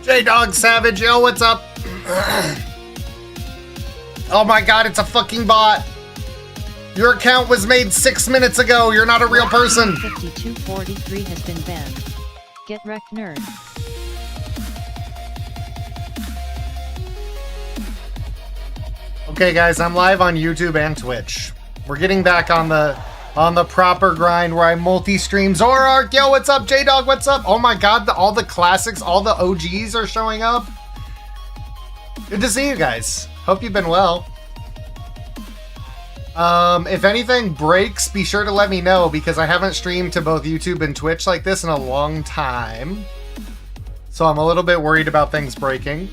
J-Dog Savage, yo, what's up? Oh my god, it's a fucking bot. Your account was made 6 minutes ago. You're not a real person. 5243 has been banned. Get wrecked, nerd. Okay, guys, I'm live on YouTube and Twitch. We're getting back on the proper grind where I multi-stream. Zorark, yo, what's up? J-Dog, what's up? Oh my god, all the classics, all the OGs are showing up. Good to see you guys. Hope you've been well. If anything breaks, be sure to let me know because I haven't streamed to both YouTube and Twitch like this in a long time. So I'm a little bit worried about things breaking.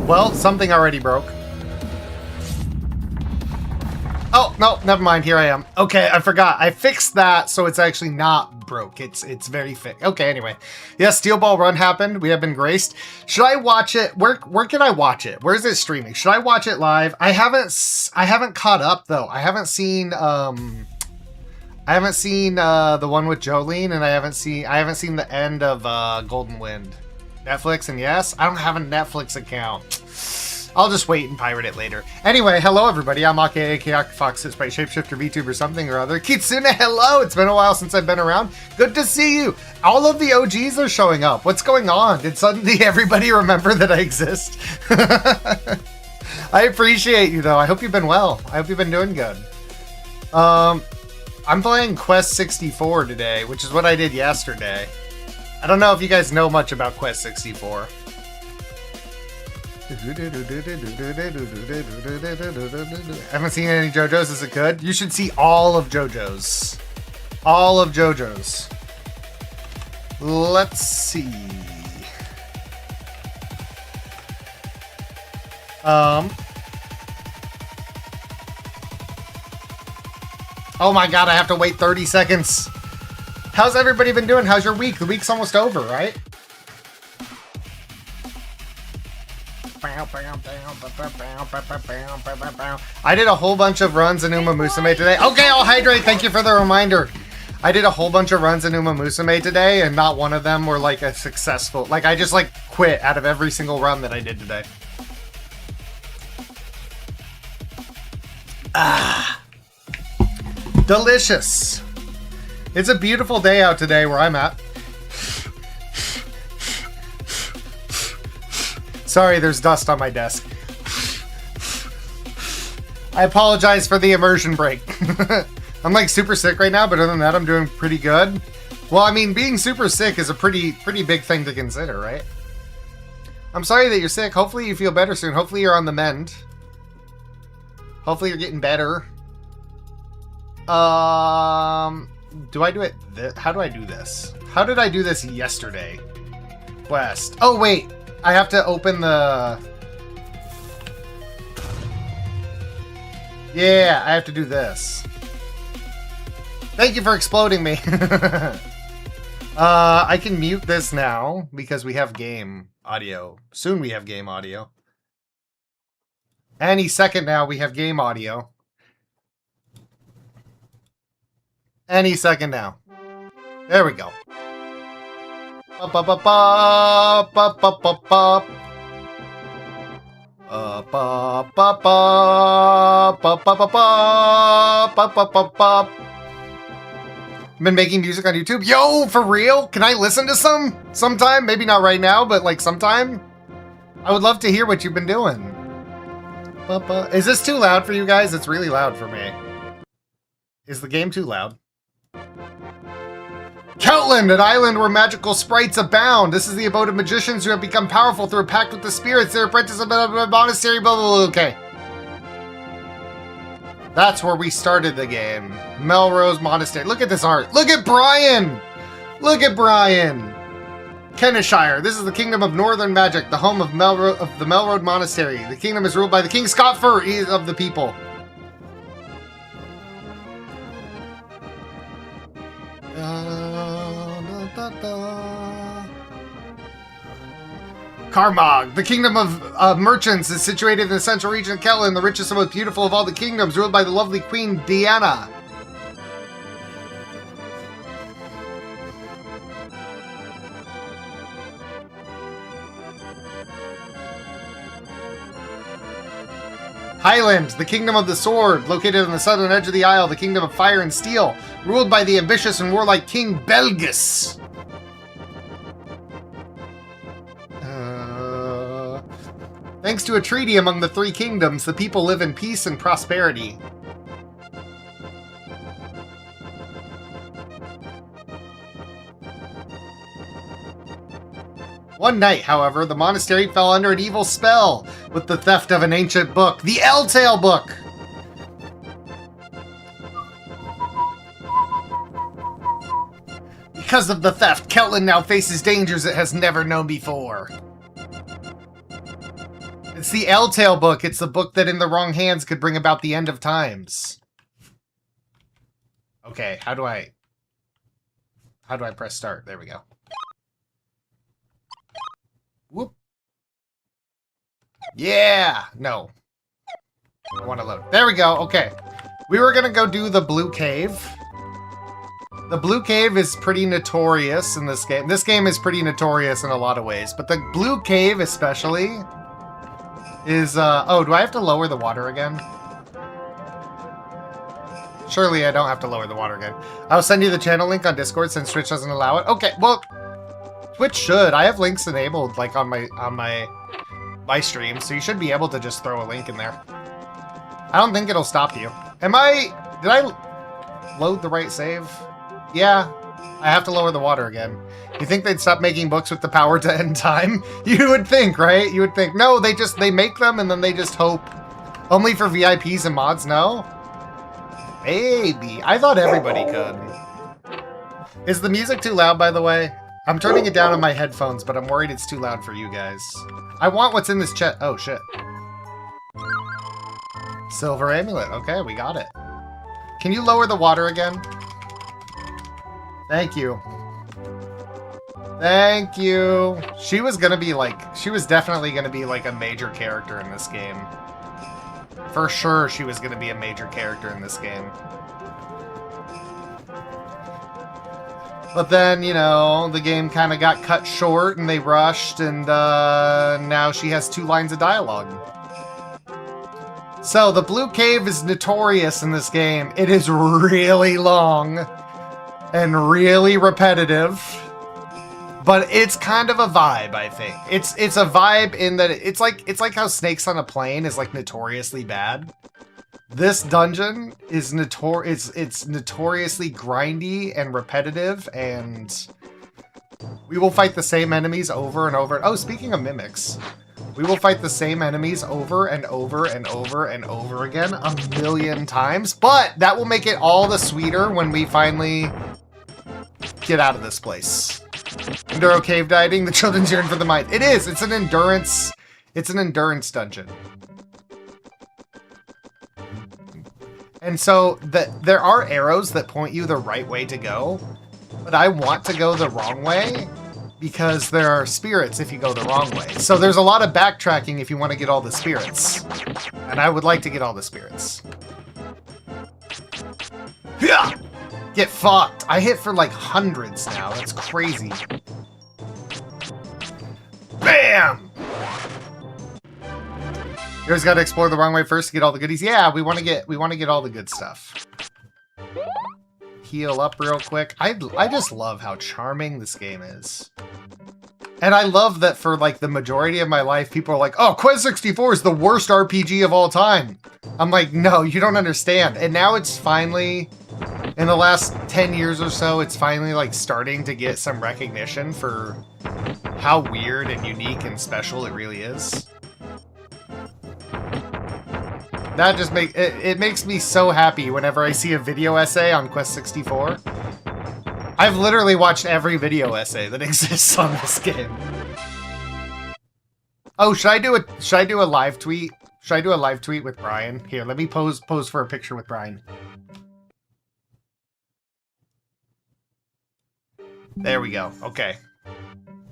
Well, something already broke. Oh, no, never mind. Here I am. Okay, I forgot. I fixed that, so it's actually not broke. It's very fixed. Okay, anyway. Yes, Steel Ball Run happened. We have been graced. Should I watch it? Where can I watch it? Where is it streaming? Should I watch it live? I haven't caught up though. I haven't seen the one with Jolene, and I haven't seen the end of Golden Wind. Netflix, and yes, I don't have a Netflix account. I'll just wait and pirate it later. Anyway, hello everybody. I'm Ake, aka Fox, Sprite, Shapeshifter, VTuber, or something or other. Kitsune, hello! It's been a while since I've been around. Good to see you. All of the OGs are showing up. What's going on? Did suddenly everybody remember that I exist? I appreciate you though. I hope you've been well. I hope you've been doing good. I'm playing Quest 64 today, which is what I did yesterday. I don't know if you guys know much about Quest 64. I haven't seen any JoJo's. Is it good? You should see all of JoJo's. All of JoJo's. Let's see. Oh my god, I have to wait 30 seconds. How's everybody been doing? How's your week? The week's almost over, right? I did a whole bunch of runs in Uma Musume today. Okay, I'll hydrate. Thank you for the reminder. I did a whole bunch of runs in Uma Musume today, and not one of them were like a successful. Like I just like quit out of every single run that I did today. Ah, delicious. It's a beautiful day out today where I'm at. Sorry, there's dust on my desk. I apologize for the immersion break. I'm like super sick right now, but other than that, I'm doing pretty good. Well, I mean, being super sick is a pretty big thing to consider, right? I'm sorry that you're sick. Hopefully you feel better soon. Hopefully you're on the mend. Hopefully you're getting better. Do I do it? How do I do this? How did I do this yesterday? Quest. Oh, wait. I have to open the... Yeah, I have to do this. Thank you for exploding me. I can mute this now because we have game audio. Soon we have game audio. Any second now we have game audio. Any second now. There we go. Been making music on YouTube. Yo, for real? Can I listen to sometime? Maybe not right now, but like sometime. I would love to hear what you've been doing. Is this too loud for you guys? It's really loud for me. Is the game too loud? Coutland, an island where magical sprites abound. This is the abode of magicians who have become powerful through a pact with the spirits. They're apprentices of a monastery, blah, blah, blah. Okay. That's where we started the game. Melrose Monastery. Look at this art. Look at Brian! Look at Brian! Kenishire. This is the kingdom of northern magic, the home of the Melrose Monastery. The kingdom is ruled by the King Scotfur of the people. Karmog, the kingdom of merchants, is situated in the central region of Kellan, the richest and most beautiful of all the kingdoms, ruled by the lovely Queen Diana. Highland, the Kingdom of the Sword, located on the southern edge of the Isle, the Kingdom of Fire and Steel, ruled by the ambitious and warlike King Belgus. Thanks to a treaty among the three kingdoms, the people live in peace and prosperity. One night, however, the monastery fell under an evil spell with the theft of an ancient book, the Eltail Book! Because of the theft, Keltland now faces dangers it has never known before. It's the Eltail Book. It's the book that in the wrong hands could bring about the end of times. Okay, how do I press start? There we go. Whoop. Yeah! No. I want to load. There we go. Okay. We were going to go do the Blue Cave. The Blue Cave is pretty notorious in this game. This game is pretty notorious in a lot of ways, but the Blue Cave especially is, oh, do I have to lower the water again? Surely I don't have to lower the water again. I'll send you the channel link on Discord since Twitch doesn't allow it. Okay, well, Twitch should. I have links enabled, like, on my stream, so you should be able to just throw a link in there. I don't think it'll stop you. Did I load the right save? Yeah, I have to lower the water again. You think they'd stop making books with the power to end time? You would think, right? You would think. No, they make them and then they just hope. Only for VIPs and mods? No? Maybe. I thought everybody could. Is the music too loud, by the way? I'm turning it down on my headphones, but I'm worried it's too loud for you guys. I want what's in this chest. Oh, shit. Silver amulet. Okay, we got it. Can you lower the water again? Thank you. Thank you. She was definitely gonna be like a major character in this game. For sure, she was gonna be a major character in this game. But then, you know, the game kind of got cut short and they rushed, and now she has 2 lines of dialogue. So, the Blue Cave is notorious in this game. It is really long and really repetitive, but it's kind of a vibe, I think. It's a vibe in that it's like how Snakes on a Plane is like notoriously bad. This dungeon is it's notoriously grindy and repetitive, and we will fight the same enemies over and over. Oh, speaking of mimics, we will fight the same enemies over and over and over and over again a million times, but that will make it all the sweeter when we finally get out of this place. Enduro cave dieting, the children's yearn for the mind. It is. It's an endurance dungeon. And so there are arrows that point you the right way to go, but I want to go the wrong way because there are spirits if you go the wrong way. So there's a lot of backtracking if you want to get all the spirits. And I would like to get all the spirits. Yeah! Get fucked. I hit for like hundreds now. That's crazy. Bam! You always got to explore the wrong way first to get all the goodies. Yeah, we want to get all the good stuff. Heal up real quick. I just love how charming this game is. And I love that for like the majority of my life, people are like, oh, Quest 64 is the worst RPG of all time. I'm like, no, you don't understand. And now it's finally, in the last 10 years or so, it's finally like starting to get some recognition for how weird and unique and special it really is. That just it makes me so happy whenever I see a video essay on Quest 64. I've literally watched every video essay that exists on this game. Oh, should I do a live tweet? Should I do a live tweet with Brian? Here, let me pose for a picture with Brian. There we go. Okay.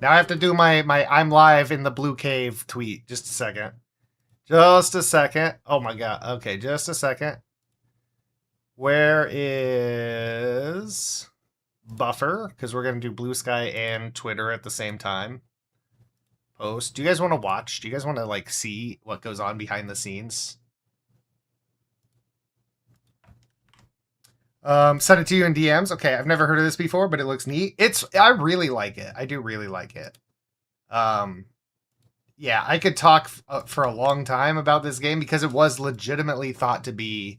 Now I have to do my I'm live in the Blue Cave tweet. Just a second. Just a second. Oh my god. Okay, just a second. Where is Buffer? Because we're going to do Blue Sky and Twitter at the same time. Post. Do you guys want to watch? Do you guys want to, like, see what goes on behind the scenes? Send it to you in DMs. Okay, I've never heard of this before, but it looks neat. I really like it. I do really like it. Yeah, I could talk for a long time about this game because it was legitimately thought to be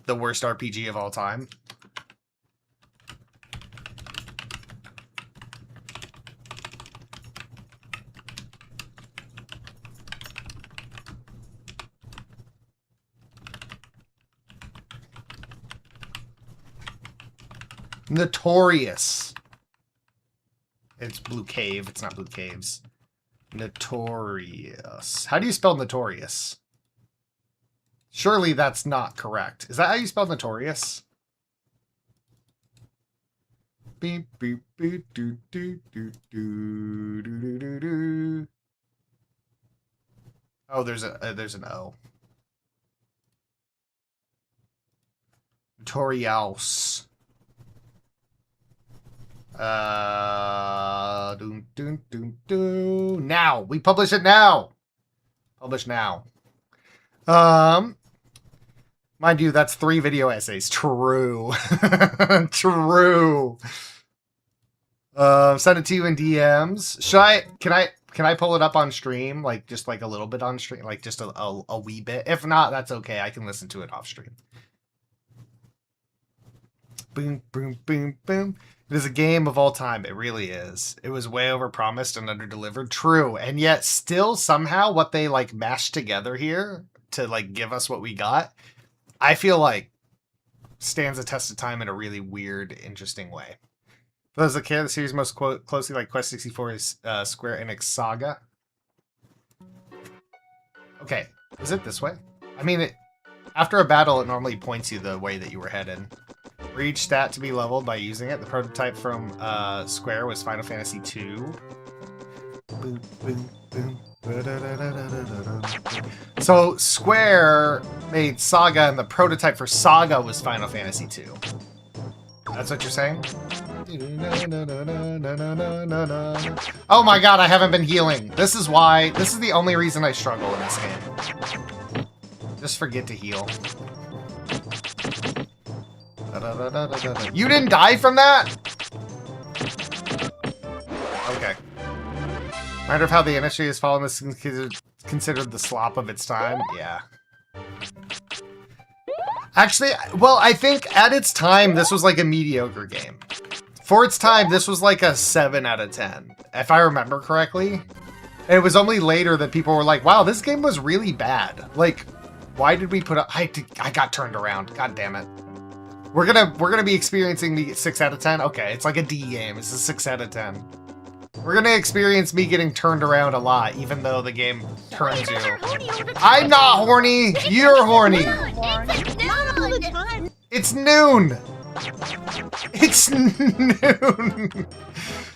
the worst RPG of all time. Notorious. It's Blue Cave. It's not Blue Caves. Notorious. How do you spell notorious? Surely that's not correct. Is that how you spell notorious? Beep, beep, beep, doo, doo, doo, doo, doo, doo, doo. Oh, there's an O. Notorious. Doom, doom, doom, doom. Now we publish it now. Publish now. Mind you, that's 3 video essays. True. True. Send it to you in DMs. Can I pull it up on stream? Like just like a little bit on stream, like just a wee bit. If not, that's okay. I can listen to it off stream. Boom, boom, boom, boom. It is a game of all time. It really is. It was way overpromised and underdelivered. True. And yet still somehow what they like mashed together here to like give us what we got, I feel like stands the test of time in a really weird, interesting way. For those that care, the series most closely like Quest 64 is Square Enix Saga. Okay. Is it this way? I mean, after a battle, it normally points you the way that you were headed. For each stat to be leveled by using it, the prototype from Square was Final Fantasy II. Boom, boom, boom. So Square made Saga, and the prototype for Saga was Final Fantasy II. That's what you're saying? Oh my god, I haven't been healing. This is the only reason I struggle in this game. Just forget to heal. You didn't die from that? Okay. Reminder of how the industry has fallen is considered the slop of its time? Yeah. Actually, well, I think at its time, this was like a mediocre game. For its time, this was like a 7 out of 10, if I remember correctly. And it was only later that people were like, wow, this game was really bad. Like, why did we put up... I got turned around. God damn it. We're gonna be experiencing the 6 out of 10. Okay, it's like a D game. It's a 6 out of 10. We're gonna experience me getting turned around a lot, even though the game turns you. I'm not horny. You're horny. It's noon. It's noon.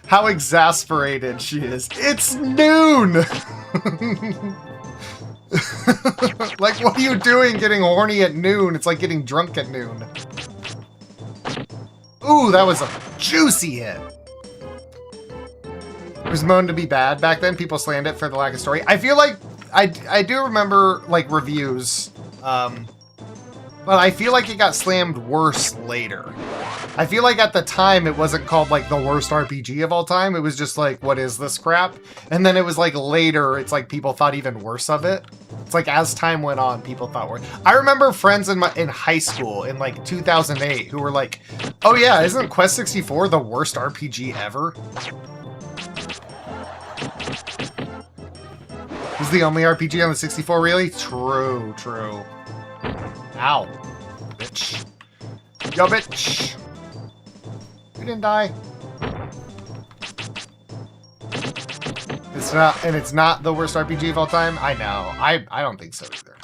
How exasperated she is. It's noon. Like, what are you doing getting horny at noon? It's like getting drunk at noon. Ooh, that was a juicy hit. It was known to be bad back then. People slammed it for the lack of story. I feel like I do remember like reviews, but I feel like it got slammed worse later. I feel like at the time it wasn't called like the worst RPG of all time. It was just like, what is this crap? And then it was like later, it's like people thought even worse of it. It's like as time went on, people thought worse. I remember friends in high school in like 2008 who were like, oh yeah, isn't Quest 64 the worst RPG ever? It was the only RPG on the 64, really? True, true. Ow. Bitch. Yo, bitch. You didn't die. It's not the worst RPG of all time? I know. I don't think so either.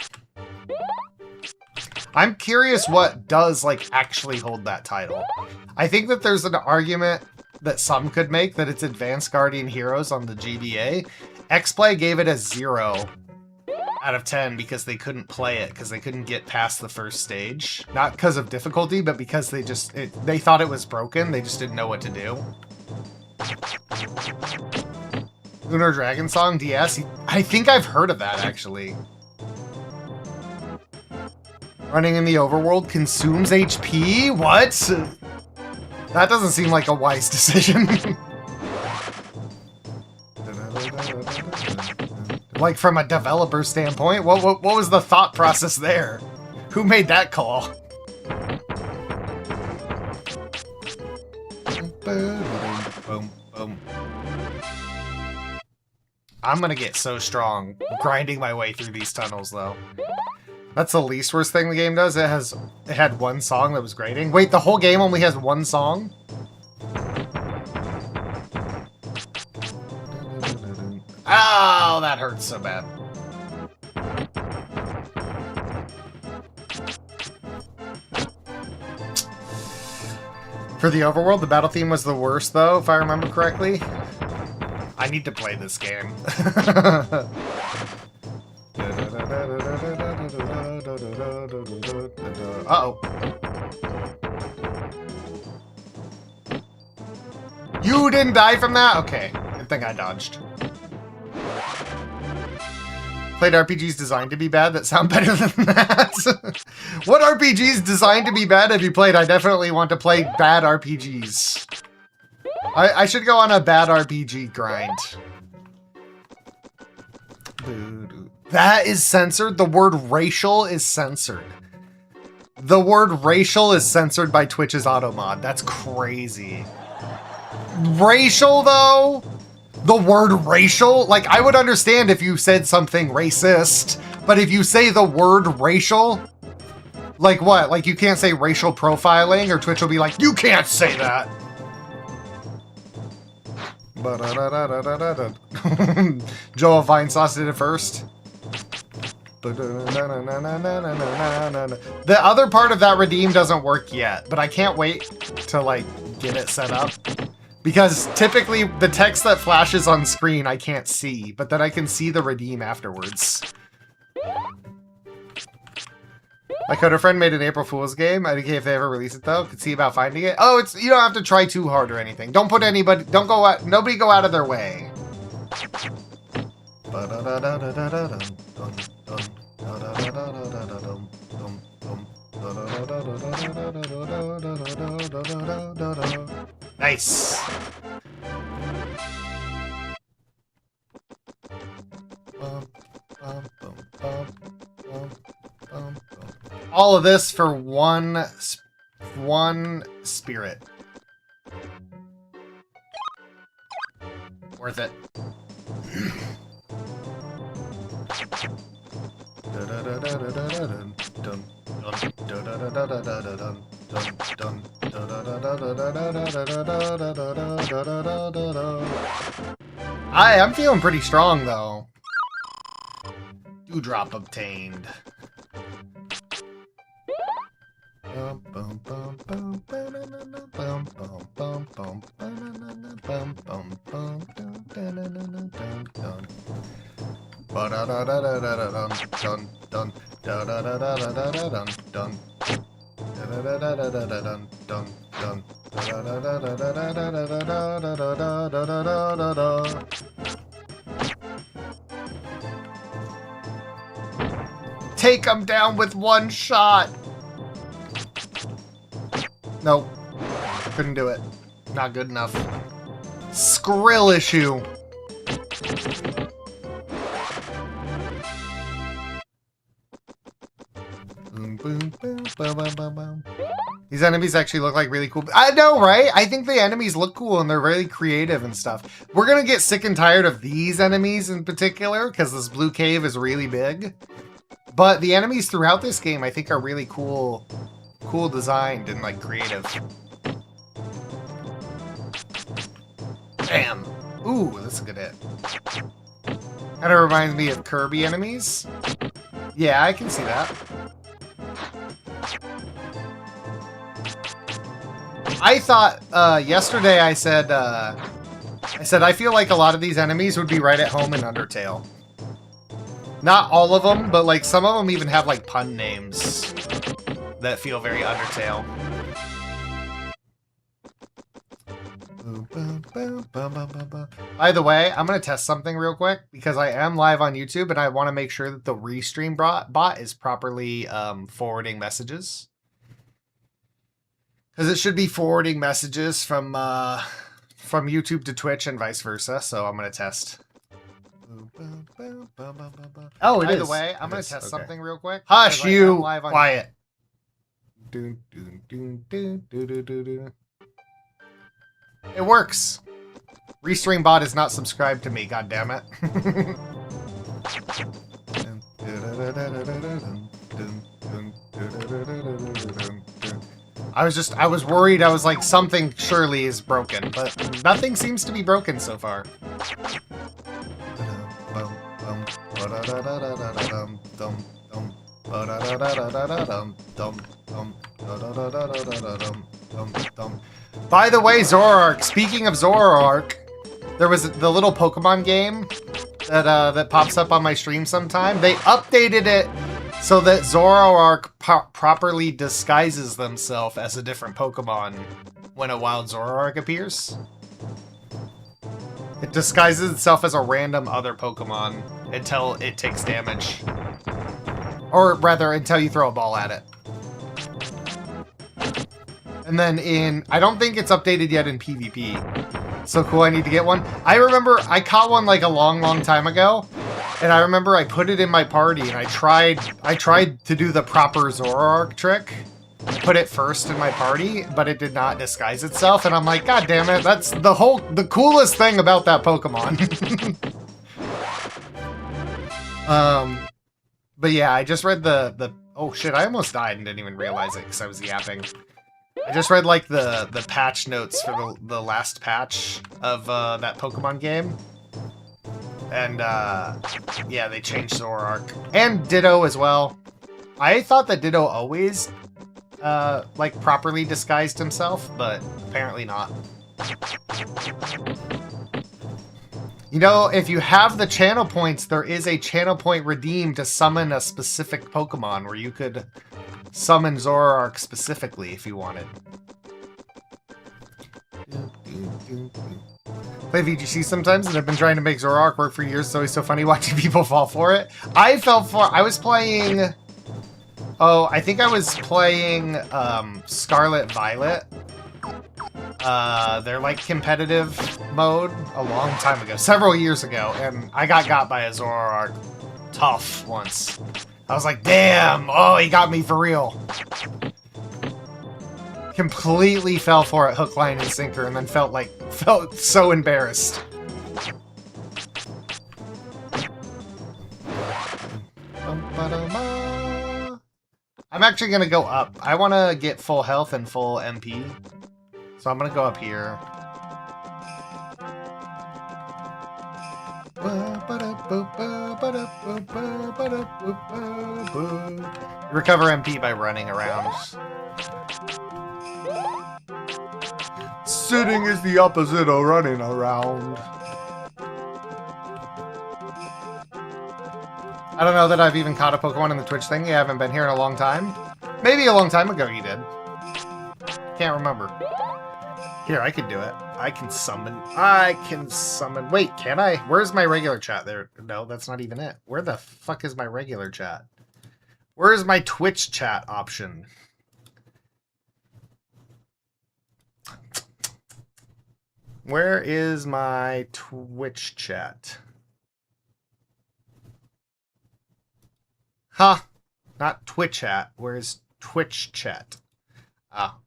I'm curious what does, like, actually hold that title. I think that there's an argument that some could make that it's Advanced Guardian Heroes on the GBA. X-Play gave it a 0 out of 10 because they couldn't play it, because they couldn't get past the first stage. Not because of difficulty, but because they thought it was broken. They just didn't know what to do. Lunar Dragon Song DS? I think I've heard of that, actually. Running in the overworld consumes HP? What? That doesn't seem like a wise decision. Like from a developer standpoint, what was the thought process there? Who made that call? Boom, boom. I'm gonna get so strong grinding my way through these tunnels, though. That's the least worst thing the game does. It had one song that was grating. Wait, the whole game only has one song? Oh, that hurts so bad. For the overworld, the battle theme was the worst, though, if I remember correctly. I need to play this game. Uh-oh. You didn't die from that? Okay. Good thing I dodged. Played RPGs designed to be bad that sound better than that. What RPGs designed to be bad have you played? I definitely want to play bad RPGs. I should go on a bad RPG grind. That is censored. The word racial is censored. The word racial is censored by Twitch's auto mod. That's crazy. Racial, though? The word racial? Like, I would understand if you said something racist, but if you say the word racial, like what? Like, you can't say racial profiling, or Twitch will be like, you can't say that. Joel Vinesauce did it first. The other part of that redeem doesn't work yet, but I can't wait to, like, get it set up. Because typically the text that flashes on screen I can't see, but then I can see the redeem afterwards. My coder friend made an April Fool's game. I think if they ever release it though, could see about finding it. Oh, it's, you don't have to try too hard or anything. Don't put anybody, don't go out, nobody go out of their way. Nice. All of this for one spirit. Worth it. I'm feeling pretty strong though. Dewdrop obtained. Take him down with one shot. Nope. Couldn't do it. Not good enough. Skrill issue. These enemies actually look like really cool. I know, right? I think the enemies look cool and they're really creative and stuff. We're gonna get sick and tired of these enemies in particular because this blue cave is really big. But the enemies throughout this game I think are really cool designed and like creative. Bam! Ooh, that's a good hit. Kind of reminds me of Kirby enemies. Yeah, I can see that. I thought yesterday I said I feel like a lot of these enemies would be right at home in Undertale. Not all of them, but like some of them even have like pun names that feel very Undertale. By the way, I'm going to test something real quick because I am live on YouTube and I want to make sure that the Restream bot is properly forwarding messages. Because it should be forwarding messages from YouTube to Twitch and vice versa. So I'm going to test. Oh, it is. By the way, I'm going to test something real quick. Hush, you! Quiet. It works. Restream bot is not subscribed to me, god damn it. I was worried. I was like, something surely is broken, but nothing seems to be broken so far. By the way, Zoroark, speaking of Zoroark, there was the little Pokemon game that pops up on my stream sometime. They updated it so that Zoroark properly disguises themselves as a different Pokemon when a wild Zoroark appears. It disguises itself as a random other Pokemon until it takes damage. Or rather, until you throw a ball at it. And then I don't think it's updated yet in PvP. So cool, I need to get one. I remember I caught one like a long time ago. And I remember I put it in my party and I tried to do the proper Zoroark trick. I put it first in my party, but it did not disguise itself. And I'm like, god damn it, that's the coolest thing about that Pokemon. But yeah, I just read the oh shit, I almost died and didn't even realize it because I was yapping. I just read like the patch notes for the last patch of that Pokemon game. And yeah, they changed Zoroark. And Ditto as well. I thought that Ditto always like properly disguised himself, but apparently not. You know, if you have the channel points, there is a channel point redeem to summon a specific Pokemon where you could summon Zoroark specifically if you wanted. Play VGC sometimes, and I've been trying to make Zoroark work for years. It's always so funny watching people fall for it. I was playing... Oh, I think I was playing Scarlet Violet. They're like competitive mode a long time ago, several years ago, and I got by a Zoroark tough once. I was like, damn, oh, he got me for real. Completely fell for it, hook, line, and sinker, and then felt so embarrassed. I'm actually gonna go up. I want to get full health and full MP, so I'm gonna go up here. Recover MP by running around. Sitting is the opposite of running around. I don't know that I've even caught a Pokemon in the Twitch thing. You haven't been here in a long time. Maybe a long time ago you did. Can't remember. Here, I can do it. I can summon. Wait, can I? Where's my regular chat there? No, that's not even it. Where the fuck is my regular chat? Where is my Twitch chat option? Where is my Twitch chat? Huh. Not Twitch chat. Where's Twitch chat? Ah.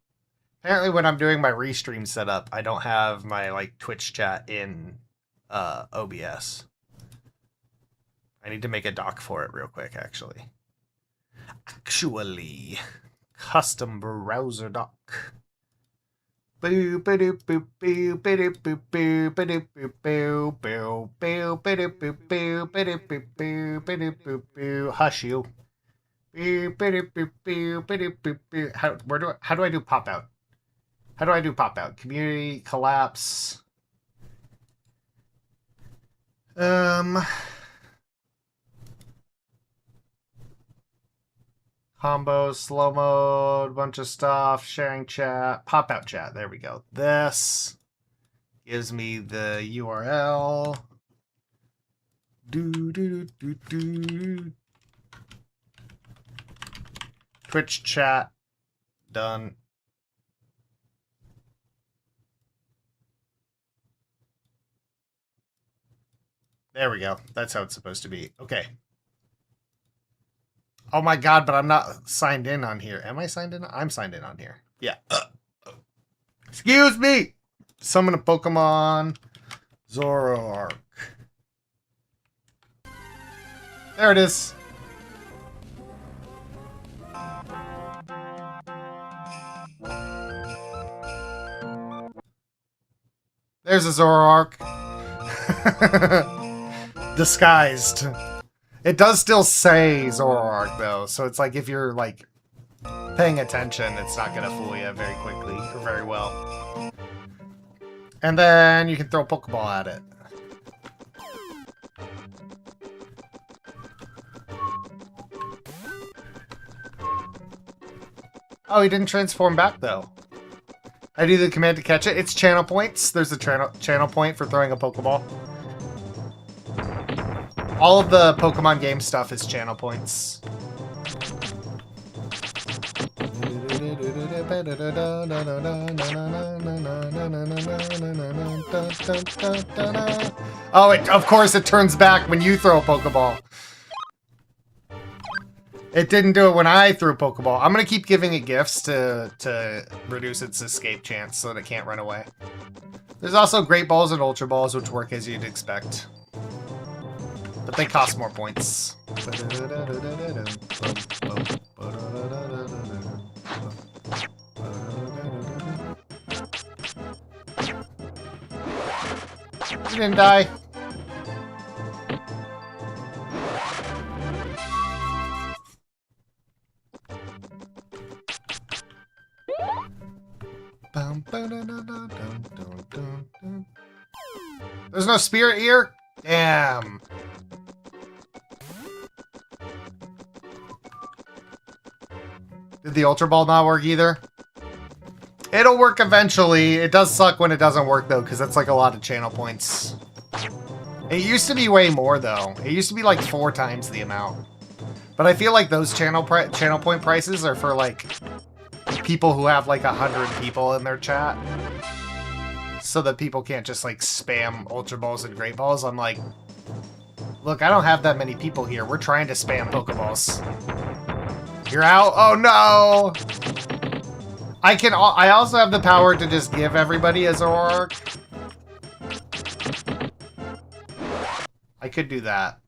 Apparently when I'm doing my restream setup, I don't have my like Twitch chat in OBS. I need to make a doc for it real quick, actually. Custom browser doc. Hush you. How do I do pop out? How do I do pop out? Community collapse. Combos, slow mode, bunch of stuff, sharing chat, pop out chat. There we go. This. Gives me the URL. Twitch chat. Done. There we go. That's how it's supposed to be. Okay. Oh my god, but I'm not signed in on here. Am I signed in? I'm signed in on here. Yeah. Excuse me! Summon a Pokemon. Zoroark. There it is. There's a Zoroark. Disguised. It does still say Zoroark though, so it's like if you're like paying attention, it's not gonna fool you very quickly or very well. And then you can throw a Pokeball at it. Oh, he didn't transform back though. I do the command to catch it. It's channel points. There's a channel point for throwing a Pokeball. All of the Pokemon game stuff is channel points. Oh, of course it turns back when you throw a Pokeball. It didn't do it when I threw a Pokeball. I'm going to keep giving it gifts to reduce its escape chance so that it can't run away. There's also Great Balls and Ultra Balls, which work as you'd expect. But they cost more points. You didn't die. There's no spirit here? Damn. Did the Ultra Ball not work either? It'll work eventually. It does suck when it doesn't work though, because that's like a lot of channel points. It used to be way more though. It used to be like 4 times the amount. But I feel like those channel point prices are for like people who have like 100 people in their chat. So that people can't just like spam Ultra Balls and Great Balls. I'm like, look, I don't have that many people here. We're trying to spam Pokeballs. You're out? Oh no! I also have the power to just give everybody a Zoroark. I could do that.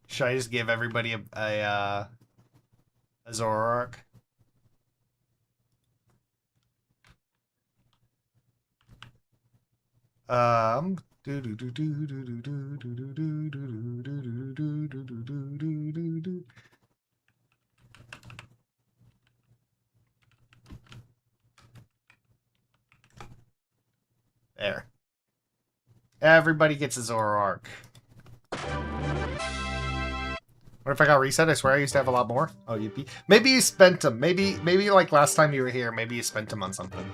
Should I just give everybody a Zoroark? There. Everybody gets a Zoroark. What if I got reset? I swear I used to have a lot more. Oh, yippee. Maybe you spent them. Maybe like last time you were here, maybe you spent them on something.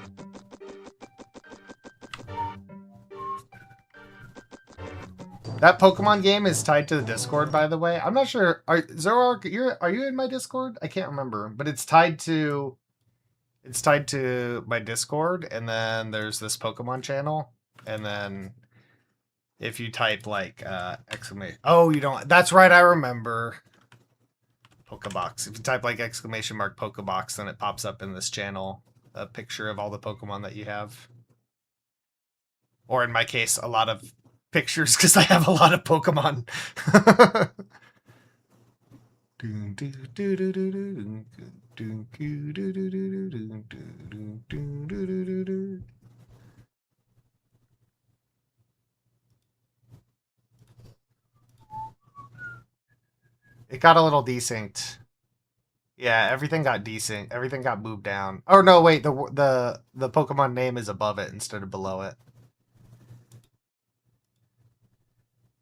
That Pokemon game is tied to the Discord, by the way. I'm not sure. Zoroark, are you in my Discord? I can't remember, but it's tied to my Discord, and then there's this Pokemon channel, and then if you type like exclamation, oh, you don't. That's right, I remember. Pokebox. If you type like exclamation mark Pokebox, then it pops up in this channel a picture of all the Pokemon that you have, or in my case, a lot of pictures because I have a lot of Pokemon. It got a little desynced. Yeah, everything got desynced. Everything got moved down. Oh no, wait, the Pokemon name is above it instead of below it.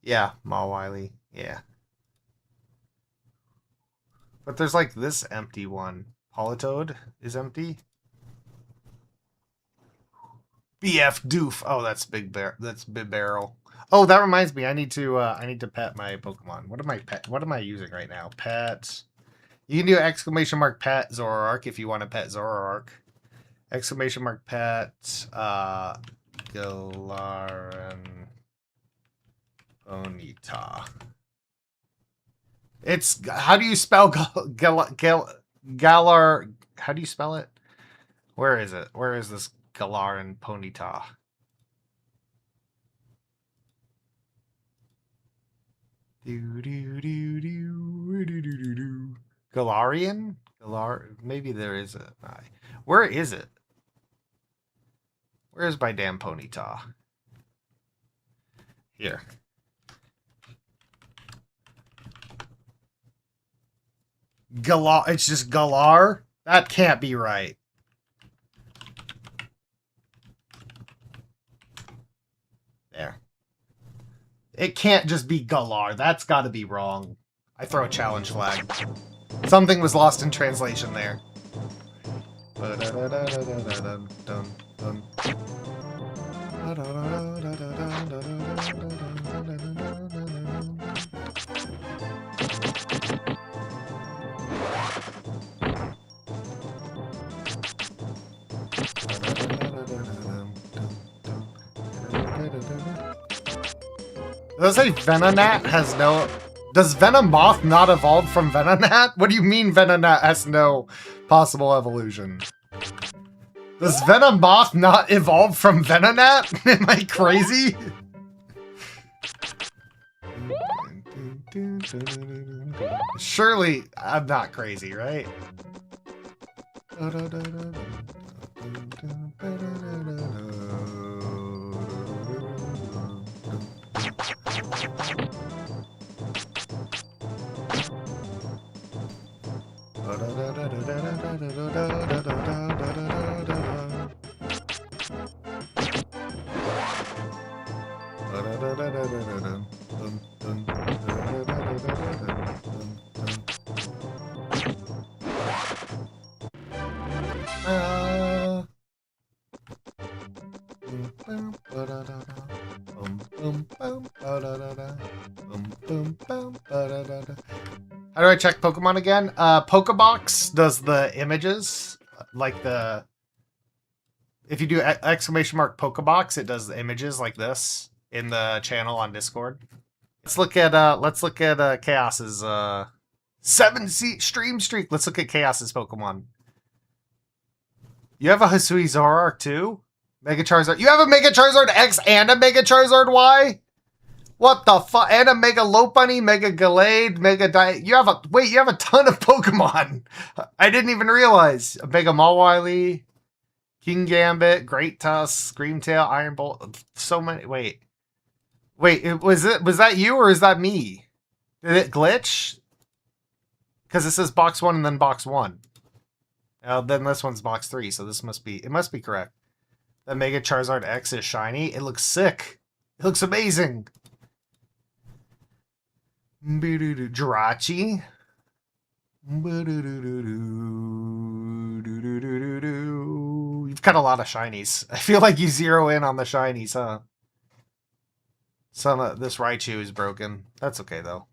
Yeah, Mawile. Yeah. But there's like this empty one. Politoed is empty. BF Doof. Oh, that's Big Bear. That's Big Barrel. Oh, that reminds me. I need to pet my Pokemon. What am I using right now? Pet. You can do !pet Zoroark if you want to pet Zoroark. !pet Galarian Ponyta. It's how do you spell Galar? How do you spell it? Where is it? Where is this Galarian Ponyta? Galarian? Maybe there is a I. Where is it? Where is my damn Ponyta? Here. Galar. It's just Galar? That can't be right. There. It can't just be Galar. That's got to be wrong. I throw a challenge flag. Something was lost in translation there. Does it say Venonat has no... Does Venomoth not evolve from Venonat? What do you mean Venonat has no possible evolution? Does Venomoth not evolve from Venonat? Am I crazy? Surely I'm not crazy, right? How do I check Pokemon again? Pokebox does the images, like the... If you do ! Pokebox, it does the images like this in the channel on Discord. Let's look at Chaos's 7 stream streak. Let's look at Chaos's Pokemon. You have a Hisui Zoroark too? Mega Charizard. You have a Mega Charizard X and a Mega Charizard Y? What the fuck? And a Mega Lopunny, Mega Gallade, Mega You have a ton of Pokemon. I didn't even realize. A Mega Mawile, King Gambit, Great Tusk, Screamtail, Iron Bolt. So many. Wait, was that you or is that me? Did it glitch? Because it says box 1 and then box 1. Then this one's box 3, so it must be correct. The Mega Charizard X is shiny. It looks sick. It looks amazing. Jirachi. You've got a lot of shinies. I feel like you zero in on the shinies, huh? This Raichu is broken. That's okay, though.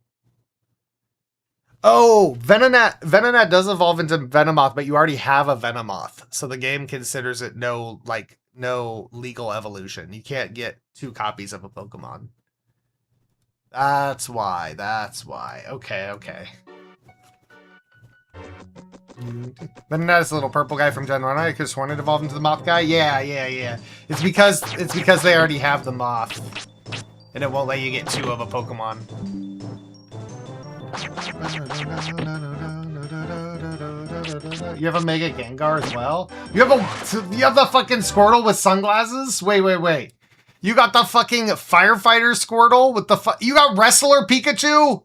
Oh, Venonat does evolve into Venomoth, but you already have a Venomoth. So the game considers it no legal evolution. You can't get 2 copies of a Pokemon. That's why. Okay. Venonat is a little purple guy from Gen 1. I could have sworn it evolved into the Moth guy. Yeah. It's because they already have the Moth. And it won't let you get 2 of a Pokemon. You have a Mega Gengar as well? You have the fucking Squirtle with sunglasses? Wait. You got the fucking Firefighter Squirtle with the you got Wrestler Pikachu?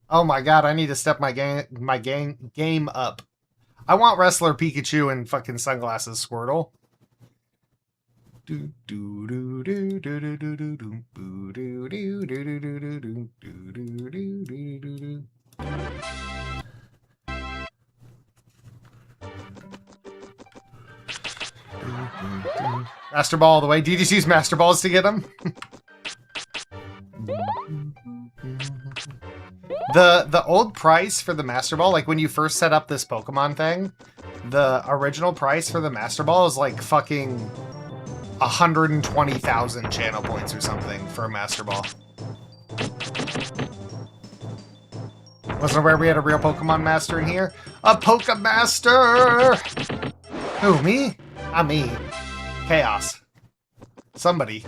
Oh my god, I need to step my game up. I want Wrestler Pikachu and fucking sunglasses Squirtle. Master Ball all the way. Do you just use Master Balls to get them? The old price for the Master Ball, like when you first set up this Pokemon thing, the original price for the Master Ball is like fucking 120,000 channel points or something for a Master Ball. Wasn't aware we had a real Pokemon Master in here. A Pokemaster! Who, me? Not me. Chaos. Somebody.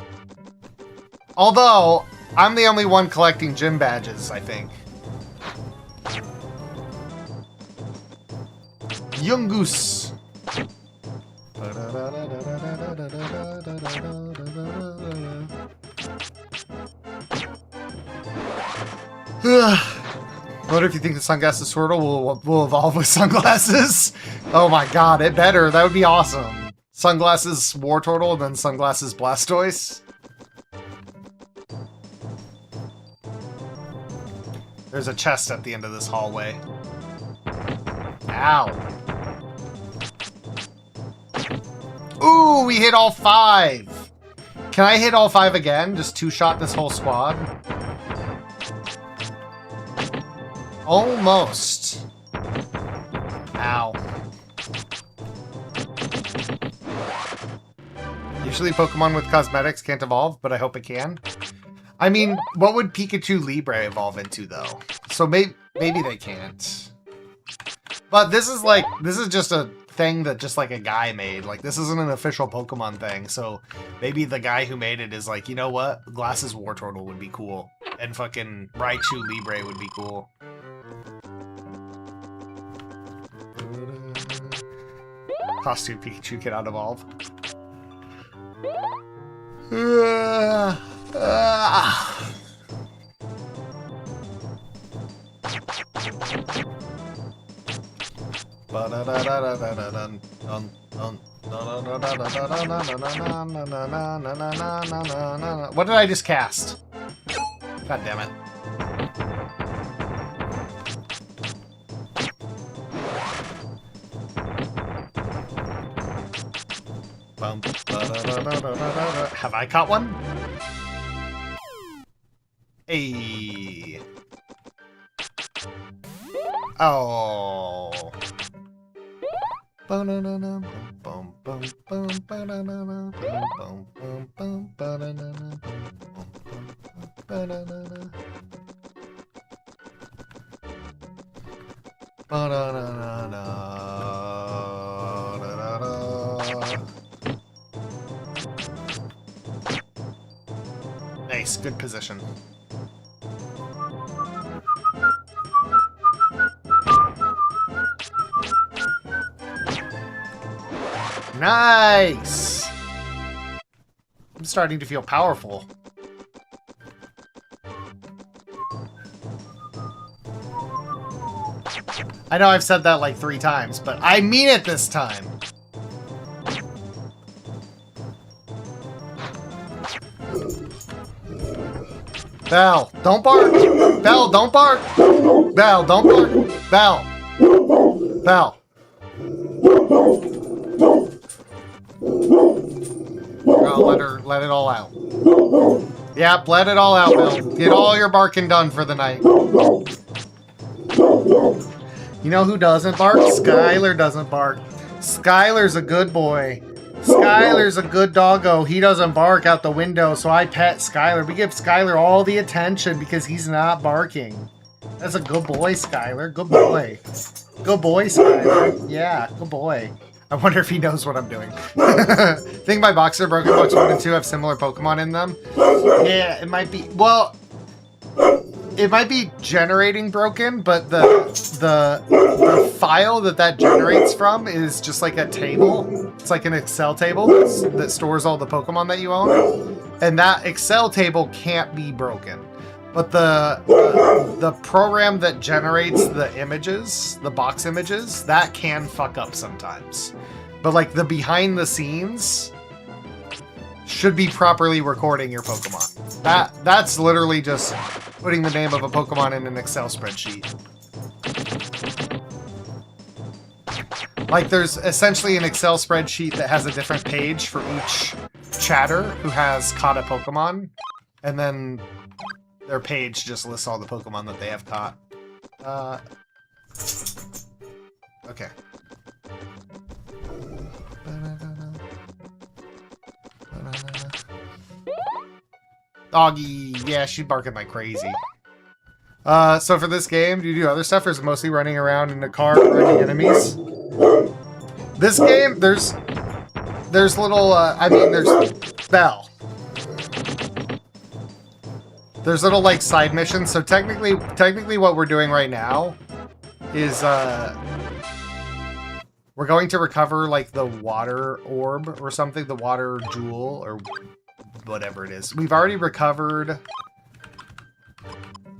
Although, I'm the only one collecting gym badges, I think. Yungoos. What if you think the Sunglasses Swirtle will evolve with Sunglasses? Oh my god, it better. That would be awesome. Sunglasses Wartortle and then Sunglasses Blastoise. There's a chest at the end of this hallway. Ow. Ooh, we hit all 5. Can I hit all 5 again? Just two-shot this whole squad? Almost. Ow. Usually Pokemon with cosmetics can't evolve, but I hope it can. I mean, what would Pikachu Libre evolve into, though? So maybe they can't. But this is just a thing that just like a guy made. Like, this isn't an official Pokemon thing, so maybe the guy who made it is like, you know what? Glasses Wartortle would be cool. And fucking Raichu Libre would be cool. Costume Pikachu cannot evolve. What did I just cast? God damn it. Have I caught one? Hey. Oh. Nice, good position. Nice! I'm starting to feel powerful. I know I've said that like 3 times, but I mean it this time. Belle, don't bark! Belle, don't bark! Belle, don't bark! Belle! Belle! Oh, let it all out. Yep, let it all out, Belle. Get all your barking done for the night. You know who doesn't bark? Skylar doesn't bark. Skylar's a good boy. Skylar's a good doggo. He doesn't bark out the window, so I pet Skylar. We give Skylar all the attention because he's not barking. That's a good boy, Skylar. Good boy. Good boy, Skylar. Yeah, good boy. I wonder if he knows what I'm doing. Think my Boxer Broken Books 1 and 2 have similar Pokemon in them? Yeah, it might be. Well, it might be generating broken, but the file that generates from is just like a table. It's like an Excel table that stores all the Pokemon that you own. And that Excel table can't be broken. But the program that generates the images, the box images, that can fuck up sometimes. But like the behind the scenes should be properly recording your Pokemon. That's literally just putting the name of a Pokemon in an Excel spreadsheet. Like there's essentially an Excel spreadsheet that has a different page for each chatter who has caught a Pokemon, and then their page just lists all the Pokemon that they have caught. Okay. Doggy, yeah, she's barking like crazy. So for this game, do you do other stuff, or is it mostly running around in a car fighting enemies? This game, there's little, there's Bell. There's little, like, side missions, so technically what we're doing right now is, we're going to recover, like, the water orb or something, the water jewel, or whatever it is. We've already recovered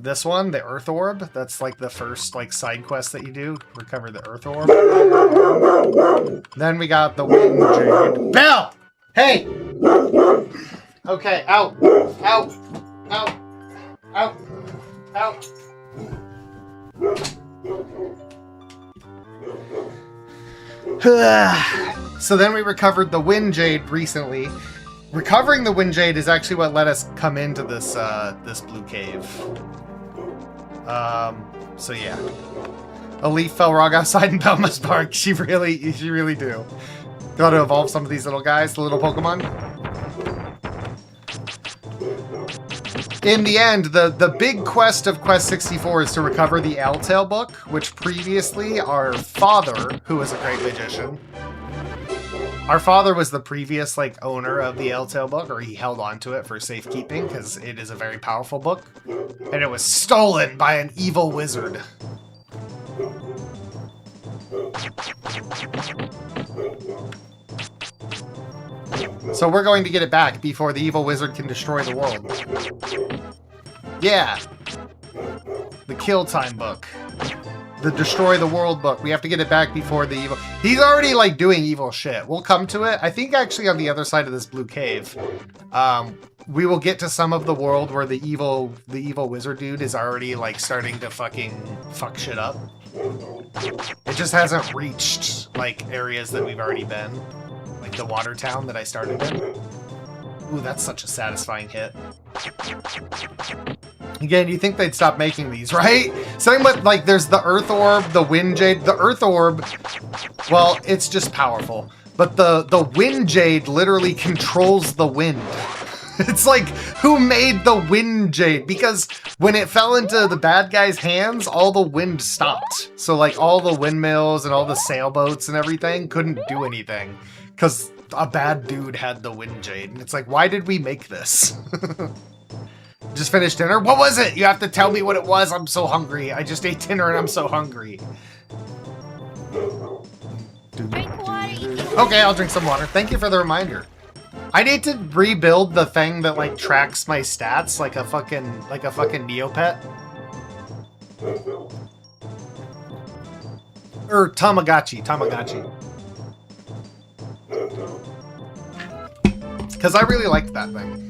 this one, the Earth Orb. That's like the first like side quest that you do. Recover the Earth Orb. Then we got the Wind Jade. Bell! Hey! Okay, out! Out! Out! Out! Out! So then we recovered the Wind Jade recently. Recovering the Wind Jade is actually what let us come into this this blue cave. So yeah. A leaf fell wrong outside in Belma's Park. You really do. Gotta evolve some of these little guys, the little Pokemon. In the end, the big quest of Quest 64 is to recover the L-Tail book, which previously our father, who was a great magician, our father was the previous, like, owner of the L-Tail book, or he held on to it for safekeeping, because it is a very powerful book. And it was stolen by an evil wizard. So we're going to get it back before the evil wizard can destroy the world. Yeah. The Kill Time book. The Destroy the World book. We have to get it back before the evil... He's already, like, doing evil shit. We'll come to it. I think, actually, on the other side of this blue cave, we will get to some of the world where the evil wizard dude is already, like, starting to fucking fuck shit up. It just hasn't reached, like, areas that we've already been. Like the water town that I started in. Ooh, that's such a satisfying hit. Again, you think they'd stop making these, right? Same with, like, there's the Earth Orb, the Wind Jade. The Earth Orb, well, it's just powerful. But the Wind Jade literally controls the wind. It's like, who made the Wind Jade? Because when it fell into the bad guy's hands, all the wind stopped. So, like, all the windmills and all the sailboats and everything couldn't do anything. Because a bad dude had the Wind Jade. And it's like, why did we make this? Just finished dinner? What was it? You have to tell me what it was. I'm so hungry. I just ate dinner and I'm so hungry. Drink water. Okay, I'll drink some water. Thank you for the reminder. I need to rebuild the thing that, like, tracks my stats like a fucking Neopet. Or Tamagotchi. Because I really liked that thing.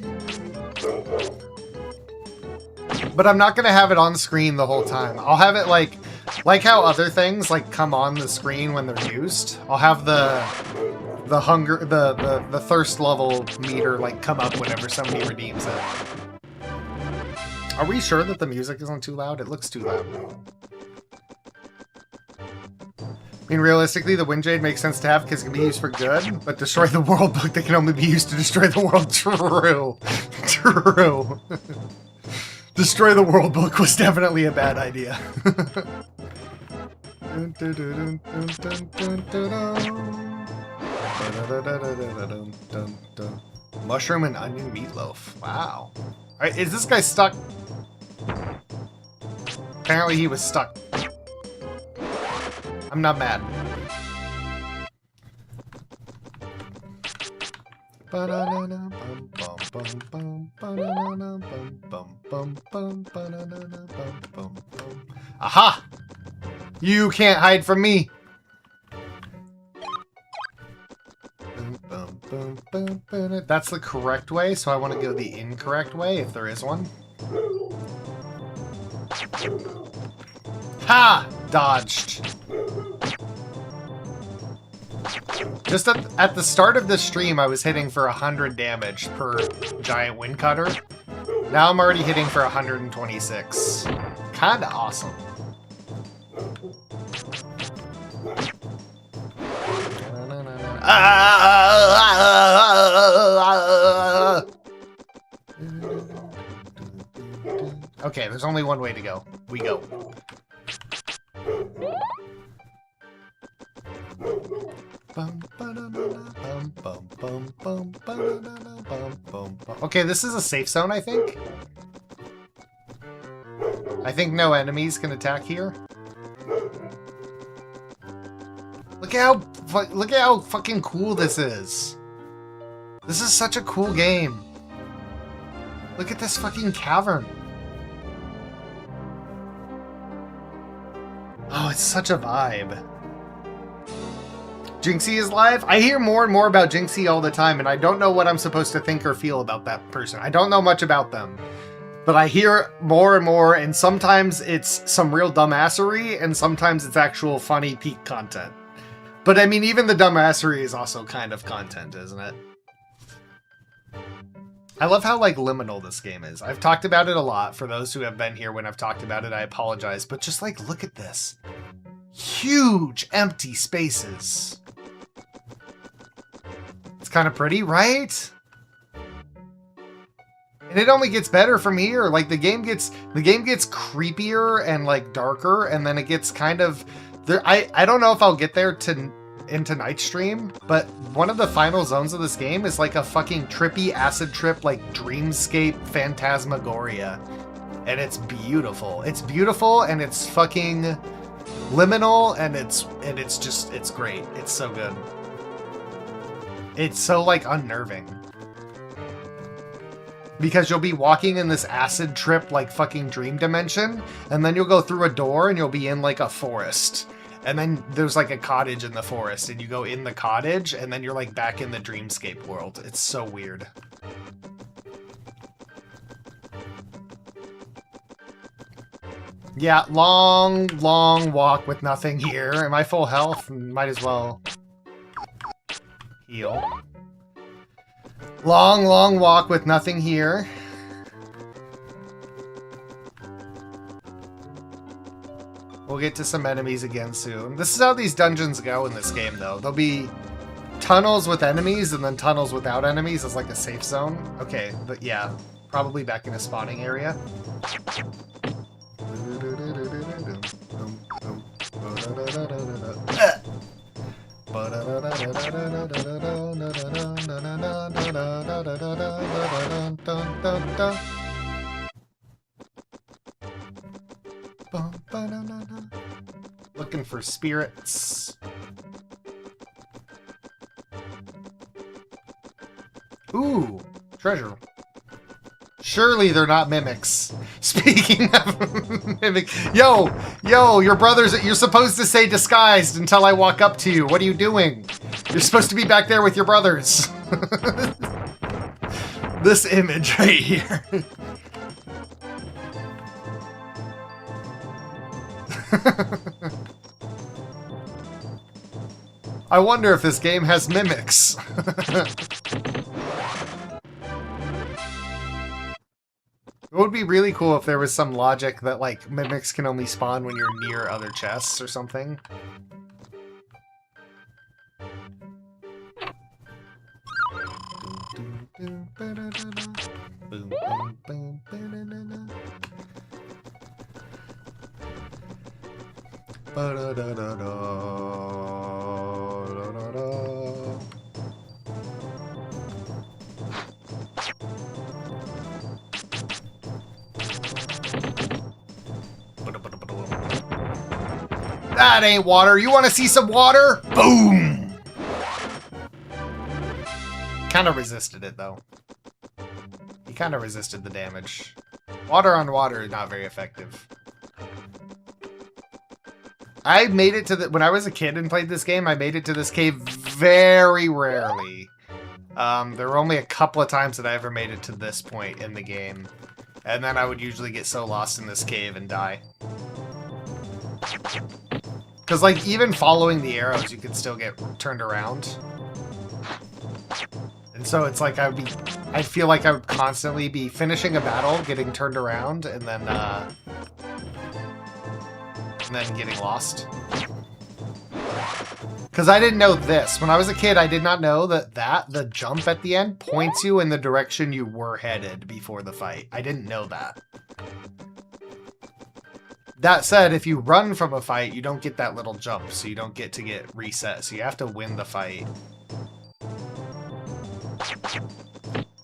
But I'm not gonna have it on screen the whole time. I'll have it like how other things like come on the screen when they're used. I'll have the hunger, the thirst level meter like come up whenever somebody redeems it. Are we sure that the music isn't too loud? It looks too loud. I mean, realistically, the Wind Jade makes sense to have because it can be used for good, but Destroy the World book that can only be used to destroy the world. True. True. Destroy the World book was definitely a bad idea. Mushroom and onion meatloaf. Wow. Alright, is this guy stuck? Apparently he was stuck. I'm not mad. Aha! You can't hide from me! That's the correct way, so I want to go the incorrect way, if there is one. Ha! Dodged. Just at the start of the stream, I was hitting for 100 damage per giant wind cutter. Now I'm already hitting for 126. Kinda awesome. Okay, there's only one way to go. We go. Okay, this is a safe zone, I think. I think no enemies can attack here. Look at how fucking cool this is. This is such a cool game. Look at this fucking cavern. Oh, it's such a vibe. Jinxie is live? I hear more and more about Jinxie all the time, and I don't know what I'm supposed to think or feel about that person. I don't know much about them. But I hear more and more, and sometimes it's some real dumbassery, and sometimes it's actual funny peak content. But I mean, even the dumbassery is also kind of content, isn't it? I love how, like, liminal this game is. I've talked about it a lot. For those who have been here when I've talked about it, I apologize. But just, like, look at this. Huge empty spaces. It's kind of pretty, right? And it only gets better from here. Like, the game gets creepier and, like, darker, and then it gets kind of... I don't know if I'll get there in tonight's stream, but one of the final zones of this game is like a fucking trippy acid trip, like dreamscape phantasmagoria. And it's beautiful. It's beautiful and it's fucking liminal and it's great. It's so good. It's so like unnerving. Because you'll be walking in this acid trip like fucking dream dimension, and then you'll go through a door and you'll be in like a forest. And then there's like a cottage in the forest, and you go in the cottage, and then you're like back in the dreamscape world. It's so weird. Yeah, long walk with nothing here. Am I full health? Might as well heal. Long walk with nothing here. We'll get to some enemies again soon. This is how these dungeons go in this game, though. There'll be tunnels with enemies and then tunnels without enemies as like a safe zone. Okay, but yeah, probably back in a spawning area. Looking for spirits. Ooh, treasure. Surely they're not mimics. Speaking of mimic, yo, your brothers, you're supposed to say disguised until I walk up to you. What are you doing? You're supposed to be back there with your brothers. This image right here. I wonder if this game has mimics. It would be really cool if there was some logic that, like, mimics can only spawn when you're near other chests or something. That ain't water. You want to see some water? Boom! Kind of resisted it, though. He kind of resisted the damage. Water on water is not very effective. I made it to the... When I was a kid and played this game, I made it to this cave very rarely. There were only a couple of times that I ever made it to this point in the game. And then I would usually get so lost in this cave and die. Because, like, even following the arrows, you can still get turned around. And so it's like I feel like I would constantly be finishing a battle, getting turned around, and then getting lost. Because I didn't know this. When I was a kid, I did not know that the jump at the end points you in the direction you were headed before the fight. I didn't know that. That said, if you run from a fight, you don't get that little jump, so you don't get to get reset. So you have to win the fight.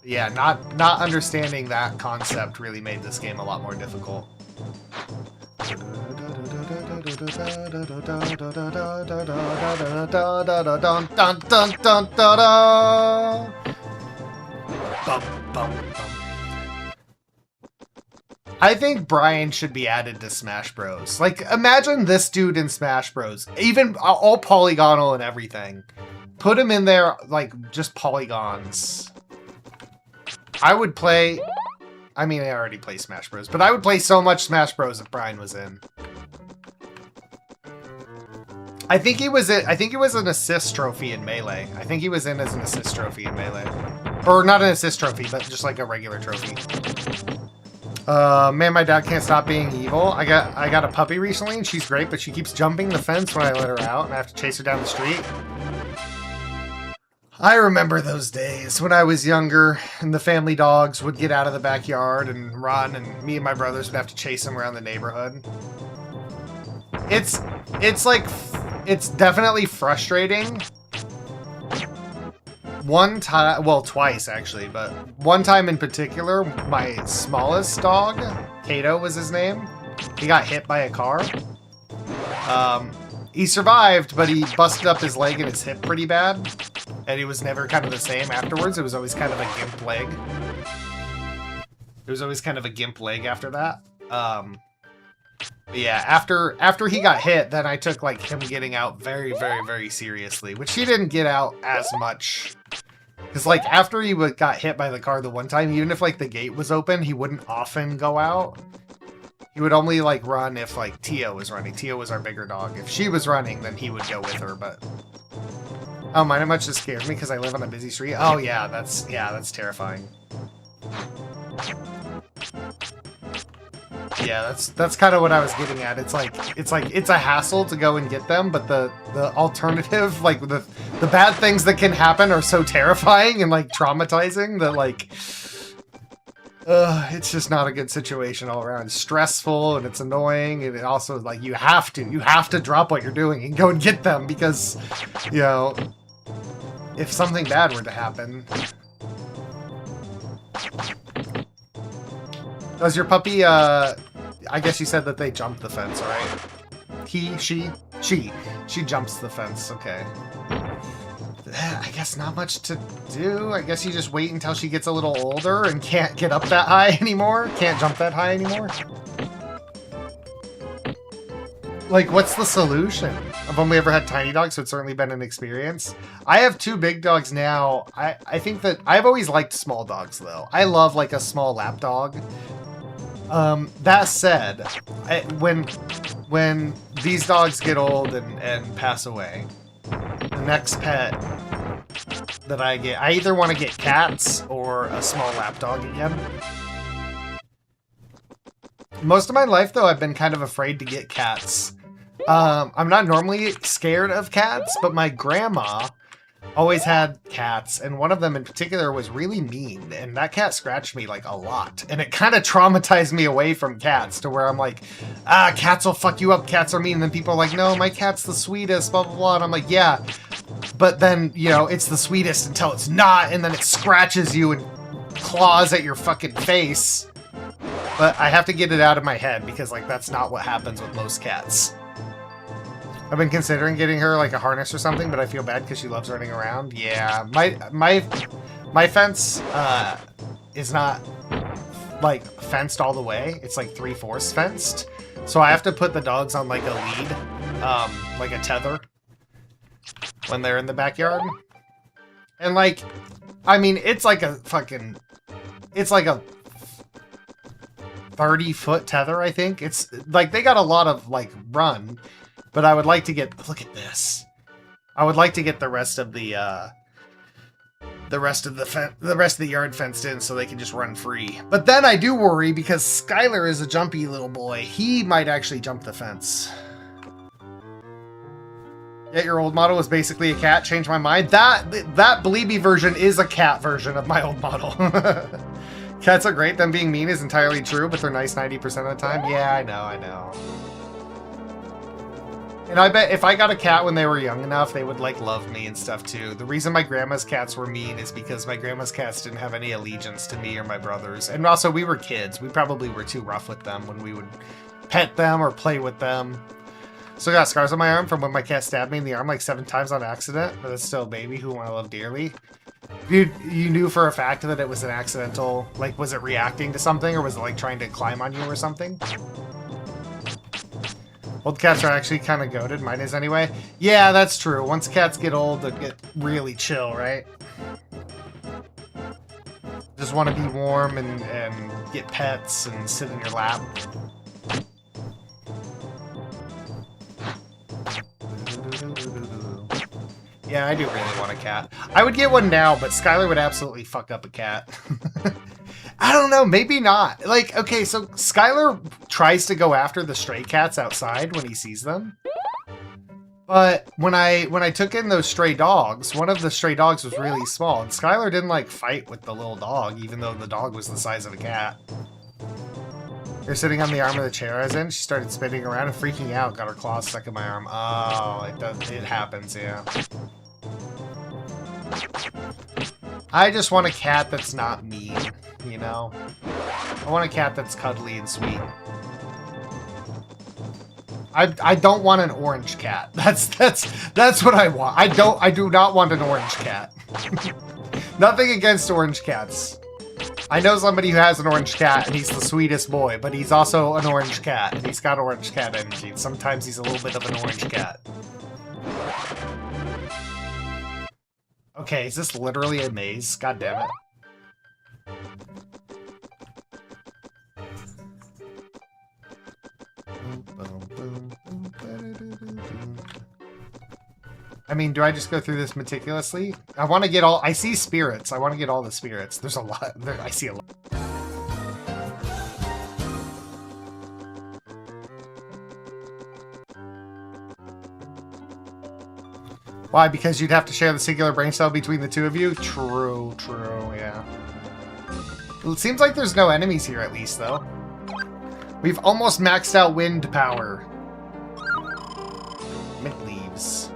Yeah, not understanding that concept really made this game a lot more difficult. I think Brian should be added to Smash Bros. Like, imagine this dude in Smash Bros. Even all polygonal and everything. Put him in there, like, just polygons. I would play... I mean, I already play Smash Bros. But I would play so much Smash Bros. If Brian was in. I think he was an assist trophy in Melee. I think he was in as an assist trophy in Melee. Or not an assist trophy, but just like a regular trophy. Man, my dad can't stop being evil. I got a puppy recently, and she's great, but she keeps jumping the fence when I let her out, and I have to chase her down the street. I remember those days when I was younger, and the family dogs would get out of the backyard and run, and me and my brothers would have to chase them around the neighborhood. It's definitely frustrating. One time, well, twice actually, but one time in particular, my smallest dog, Kato was his name, he got hit by a car. He survived, but he busted up his leg and his hip pretty bad, and he was never kind of the same afterwards. It was always kind of a gimp leg. It was always kind of a gimp leg after that. Yeah, after he got hit, then I took like him getting out very, very, very seriously, which he didn't get out as much. Because like after he got hit by the car the one time, even if like the gate was open, he wouldn't often go out. He would only like run if like Tia was running. Tia was our bigger dog. If she was running, then he would go with her, but... Oh, mine much just scares me because I live on a busy street. Oh yeah, that's terrifying. Yeah, that's kind of what I was getting at. It's a hassle to go and get them, but the alternative, like the bad things that can happen are so terrifying and like traumatizing that like it's just not a good situation all around. It's stressful and it's annoying, and it also like you have to drop what you're doing and go and get them because, you know, if something bad were to happen. Does your puppy, I guess you said that they jumped the fence, right? She jumps the fence, okay. I guess not much to do. I guess you just wait until she gets a little older and can't get up that high anymore? Can't jump that high anymore? Like, what's the solution? I've only ever had tiny dogs, so it's certainly been an experience. I have 2 big dogs now. I think that I've always liked small dogs, though. I love, like, a small lap dog. That said, when these dogs get old and pass away, the next pet that I get, I either want to get cats or a small lap dog again. Most of my life, though, I've been kind of afraid to get cats. I'm not normally scared of cats, but my grandma always had cats, and one of them in particular was really mean, and that cat scratched me like a lot, and it kind of traumatized me away from cats to where I'm like, cats will fuck you up, cats are mean, and then people are like, no, my cat's the sweetest, blah blah blah, and I'm like, yeah, but then, you know, it's the sweetest until it's not, and then it scratches you and claws at your fucking face. But I have to get it out of my head because like that's not what happens with most cats. I've been considering getting her like a harness or something, but I feel bad because she loves running around. Yeah, my fence is not like fenced all the way. It's like 3/4 fenced, so I have to put the dogs on like a lead, like a tether, when they're in the backyard. And like, I mean, it's like a 30-foot tether. I think it's like they got a lot of like run. But I would like to get, look at this. I would like to get the rest of the rest of the yard fenced in so they can just run free. But then I do worry because Skylar is a jumpy little boy. He might actually jump the fence. Yet your old model was basically a cat. Changed my mind. That Bleeby version is a cat version of my old model. Cats are great. Them being mean is entirely true, but they're nice 90% of the time. Yeah, I know. And I bet if I got a cat when they were young enough, they would like love me and stuff too. The reason my grandma's cats were mean is because my grandma's cats didn't have any allegiance to me or my brothers. And also we were kids. We probably were too rough with them when we would pet them or play with them. So I got scars on my arm from when my cat stabbed me in the arm like 7 times on accident, but it's still a baby who I love dearly. You knew for a fact that it was an accidental, like was it reacting to something or was it like trying to climb on you or something? Old cats are actually kind of goated. Mine is anyway. Yeah, that's true. Once cats get old, they get really chill, right? Just want to be warm and get pets and sit in your lap. Yeah, I do really want a cat. I would get one now, but Skylar would absolutely fuck up a cat. I don't know, maybe not. Like, okay, so Skylar tries to go after the stray cats outside when he sees them. But when I took in those stray dogs, one of the stray dogs was really small, and Skylar didn't like fight with the little dog, even though the dog was the size of a cat. You're sitting on the arm of the chair I was in. She started spinning around and freaking out. Got her claws stuck in my arm. Oh, it happens, yeah. I just want a cat that's not mean, you know? I want a cat that's cuddly and sweet. I don't want an orange cat. That's what I want. I do not want an orange cat. Nothing against orange cats. I know somebody who has an orange cat and he's the sweetest boy, but he's also an orange cat and he's got orange cat energy. And sometimes he's a little bit of an orange cat. Okay, is this literally a maze? God damn it. I mean, do I just go through this meticulously? I want to get all... I see spirits. I want to get all the spirits. There's a lot. I see a lot. Why? Because you'd have to share the singular brain cell between the two of you? True, yeah. It seems like there's no enemies here at least, though. We've almost maxed out wind power. Mint leaves.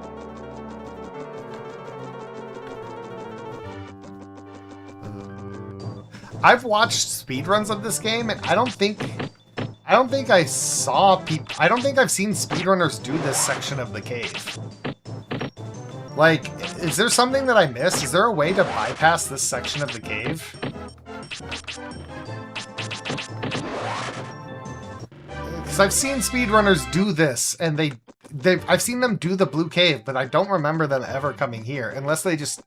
I've watched speedruns of this game, and I don't think I saw people... I don't think I've seen speedrunners do this section of the cave. Like, is there something that I missed? Is there a way to bypass this section of the cave? Because I've seen speedrunners do this, and I've seen them do the blue cave, but I don't remember them ever coming here, unless they just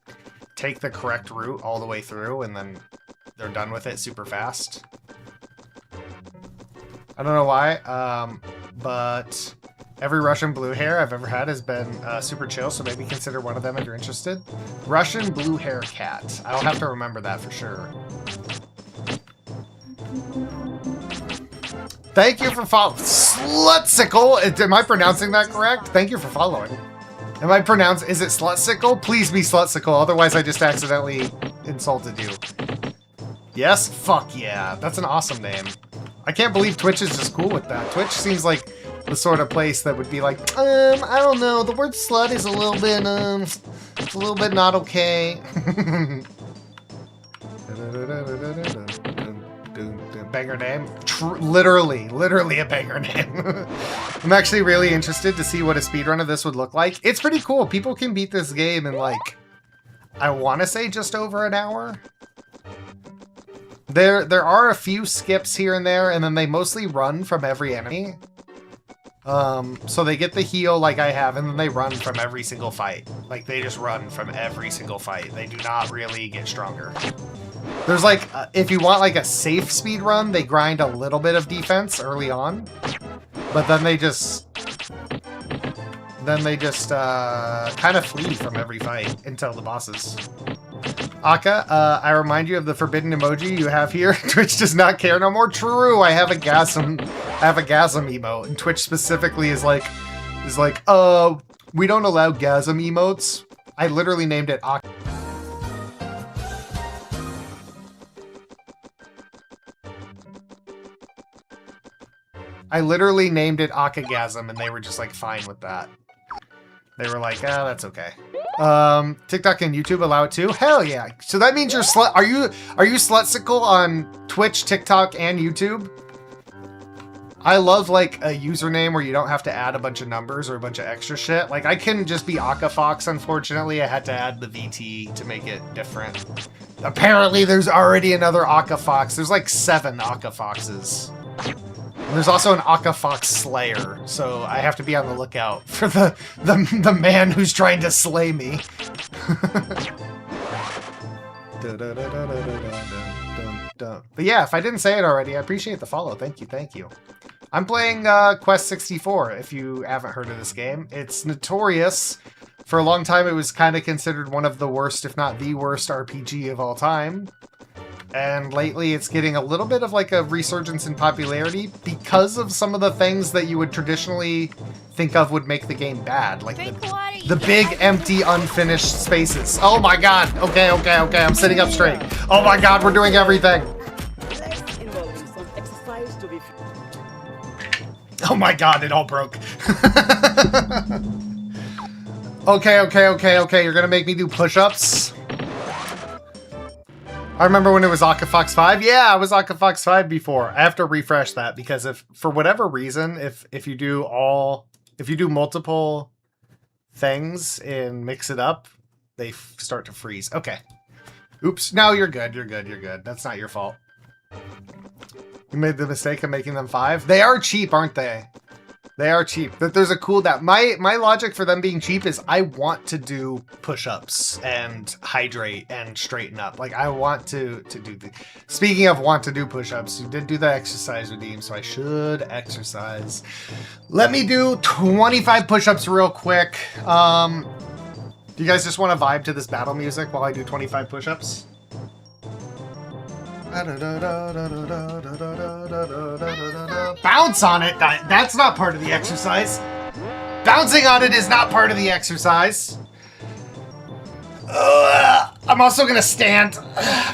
take the correct route all the way through, and then they're done with it super fast. I don't know why, but... Every Russian blue hair I've ever had has been super chill, so maybe consider one of them if you're interested. Russian blue hair cat. I'll have to remember that for sure. Thank you for following. Slutsicle! Am I pronouncing that correct? Thank you for following. Am I pronouncing... Is it Slutsicle? Please be Slutsicle, otherwise I just accidentally insulted you. Yes? Fuck yeah. That's an awesome name. I can't believe Twitch is just cool with that. Twitch seems like the sort of place that would be like, I don't know, the word slut is a little bit, it's a little bit not okay. Banger name? Literally a banger name. I'm actually really interested to see what a speedrun of this would look like. It's pretty cool. People can beat this game in like, I want to say just over an hour. There are a few skips here and there, and then they mostly run from every enemy. So they get the heal like I have, and then they run from every single fight. Like, they just run from every single fight. They do not really get stronger. There's like, if you want like a safe speed run, they grind a little bit of defense early on. But then they just... then they just kind of flee from every fight until the bosses. Aka, I remind you of the forbidden emoji you have here. Twitch does not care no more. True, I have a gasm emote, and Twitch specifically is like, we don't allow gasm emotes. I literally named it Aka. I literally named it Akagasm, and they were just like fine with that. They were like, ah, that's okay. TikTok and YouTube allow it too? Hell yeah. So that means you're slut. Are you slutsicle on Twitch, TikTok, and YouTube? I love like a username where you don't have to add a bunch of numbers or a bunch of extra shit. Like I couldn't just be Akafox, unfortunately. I had to add the VT to make it different. Apparently there's already another Akafox. There's like 7 Akafoxes. And there's also an Akafox Slayer, so I have to be on the lookout for the man who's trying to slay me. But yeah, if I didn't say it already, I appreciate the follow. Thank you, thank you. I'm playing Quest 64, if you haven't heard of this game. It's notorious. For a long time, it was kind of considered one of the worst, if not the worst, RPG of all time. And lately, it's getting a little bit of like a resurgence in popularity because of some of the things that you would traditionally think of would make the game bad. Like the big, empty, unfinished spaces. Oh my god! Okay, okay, okay, I'm sitting up straight. Oh my god, we're doing everything! Oh my god, it all broke. Okay, okay, okay, okay, you're gonna make me do push-ups? I remember when it was Akafox 5. Yeah, I was Akafox 5 before. I have to refresh that because if, for whatever reason, if you do multiple things and mix it up, they start to freeze. Okay. Oops. No, you're good. You're good. You're good. That's not your fault. You made the mistake of making them 5. They are cheap, aren't they? They are cheap. There's a cooldown. My logic for them being cheap is I want to do push-ups and hydrate and straighten up. Like I want to do the. Speaking of want to do push-ups, you did do the exercise redeem, so I should exercise. Let me do 25 push-ups real quick. Do you guys just want to vibe to this battle music while I do 25 push-ups? Bounce on it. That's not part of the exercise. Bouncing on it is not part of the exercise. I'm also gonna stand.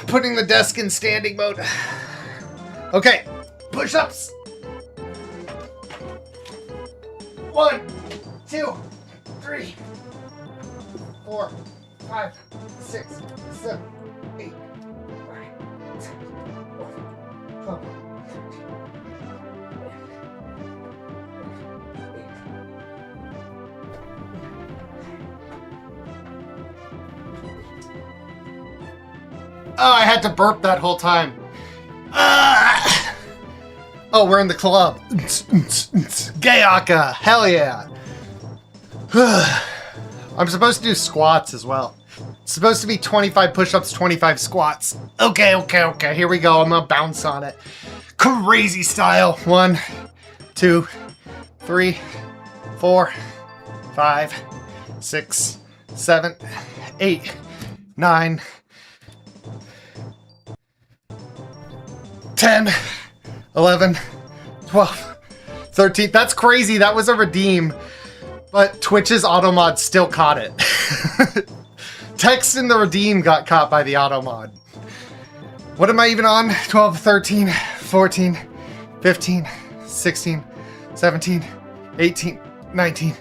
Putting the desk in standing mode. Okay, push-ups. 1, 2, 3, 4, 5, 6, 7, 8. Oh, I had to burp that whole time. Oh, we're in the club. Gayaka, hell yeah. I'm supposed to do squats as well. It's supposed to be 25 push-ups, 25 squats. Okay, okay, okay, here we go. I'm gonna bounce on it. Crazy style. 1, 2, 3, 4, 5, 6, 7, 8, 9, 10, 11, 12, 13. That's crazy. That was a redeem. But Twitch's auto mod still caught it. Text in the redeem got caught by the auto mod. What am I even on? 12, 13, 14, 15, 16, 17, 18, 19.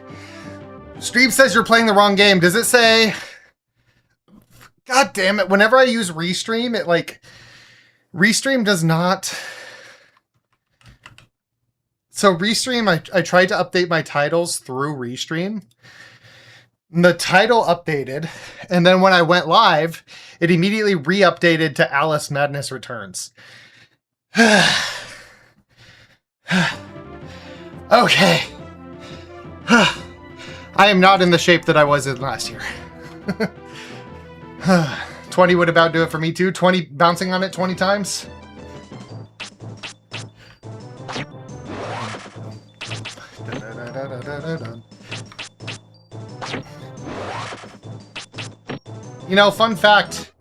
Stream says you're playing the wrong game. Does it say... God damn it. Whenever I use Restream, it like... Restream does not... So Restream, I tried to update my titles through Restream. The title updated, and then when I went live, it immediately re-updated to Alice Madness Returns. Okay. I am not in the shape that I was in last year. 20 would about do it for me too. 20 bouncing on it 20 times. You know, fun fact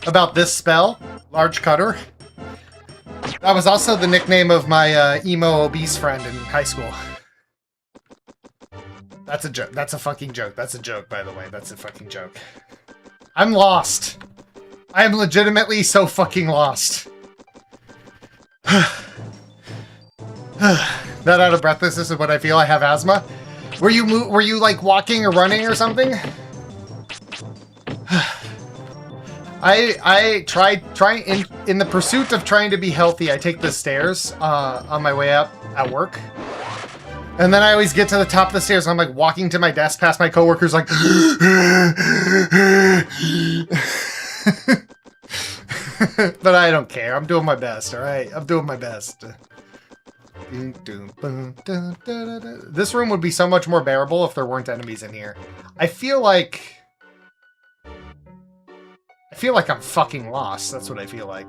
about this spell, Large Cutter. That was also the nickname of my emo obese friend in high school. That's a joke. That's a fucking joke. That's a joke, by the way. That's a fucking joke. I'm lost. I am legitimately so fucking lost. That out of breathlessness is what I feel. I have asthma. Were you like walking or running or something? I try in the pursuit of trying to be healthy. I take the stairs on my way up at work, and then I always get to the top of the stairs. And I'm like walking to my desk past my coworkers, like, but I don't care. I'm doing my best. All right, I'm doing my best. This room would be so much more bearable if there weren't enemies in here. I feel like I'm fucking lost. That's what I feel like.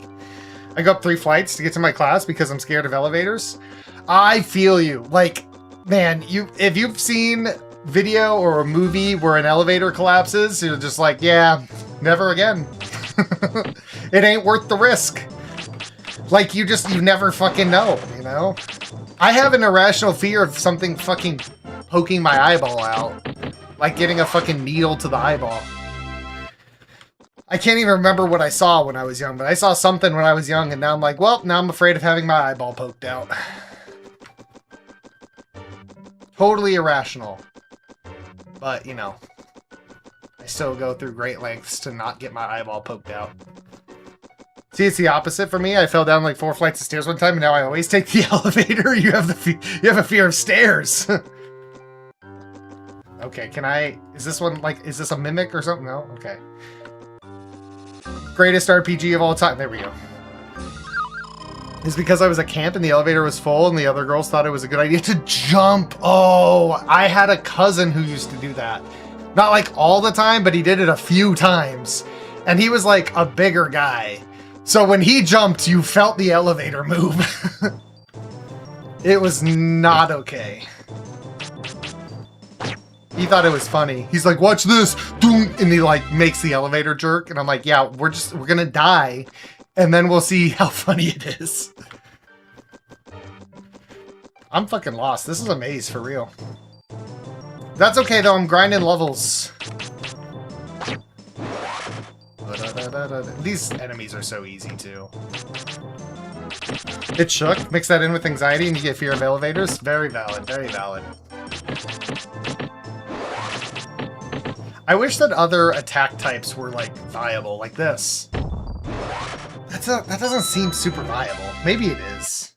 I go up 3 flights to get to my class because I'm scared of elevators. I feel you. Like, man, if you've seen video or a movie where an elevator collapses, you're just like, yeah, never again. It ain't worth the risk. Like, you never fucking know, you know? I have an irrational fear of something fucking poking my eyeball out. Like getting a fucking needle to the eyeball. I can't even remember what I saw when I was young, but I saw something when I was young, and now I'm like, well, now I'm afraid of having my eyeball poked out. Totally irrational. But, you know, I still go through great lengths to not get my eyeball poked out. See, it's the opposite for me. I fell down like 4 flights of stairs one time, and now I always take the elevator. You have a fear of stairs. Okay, is this one like, is this a mimic or something? No? Okay. Greatest RPG of all time. There we go. It's because I was at camp and the elevator was full and the other girls thought it was a good idea to jump. Oh, I had a cousin who used to do that. Not like all the time, but he did it a few times. And he was like a bigger guy. So when he jumped, you felt the elevator move. It was not okay. He thought it was funny. He's like, watch this. Doom, and he like makes the elevator jerk. And I'm like, yeah, we're gonna die. And then we'll see how funny it is. I'm fucking lost. This is a maze for real. That's okay though, I'm grinding levels. These enemies are so easy too. It shook. Mix that in with anxiety and you get fear of elevators. Very valid, very valid. I wish that other attack types were like viable, like this. That doesn't seem super viable. Maybe it is.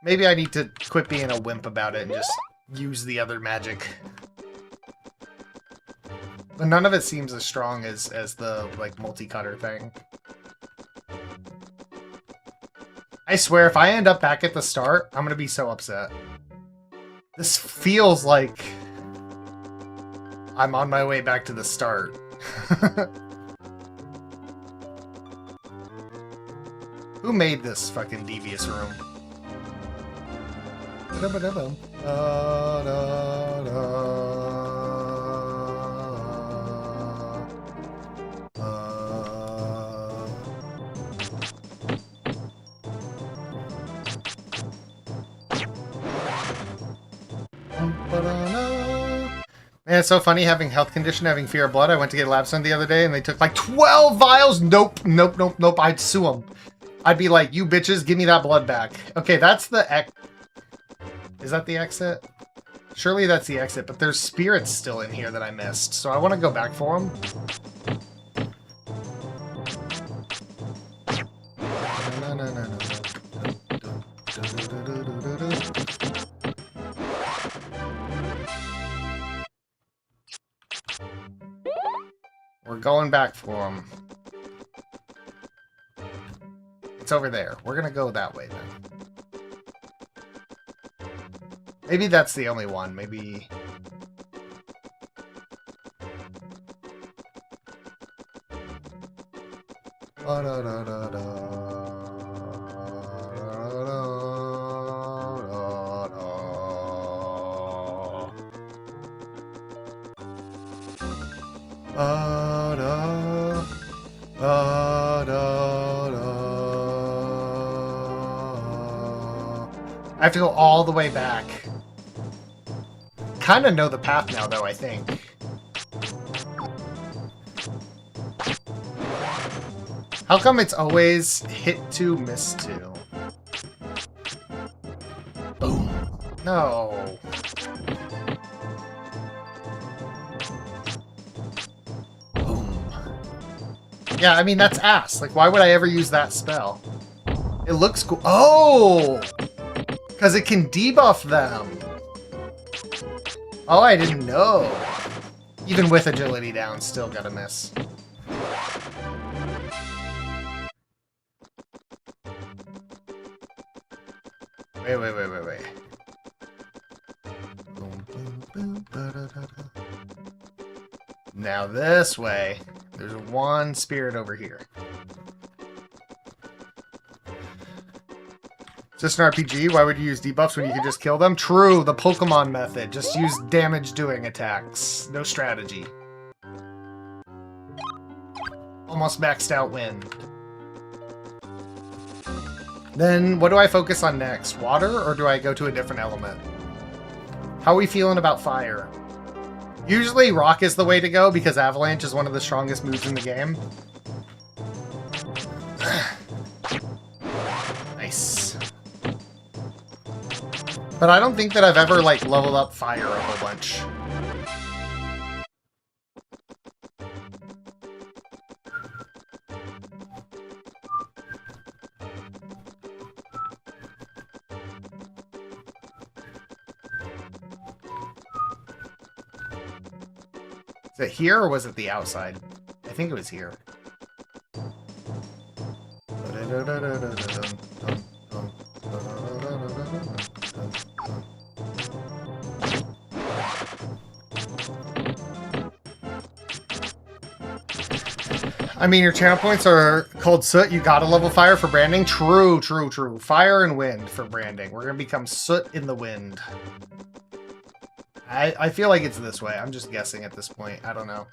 Maybe I need to quit being a wimp about it and just use the other magic. But none of it seems as strong as the like multi-cutter thing. I swear, if I end up back at the start, I'm gonna be so upset. This feels like I'm on my way back to the start. Who made this fucking devious room? Man, it's so funny having health condition, having fear of blood. I went to get a lab sent the other day and they took like 12 vials. Nope, nope, nope, nope. I'd sue them. I'd be like, you bitches, give me that blood back. Okay, that's the Is that the exit? Surely that's the exit, but there's spirits still in here that I missed, so I want to go back for them. We're going back for them. It's over there. We're gonna go that way then. Maybe that's the only one. Maybe... Da, da, da. I have to go all the way back. Kind of know the path now, though, I think. How come it's always hit 2, miss 2? Boom. No. Boom. Yeah, I mean, that's ass. Like, why would I ever use that spell? It looks cool. Oh! Because it can debuff them. Oh, I didn't know. Even with agility down, still gotta miss. Wait. Boom, boom, boom, ba-da-da-da. Now this way. There's one spirit over here. Is this an RPG? Why would you use debuffs when you can just kill them? True, the Pokemon method. Just use damage-doing attacks. No strategy. Almost maxed out wind. Then, what do I focus on next? Water, or do I go to a different element? How are we feeling about fire? Usually, rock is the way to go, because avalanche is one of the strongest moves in the game. Nice. But I don't think that I've ever, like, leveled up fire a whole bunch. Is it here, or was it the outside? I think it was here. I mean, your channel points are called Soot. You gotta level fire for branding. True. Fire and wind for branding. We're gonna become Soot in the wind. I feel like it's this way. I'm just guessing at this point. I don't know.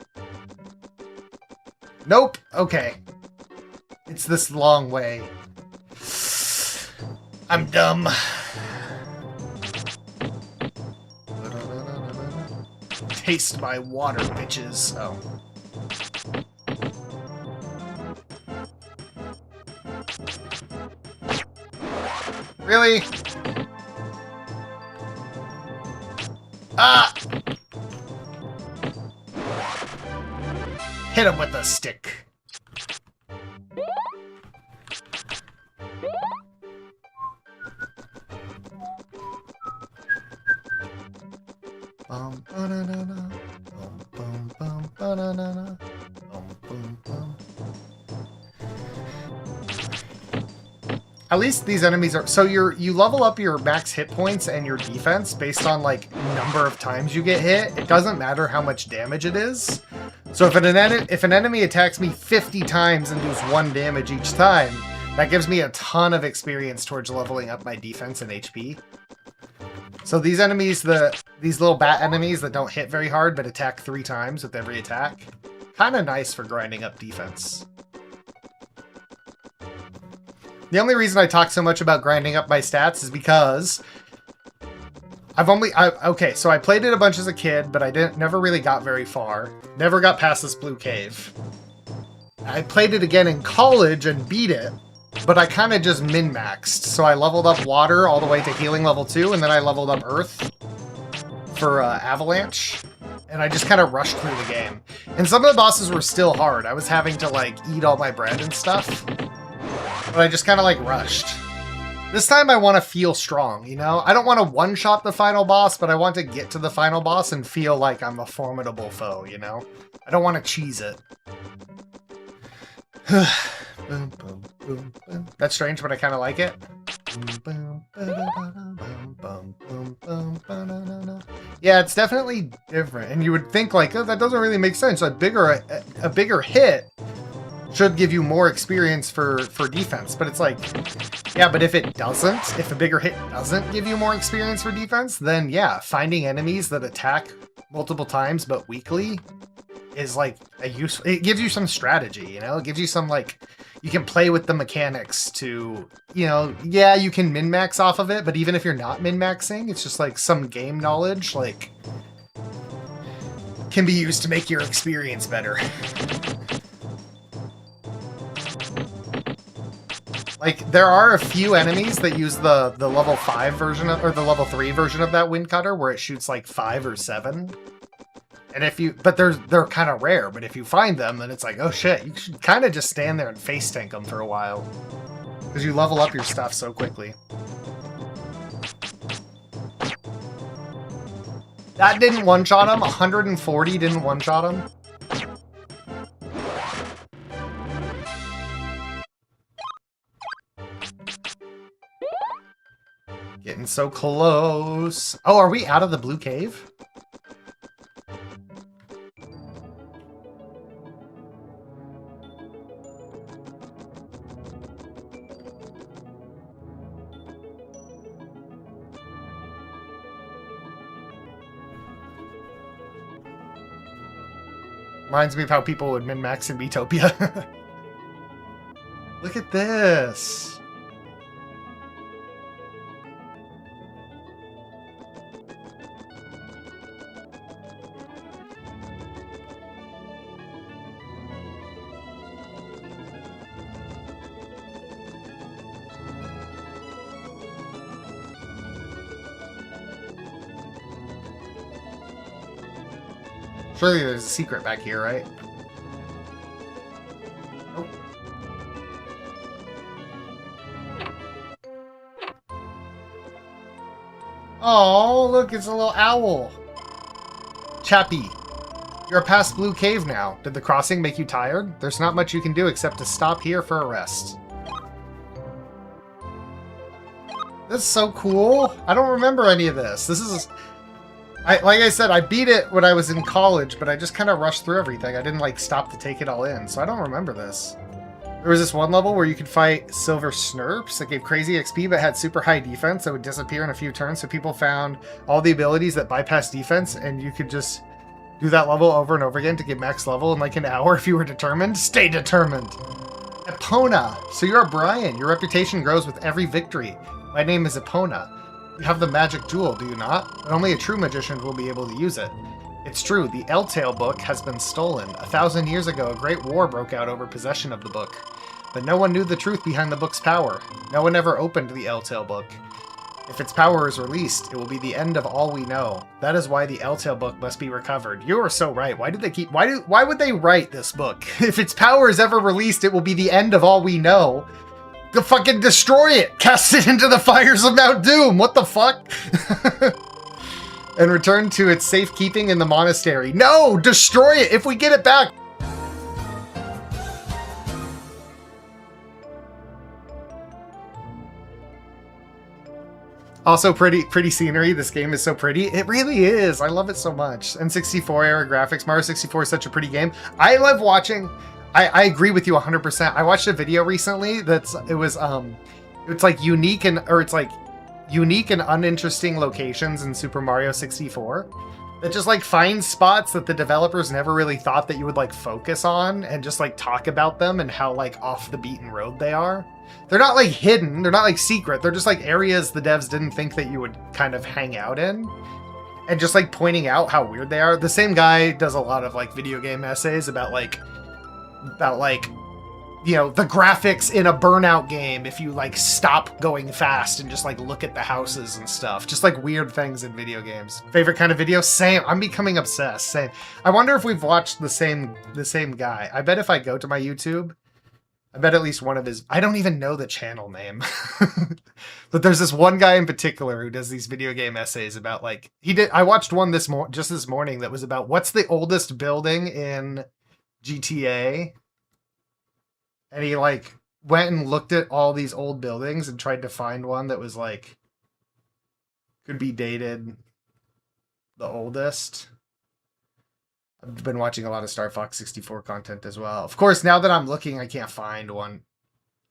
Nope. Okay. It's this long way. I'm dumb. Taste my water, bitches. Oh. Really? Ah! Hit him with a stick. Bum, ba-na-na-na. Bum, bum, bum, ba-na-na-na. Bum, bum, bum. At least these enemies are... So you level up your max hit points and your defense based on, like, number of times you get hit. It doesn't matter how much damage it is. So if an enemy attacks me 50 times and does 1 damage each time, that gives me a ton of experience towards leveling up my defense and HP. So these enemies, these little bat enemies that don't hit very hard but attack 3 times with every attack, kind of nice for grinding up defense. The only reason I talk so much about grinding up my stats is because okay, so I played it a bunch as a kid, but I never really got very far. Never got past this blue cave. I played it again in college and beat it, but I kind of just min-maxed. So I leveled up water all the way to healing level 2, and then I leveled up earth for avalanche. And I just kind of rushed through the game. And some of the bosses were still hard. I was having to, like, eat all my bread and stuff. But I just kind of, like, rushed. This time I want to feel strong, you know? I don't want to one-shot the final boss, but I want to get to the final boss and feel like I'm a formidable foe, you know? I don't want to cheese it. That's strange, but I kind of like it. Yeah, it's definitely different. And you would think, like, oh, that doesn't really make sense. A bigger hit should give you more experience for defense. But it's like, yeah, but if it doesn't, if a bigger hit doesn't give you more experience for defense, then yeah, finding enemies that attack multiple times but weakly is like a useful. It gives you some strategy, you know. It gives you some like you can play with the mechanics to, you know, yeah, you can min max off of it, but even if you're not min maxing, it's just like some game knowledge like can be used to make your experience better. Like, there are a few enemies that use the level 5 version of, or the level 3 version of that wind cutter where it shoots like 5 or 7. And if you, but they're kind of rare, but if you find them, then it's like, oh shit, you should kind of just stand there and face tank them for a while. Because you level up your stuff so quickly. That didn't one-shot him, 140 didn't one-shot him. Getting so close. Oh, are we out of the blue cave? Reminds me of how people would min-max in Beatopia. Look at this. Surely there's a secret back here, right? Nope. Oh, look, it's a little owl. Chappie, you're past Blue Cave now. Did the crossing make you tired? There's not much you can do except to stop here for a rest. This is so cool. I don't remember any of this. This is... like I said, I beat it when I was in college, but I just kind of rushed through everything. I didn't like stop to take it all in, so I don't remember this. There was this one level where you could fight silver snurps that gave crazy XP but had super high defense that would disappear in a few turns, so people found all the abilities that bypass defense, and you could just do that level over and over again to get max level in like an hour if you were determined. Stay determined! Epona! So you're a Brian. Your reputation grows with every victory. My name is Epona. You have the magic jewel, do you not? But only a true magician will be able to use it. It's true, the Eltail book has been stolen. 1,000 years ago, a great war broke out over possession of the book. But no one knew the truth behind the book's power. No one ever opened the Eltail book. If its power is released, it will be the end of all we know. That is why the Eltail book must be recovered. You are so right. Why did they keep... Why would they write this book? If its power is ever released, it will be the end of all we know. Go fucking destroy it! Cast it into the fires of Mount Doom! What the fuck? And return to its safekeeping in the monastery. No! Destroy it if we get it back! Also pretty scenery. This game is so pretty. It really is. I love it so much. N64 era graphics. Mario 64 is such a pretty game. I love watching... I agree with you 100%. I watched a video recently it's like unique and uninteresting locations in Super Mario 64 that just like find spots that the developers never really thought that you would like focus on and just like talk about them and how like off the beaten road they are. They're not like hidden, they're not like secret, they're just like areas the devs didn't think that you would kind of hang out in. And just like pointing out how weird they are. The same guy does a lot of like video game essays about you know, the graphics in a Burnout game if you like stop going fast and just like look at the houses and stuff. Just like weird things in video games. Favorite kind of video? Same. I'm becoming obsessed. Same. I wonder if we've watched the same guy. I bet if I go to my YouTube, I bet at least one of his... I don't even know the channel name. But there's this one guy in particular who does these video game essays about like... I watched one just this morning that was about what's the oldest building in GTA, and he like went and looked at all these old buildings and tried to find one that was like could be dated the oldest. I've been watching a lot of Star Fox 64 content as well. Of course, now that I'm looking, I can't find one.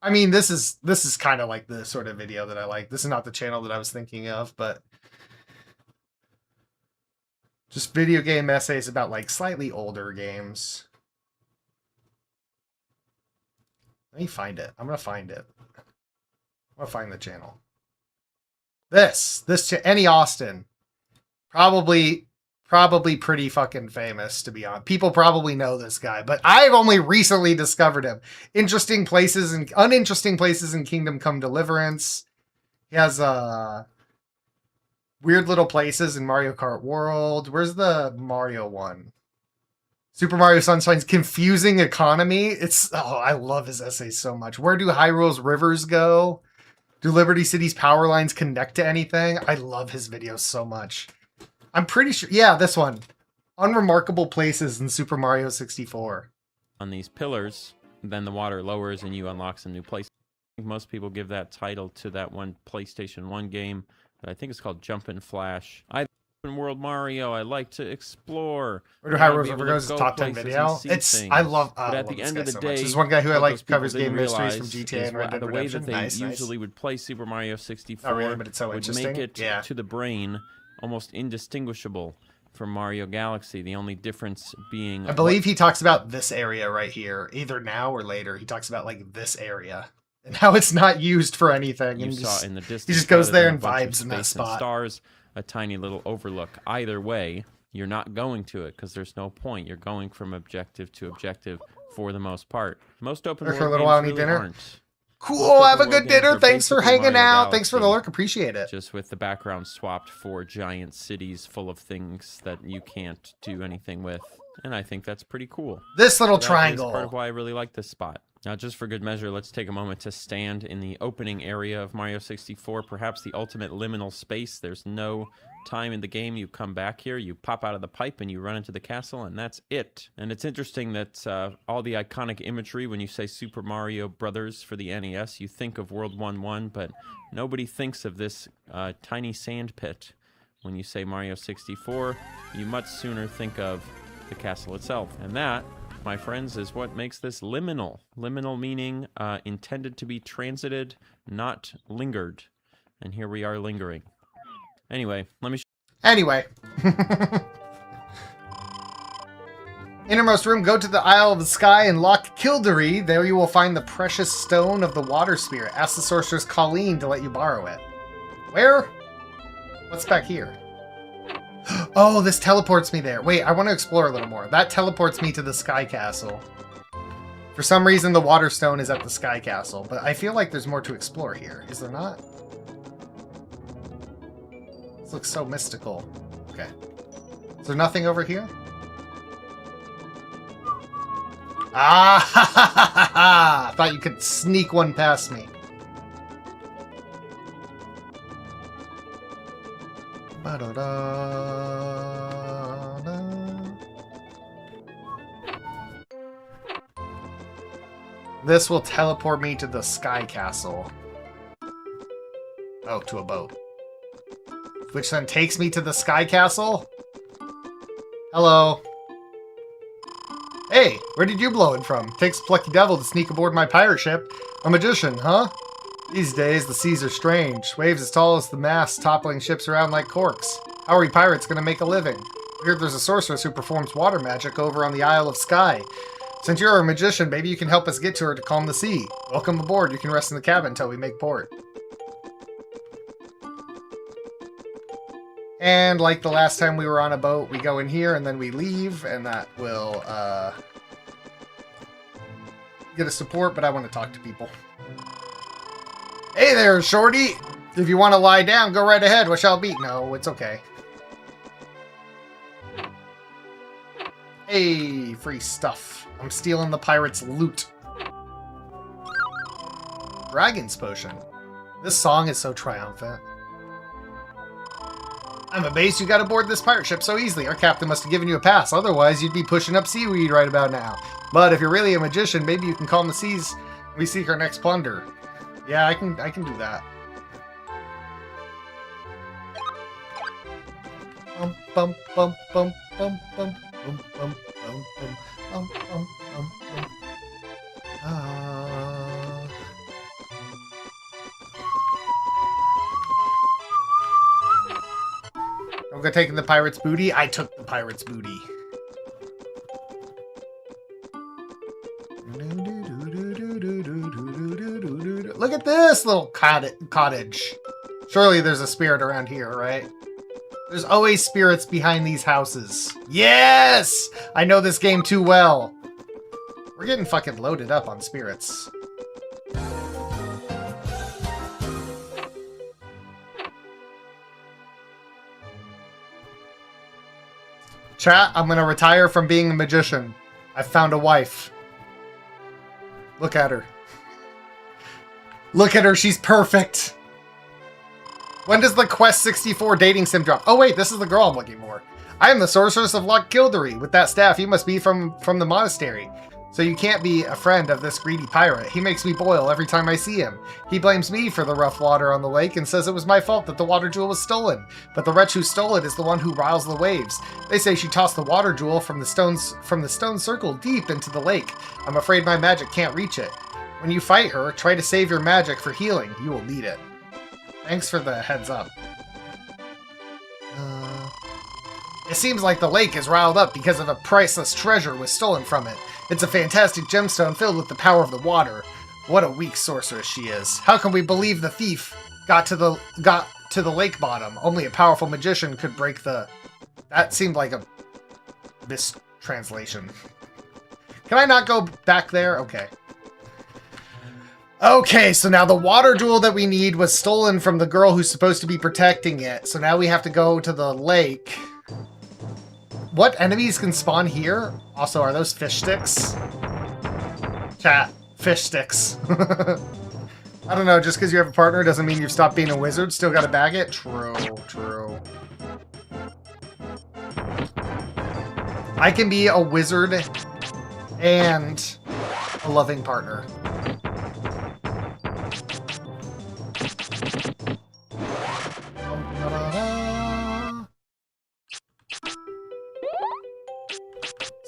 I mean, this is kind of like the sort of video that I like. This is not the channel that I was thinking of, but Just video game essays about like slightly older games. Let me find it. I'm gonna find it. I'm gonna find the channel. This Annie Austin, probably pretty fucking famous, to be honest. People probably know this guy, but I've only recently discovered him. Interesting places and uninteresting places in Kingdom Come Deliverance. He has weird little places in Mario Kart World. Where's the Mario one? Super Mario Sunshine's confusing economy. I love his essays so much. Where do Hyrule's rivers go? Do Liberty City's power lines connect to anything? I love his videos so much. I'm pretty sure. Yeah, this one. Unremarkable places in Super Mario 64. On these pillars, then the water lowers and you unlock some new places. I think most people give that title to that one PlayStation 1 game, but I think it's called Jumpin' Flash. Open World Mario, I like to explore. Where do Hyrule's River goes? Top 10 video. I love. But at the end of the day, there's one guy who I what like those people covers game didn't mysteries from realize GTA is and Red Dead the way Redemption. that they Nice. usually would play Super Mario 64 Not really, but it's so would interesting. make it to the brain almost indistinguishable from Mario Galaxy. The only difference being, I believe he talks about this area right here, either now or later. He talks about like this area and how it's not used for anything. you And saw just, in the distance. he just goes rather there than and a bunch of vibes in that space and spot. Stars, a tiny little overlook. Either way, you're not going to it because there's no point. You're going from objective to objective for the most part. Most open Lurk world for a little games while and eat really dinner. aren't. Cool. Have a Open good world games dinner. are Thanks for basically hanging Mario out. Thanks for the Galaxy, lurk. Appreciate it. just with the background swapped for giant cities full of things that you can't do anything with. And I think that's pretty cool. This little That is triangle. part of why I really like this spot. Now, just for good measure, let's take a moment to stand in the opening area of Mario 64, perhaps the ultimate liminal space. There's no time in the game. You come back here, you pop out of the pipe, and you run into the castle, and that's it. And it's interesting that all the iconic imagery, when you say Super Mario Brothers for the NES, you think of World 1-1, but nobody thinks of this tiny sand pit. When you say Mario 64, you much sooner think of the castle itself. And that, my friends, is what makes this liminal. Liminal meaning intended to be transited, not lingered. And here we are lingering. Anyway, let me... Anyway. Innermost room, go to the Isle of the Sky and Loch Kildare. There you will find the precious stone of the water spirit. Ask the sorceress Colleen to let you borrow it. Where? What's back here? Oh, this teleports me there. Wait, I want to explore a little more. That teleports me to the Sky Castle. For some reason, the water stone is at the Sky Castle, but I feel like there's more to explore here. Is there not? This looks so mystical. Okay. Is there nothing over here? Ah, ha, ha, ha, ha. Thought you could sneak one past me. Ba-da-da-da. This will teleport me to the Sky Castle. Oh, to a boat. Which then takes me to the Sky Castle? Hello. Hey, where did you blow it from? Takes a plucky devil to sneak aboard my pirate ship. A magician, huh? These days, the seas are strange. Waves as tall as the mast, toppling ships around like corks. How are we pirates gonna make a living? I hear there's a sorceress who performs water magic over on the Isle of Skye. Since you're a magician, maybe you can help us get to her to calm the sea. Welcome aboard. You can rest in the cabin until we make port. And like the last time we were on a boat, we go in here and then we leave, and that will get a support, but I want to talk to people. Hey there, shorty! If you want to lie down, go right ahead. What shall be? No, it's okay. Hey, free stuff. I'm stealing the pirate's loot. Dragon's Potion. This song is so triumphant. I'm amazed you got aboard this pirate ship so easily. Our captain must have given you a pass, otherwise you'd be pushing up seaweed right about now. But if you're really a magician, maybe you can calm the seas when we seek our next plunder. Yeah, I can do that. Bum bum bum bum bum bum bum bum bum bum bum bum bum. Don't Go taking the pirate's booty. I took the pirate's booty. Look at this little cottage. Surely there's a spirit around here, right? There's always spirits behind these houses. Yes! I know this game too well. We're getting fucking loaded up on spirits. Chat, I'm gonna retire from being a magician. I found a wife. Look at her. Look at her, she's perfect. When does the Quest 64 dating sim drop? Oh wait, this is the girl I'm looking for. I am the sorceress of Loch Gildery. With that staff, you must be from the monastery. So you can't be a friend of this greedy pirate. He makes me boil every time I see him. He blames me for the rough water on the lake and says it was my fault that the water jewel was stolen. But the wretch who stole it is the one who riles the waves. They say she tossed the water jewel from the stone circle deep into the lake. I'm afraid my magic can't reach it. When you fight her, try to save your magic for healing. You will need it. Thanks for the heads up. It seems like the lake is riled up because of a priceless treasure was stolen from it. It's a fantastic gemstone filled with the power of the water. What a weak sorceress she is. How can we believe the thief got to the lake bottom? Only a powerful magician could break the... That seemed like a mistranslation. Can I not go back there? Okay. Okay, so now the water jewel that we need was stolen from the girl who's supposed to be protecting it. So now we have to go to the lake. What enemies can spawn here? Also, are those fish sticks? Chat, fish sticks. I don't know, just because you have a partner doesn't mean you've stopped being a wizard. Still gotta bag it? True, true. I can be a wizard and a loving partner.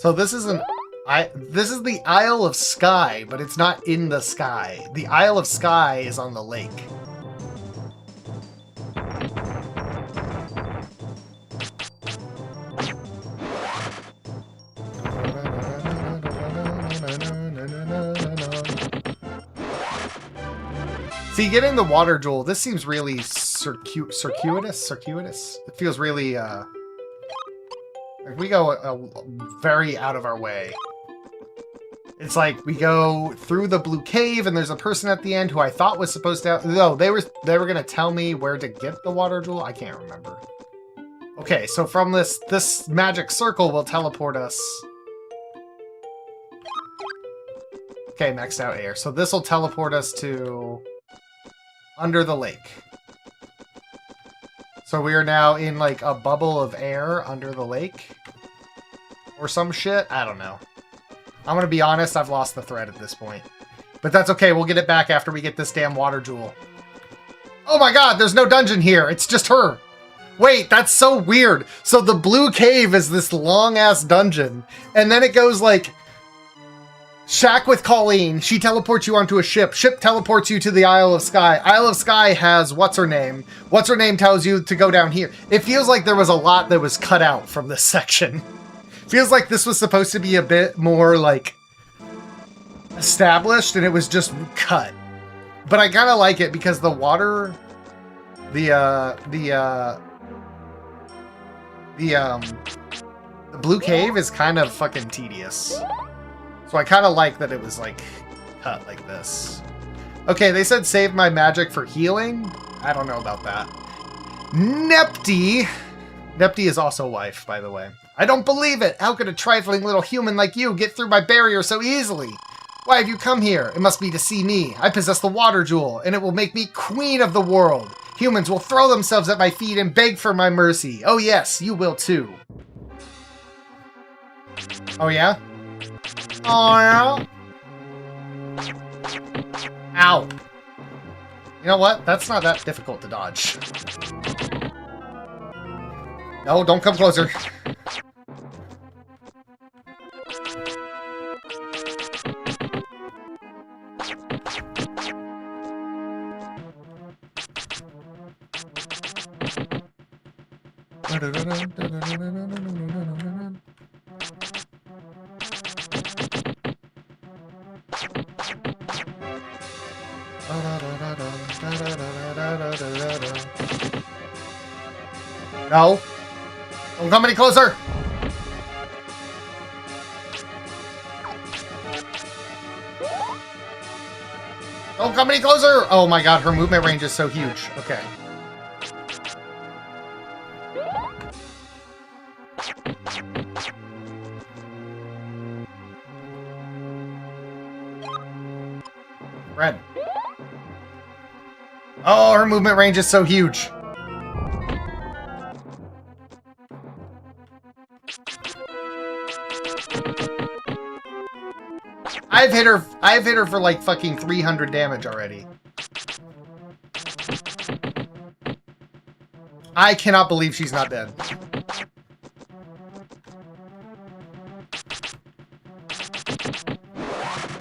So this is this is the Isle of Skye, but it's not in the sky. The Isle of Skye is on the lake. See, getting the water jewel, this seems really circuitous. It feels really, we go very out of our way. It's like we go through the blue cave and there's a person at the end who I thought was supposed to... No, they were going to tell me where to get the water jewel. I can't remember. Okay, so from this magic circle will teleport us... Okay, maxed out air. So this will teleport us to... under the lake. So we are now in like a bubble of air under the lake. Or some shit. I don't know. I'm gonna be honest, I've lost the thread at this point. But that's okay, we'll get it back after we get this damn water jewel. Oh my god, there's no dungeon here. It's just her. Wait, that's so weird. So the blue cave is this long-ass dungeon. And then it goes like... Shack with Colleen. She teleports you onto a ship. Ship teleports you to the Isle of Skye. Isle of Skye has what's-her-name. What's-her-name tells you to go down here. It feels like there was a lot that was cut out from this section. Feels like this was supposed to be a bit more, like, established, and it was just cut. But I kind of like it because the water... The blue cave is kind of fucking tedious. So I kind of like that it was, like, cut like this. Okay, they said save my magic for healing. I don't know about that. Nepti. Nepti is also wife, by the way. I don't believe it! How could a trifling little human like you get through my barrier so easily? Why have you come here? It must be to see me. I possess the water jewel, and it will make me queen of the world. Humans will throw themselves at my feet and beg for my mercy. Oh yes, you will too. Oh yeah? Oh yeah? Ow. You know what? That's not that difficult to dodge. No, don't come closer. No. Don't come any closer. Don't come any closer. Oh my god, her movement range is so huge. Okay. Red. Oh, her movement range is so huge. I've hit her for like fucking 300 damage already. I cannot believe she's not dead.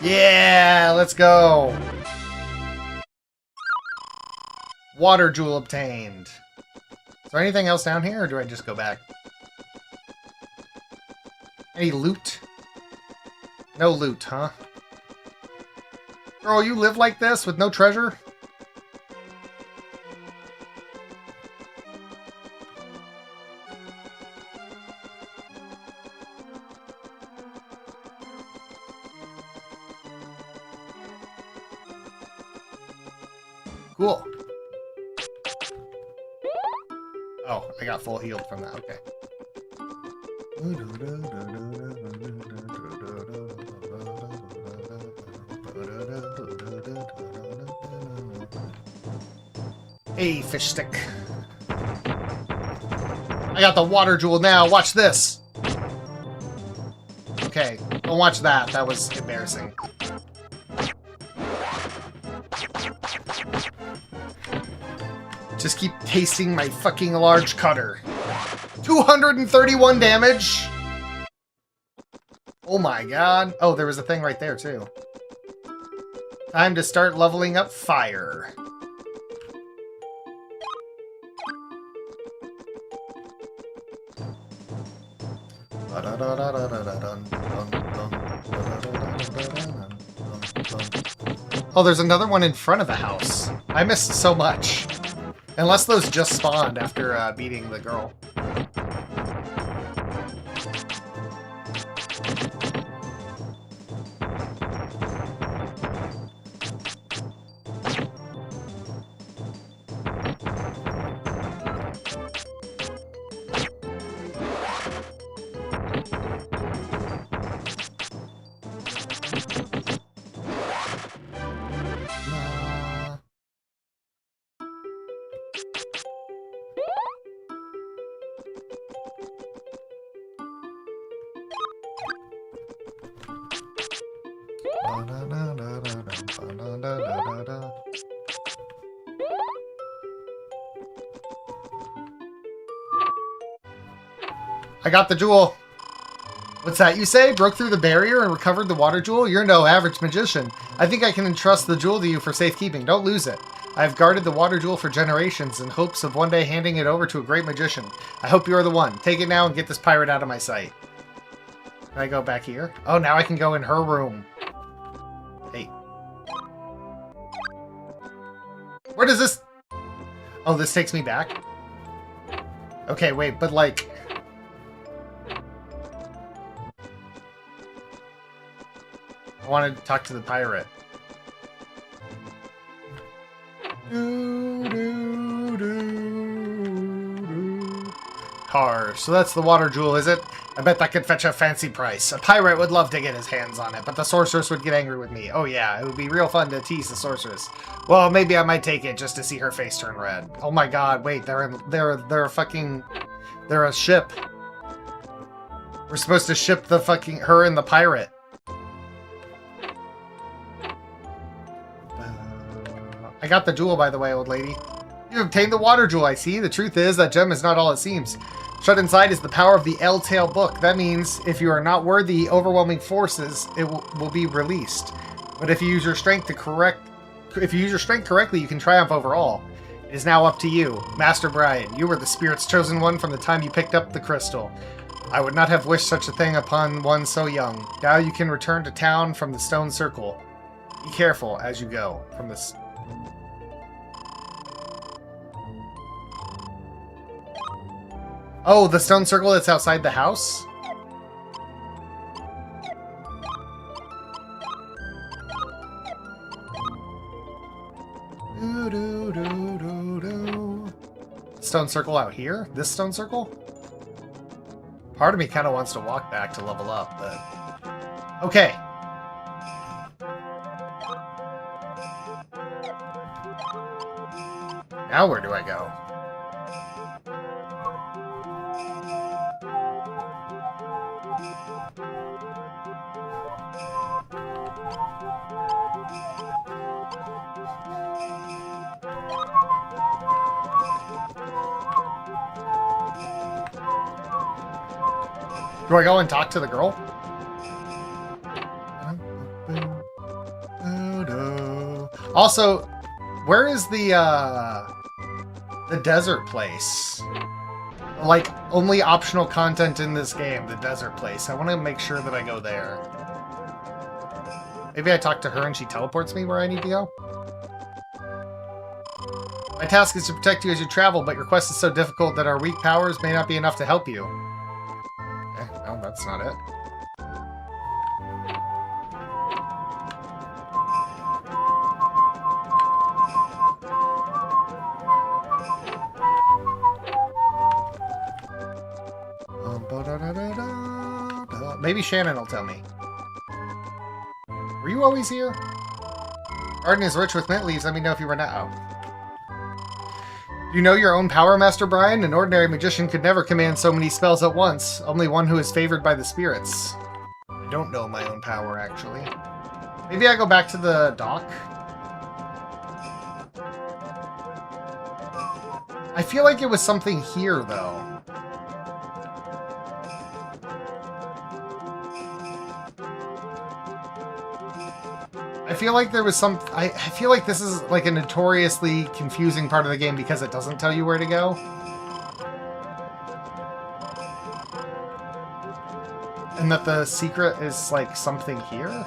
Yeah, let's go. Water jewel obtained. Is there anything else down here, or do I just go back? Any loot? No loot, huh? Girl, you live like this with no treasure? Cool. Oh, I got full healed from that. Okay. Hey, fish stick. I got the water jewel now. Watch this. Okay, don't watch that. That was embarrassing. Just keep tasting my fucking large cutter. 231 damage. Oh my god. Oh, there was a thing right there too. Time to start leveling up fire. Oh, there's another one in front of the house. I missed so much. Unless those just spawned after beating the girl. I got the jewel. What's that you say? Broke through the barrier and recovered the water jewel? You're no average magician. I think I can entrust the jewel to you for safekeeping. Don't lose it. I've guarded the water jewel for generations in hopes of one day handing it over to a great magician. I hope you're the one. Take it now and get this pirate out of my sight. Can I go back here? Oh, now I can go in her room. Hey. Where does this... Oh, this takes me back? Okay, wait, but like... I want to talk to the pirate. Har, so that's the water jewel, is it? I bet that could fetch a fancy price. A pirate would love to get his hands on it, but the sorceress would get angry with me. Oh yeah, it would be real fun to tease the sorceress. Well, maybe I might take it just to see her face turn red. Oh my god, wait, they're a ship. We're supposed to ship the fucking her and the pirate. I got the jewel, by the way, old lady. You obtained the water jewel, I see. The truth is, that gem is not all it seems. Shut inside is the power of the L-Tail book. That means, if you are not worthy overwhelming forces, it will be released. But if you use your strength correctly, you can triumph over all. It is now up to you. Master Brian, you were the spirit's chosen one from the time you picked up the crystal. I would not have wished such a thing upon one so young. Now you can return to town from the stone circle. Be careful as you go from this. Oh, the stone circle that's outside the house? Stone circle out here? This stone circle? Part of me kind of wants to walk back to level up, but... Okay. Now where do I go? Do I go and talk to the girl? Also, where is the desert place? Like, only optional content in this game, the desert place. I want to make sure that I go there. Maybe I talk to her and she teleports me where I need to go? My task is to protect you as you travel, but your quest is so difficult that our weak powers may not be enough to help you. Okay, no, that's not it. Maybe Shannon will tell me. Were you always here? Garden is rich with mint leaves. Let me know if you run out. You know your own power, Master Brian? An ordinary magician could never command so many spells at once. Only one who is favored by the spirits. I don't know my own power, actually. Maybe I go back to the dock? I feel like it was something here, though. I feel like there was some... I feel like this is like a notoriously confusing part of the game because it doesn't tell you where to go. And that the secret is like something here?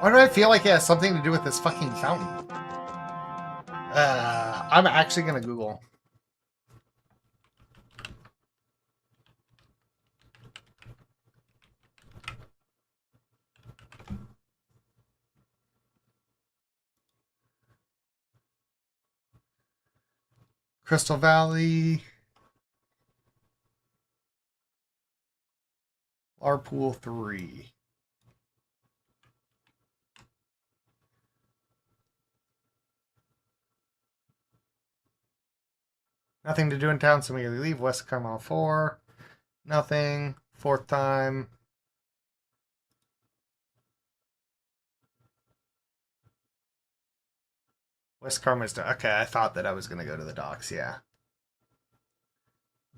Why do I feel like it has something to do with this fucking fountain? I'm actually gonna Google. Crystal Valley. Larpool 3. Nothing to do in town, so we leave. West Carmel 4. Nothing. Fourth time. West Carmel's done. Okay, I thought that I was going to go to the docks, yeah.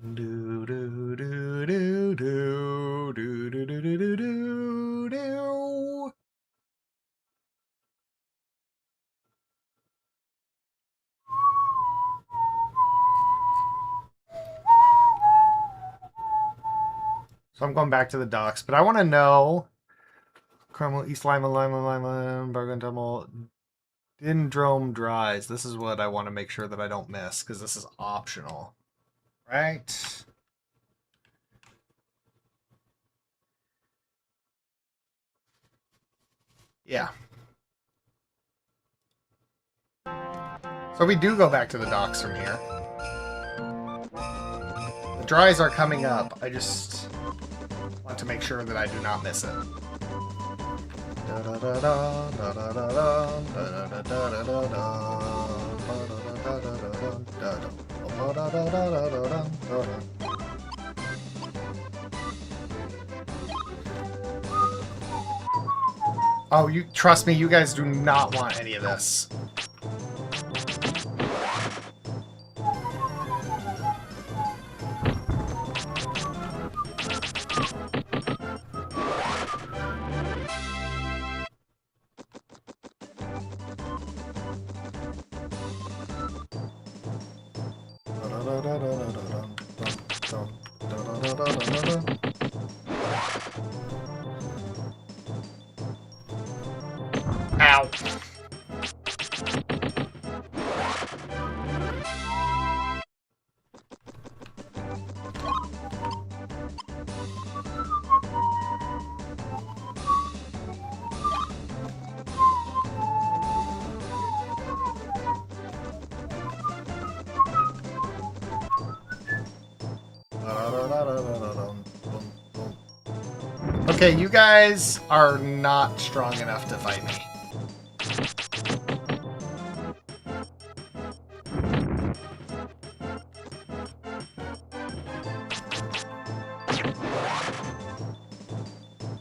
Do do do do do do do do do do do. So I'm going back to the docks, but I want to know Carmel, East Lima, Bergen Tummel, Dendrome Dries. This is what I want to make sure that I don't miss, because this is optional. Right? Yeah. So we do go back to the docks from here. The dries are coming up. I just want to make sure that I do not miss it. Oh, you trust me, you guys do not want any of this. Ow. Okay, you guys are not strong enough to fight me.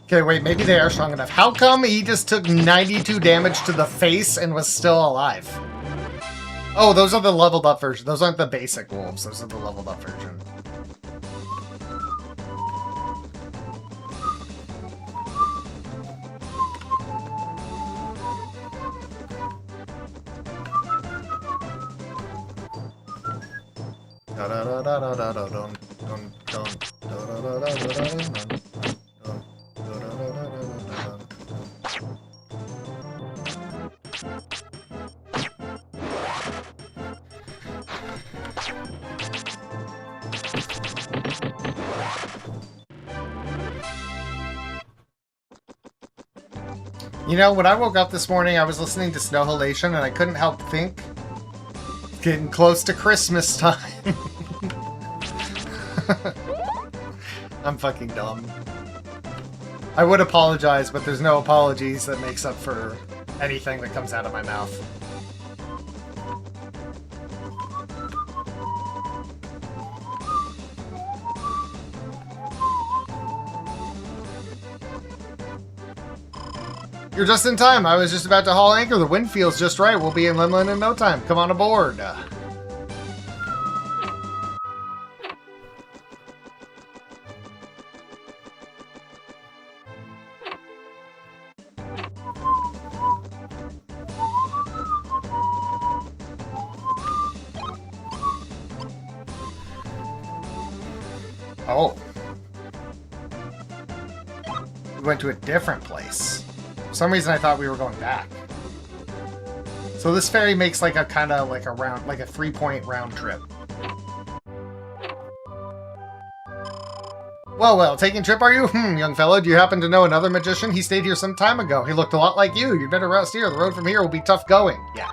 Okay, wait, maybe they are strong enough. How come he just took 92 damage to the face and was still alive? Oh, those are the leveled up version. Those aren't the basic wolves. Those are the leveled up version. You know, when I woke up this morning, I was listening to Snow Halation, and I couldn't help think, getting close to Christmas time. I'm fucking dumb. I would apologize, but there's no apologies that makes up for anything that comes out of my mouth. You're just in time. I was just about to haul anchor. The wind feels just right. We'll be in Limland in no time. Come on aboard. Oh. We went to a different place. For some reason I thought we were going back. So this ferry makes like a kind of like a round, like a 3-point round trip. Well, taking trip are you? Young fellow, do you happen to know another magician? He stayed here some time ago. He looked a lot like you. You'd better rest here. The road from here will be tough going. Yeah.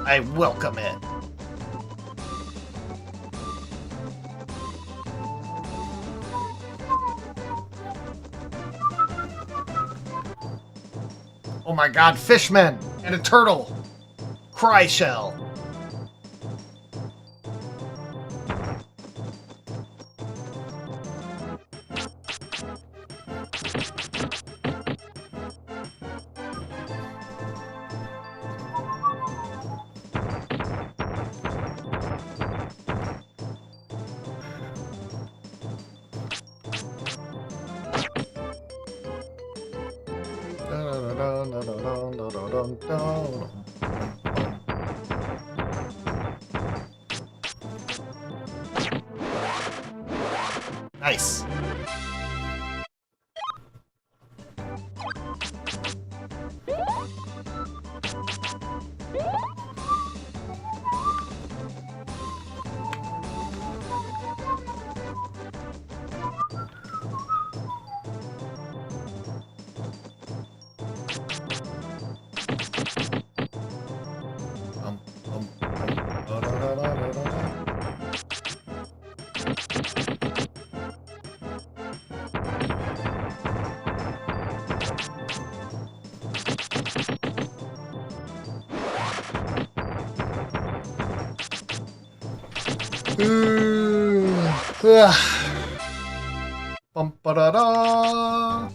I welcome it. Oh my god, fishmen! And a turtle! Cry shell! Nice. Bum, ba-da-da.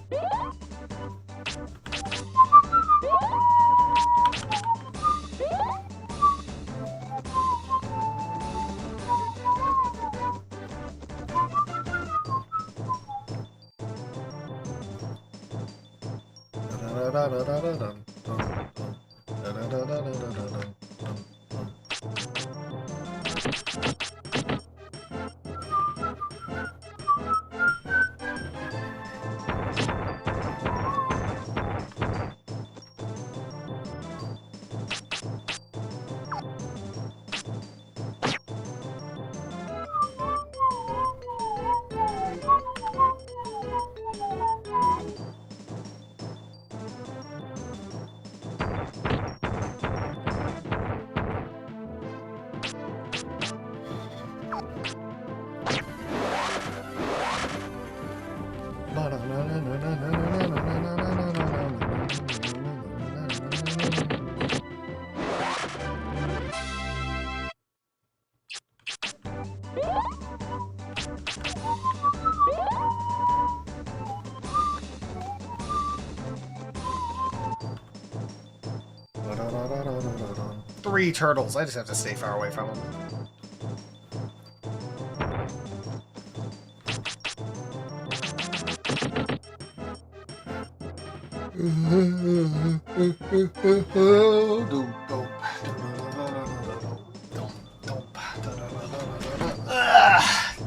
Three turtles. I just have to stay far away from them.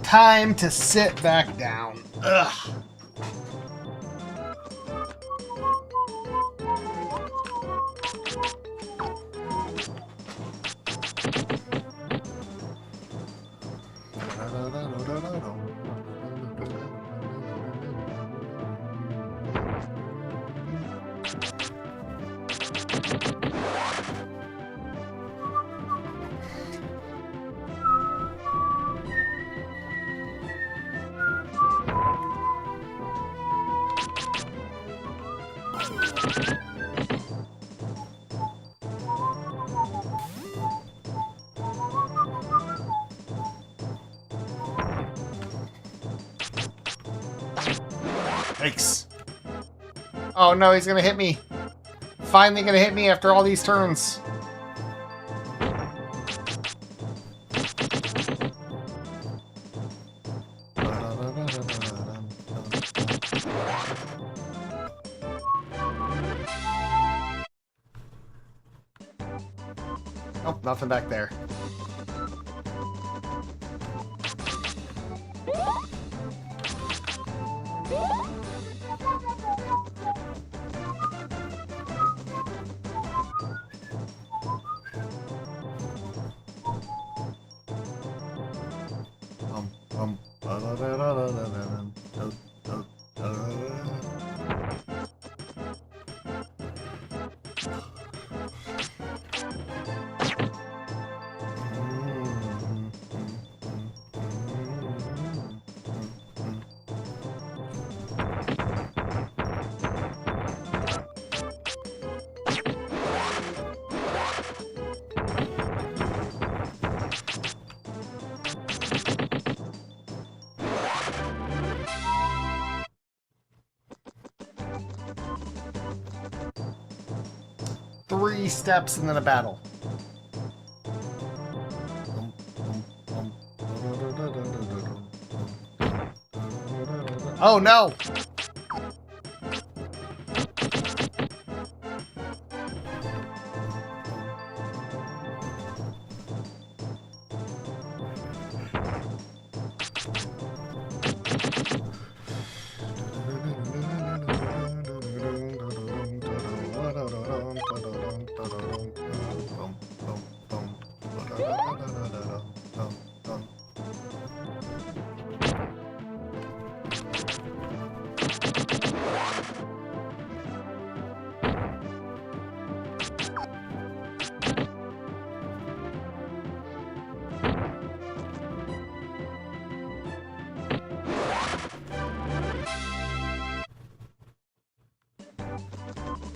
Time to sit back down. Ugh. Yikes. Oh no, he's gonna hit me. Finally gonna hit me after all these turns. Oh, nothing back there. Three steps and then a battle. Oh no!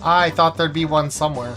I thought there'd be one somewhere.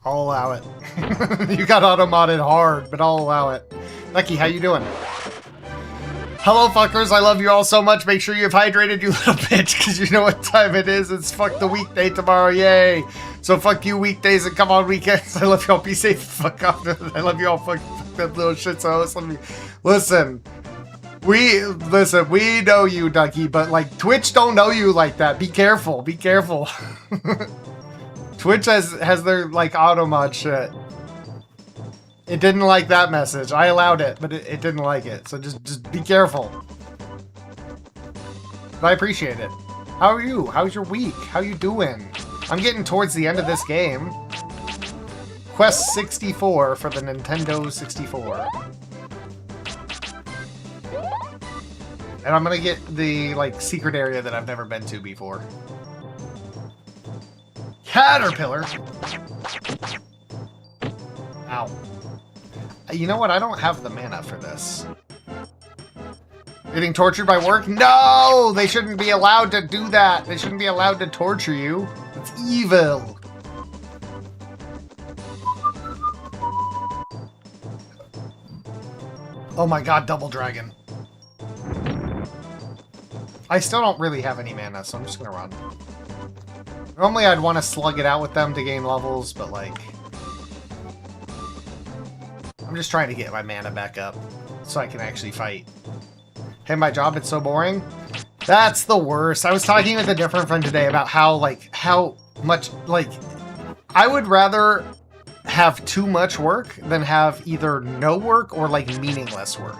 I'll allow it. You got auto-modded hard, but I'll allow it. Lucky, how you doing? Hello, fuckers. I love you all so much. Make sure you've hydrated, you little bitch, because you know what time it is. It's fuck the weekday tomorrow. Yay. So fuck you weekdays and come on weekends. I love y'all. Be safe. Fuck off. I love you all. Fuck them little shits. Listen. We know you, Ducky, but like Twitch don't know you like that. Be careful. Be careful. Twitch has their like auto mod shit. It didn't like that message. I allowed it, but it didn't like it. So just be careful. But I appreciate it. How are you? How's your week? How you doing? I'm getting towards the end of this game. Quest 64 for the Nintendo 64. And I'm gonna get the like secret area that I've never been to before. Caterpillar! Ow. You know what? I don't have the mana for this. Getting tortured by work? No! They shouldn't be allowed to do that. They shouldn't be allowed to torture you. It's evil. Oh my god, double dragon. I still don't really have any mana, so I'm just gonna run. Normally I'd want to slug it out with them to gain levels, but like... I'm just trying to get my mana back up so I can actually fight. Hey, my job, it's so boring. That's the worst. I was talking with a different friend today about how much, I would rather have too much work than have either no work or, like, meaningless work.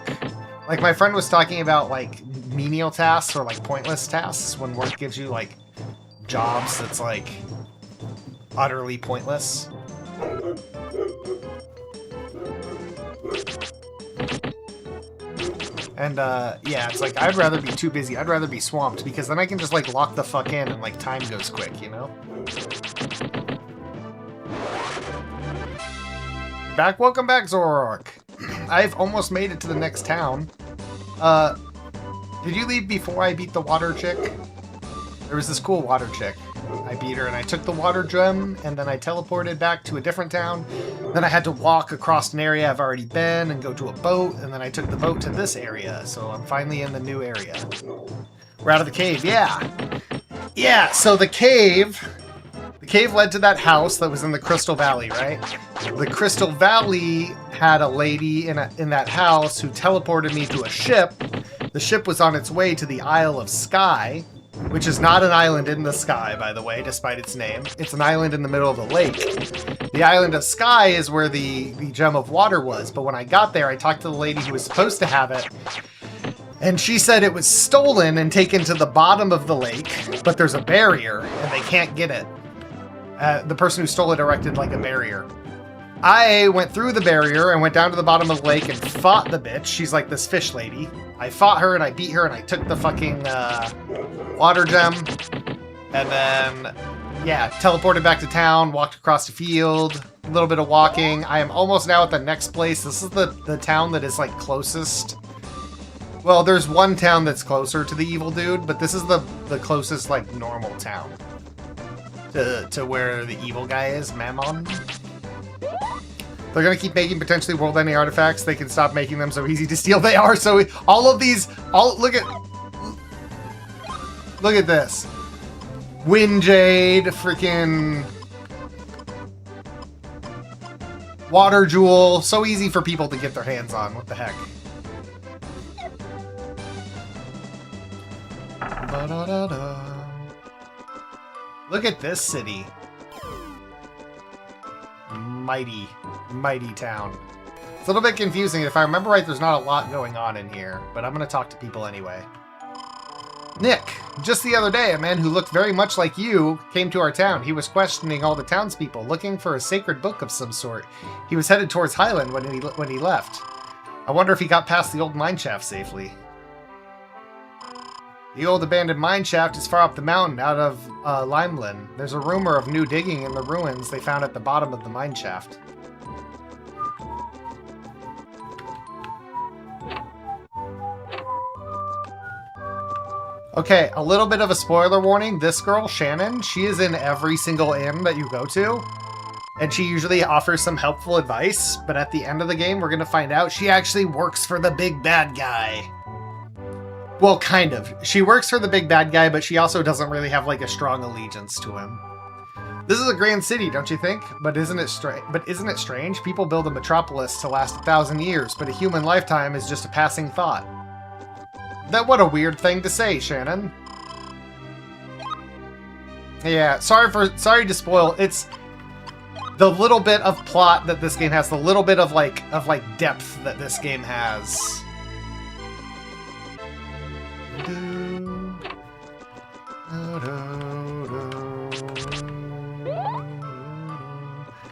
Like, my friend was talking about, like, menial tasks or, like, pointless tasks when work gives you, like, jobs that's, like, utterly pointless. And, yeah, it's like, I'd rather be too busy. I'd rather be swamped, because then I can just, like, lock the fuck in and, like, time goes quick, you know? Welcome back, Zoroark. I've almost made it to the next town. Did you leave before I beat the water chick? There was this cool water chick. I beat her and I took the water gem and then I teleported back to a different town. Then I had to walk across an area I've already been and go to a boat, and then I took the boat to this area, so I'm finally in the new area. We're out of the cave, yeah! Yeah, so the cave led to that house that was in the Crystal Valley, right? The Crystal Valley had a lady in that house who teleported me to a ship. The ship was on its way to the Isle of Skye, which is not an island in the sky, by the way, despite its name. It's an island in the middle of the lake. The Island of Skye is where the gem of water was, but when I got there, I talked to the lady who was supposed to have it, and she said it was stolen and taken to the bottom of the lake, but there's a barrier, and they can't get it. The person who stole it erected, like, a barrier. I went through the barrier and went down to the bottom of the lake and fought the bitch. She's like this fish lady. I fought her and I beat her and I took the fucking water gem. And then, yeah, teleported back to town, walked across the field, a little bit of walking. I am almost now at the next place. This is the town that is, like, closest. Well, there's one town that's closer to the evil dude, but this is the closest, like, normal town to where the evil guy is, Mammon. They're gonna keep making potentially world-ending artifacts. They can stop making them so easy to steal. They are so. All of these. Look at this. Wind Jade, freaking Water Jewel. So easy for people to get their hands on. What the heck? Ba-da-da-da. Look at this city. Mighty town. It's a little bit confusing. If I remember right, there's not a lot going on in here, but I'm going to talk to people anyway. Nick, just the other day, a man who looked very much like you came to our town. He was questioning all the townspeople, looking for a sacred book of some sort. He was headed towards Highland when he left. I wonder if he got past the old mineshaft safely. The old abandoned mineshaft is far up the mountain, out of Limeland. There's a rumor of new digging in the ruins they found at the bottom of the mineshaft. Okay, a little bit of a spoiler warning. This girl, Shannon, she is in every single inn that you go to. And she usually offers some helpful advice, but at the end of the game, we're gonna find out she actually works for the big bad guy. Well, kind of. She works for the big bad guy, but she also doesn't really have like a strong allegiance to him. This is a grand city, don't you think? But isn't it strange? People build a metropolis to last 1,000 years, but a human lifetime is just a passing thought. What a weird thing to say, Shannon. Yeah, sorry to spoil. It's the little bit of plot that this game has, the little bit of like depth that this game has.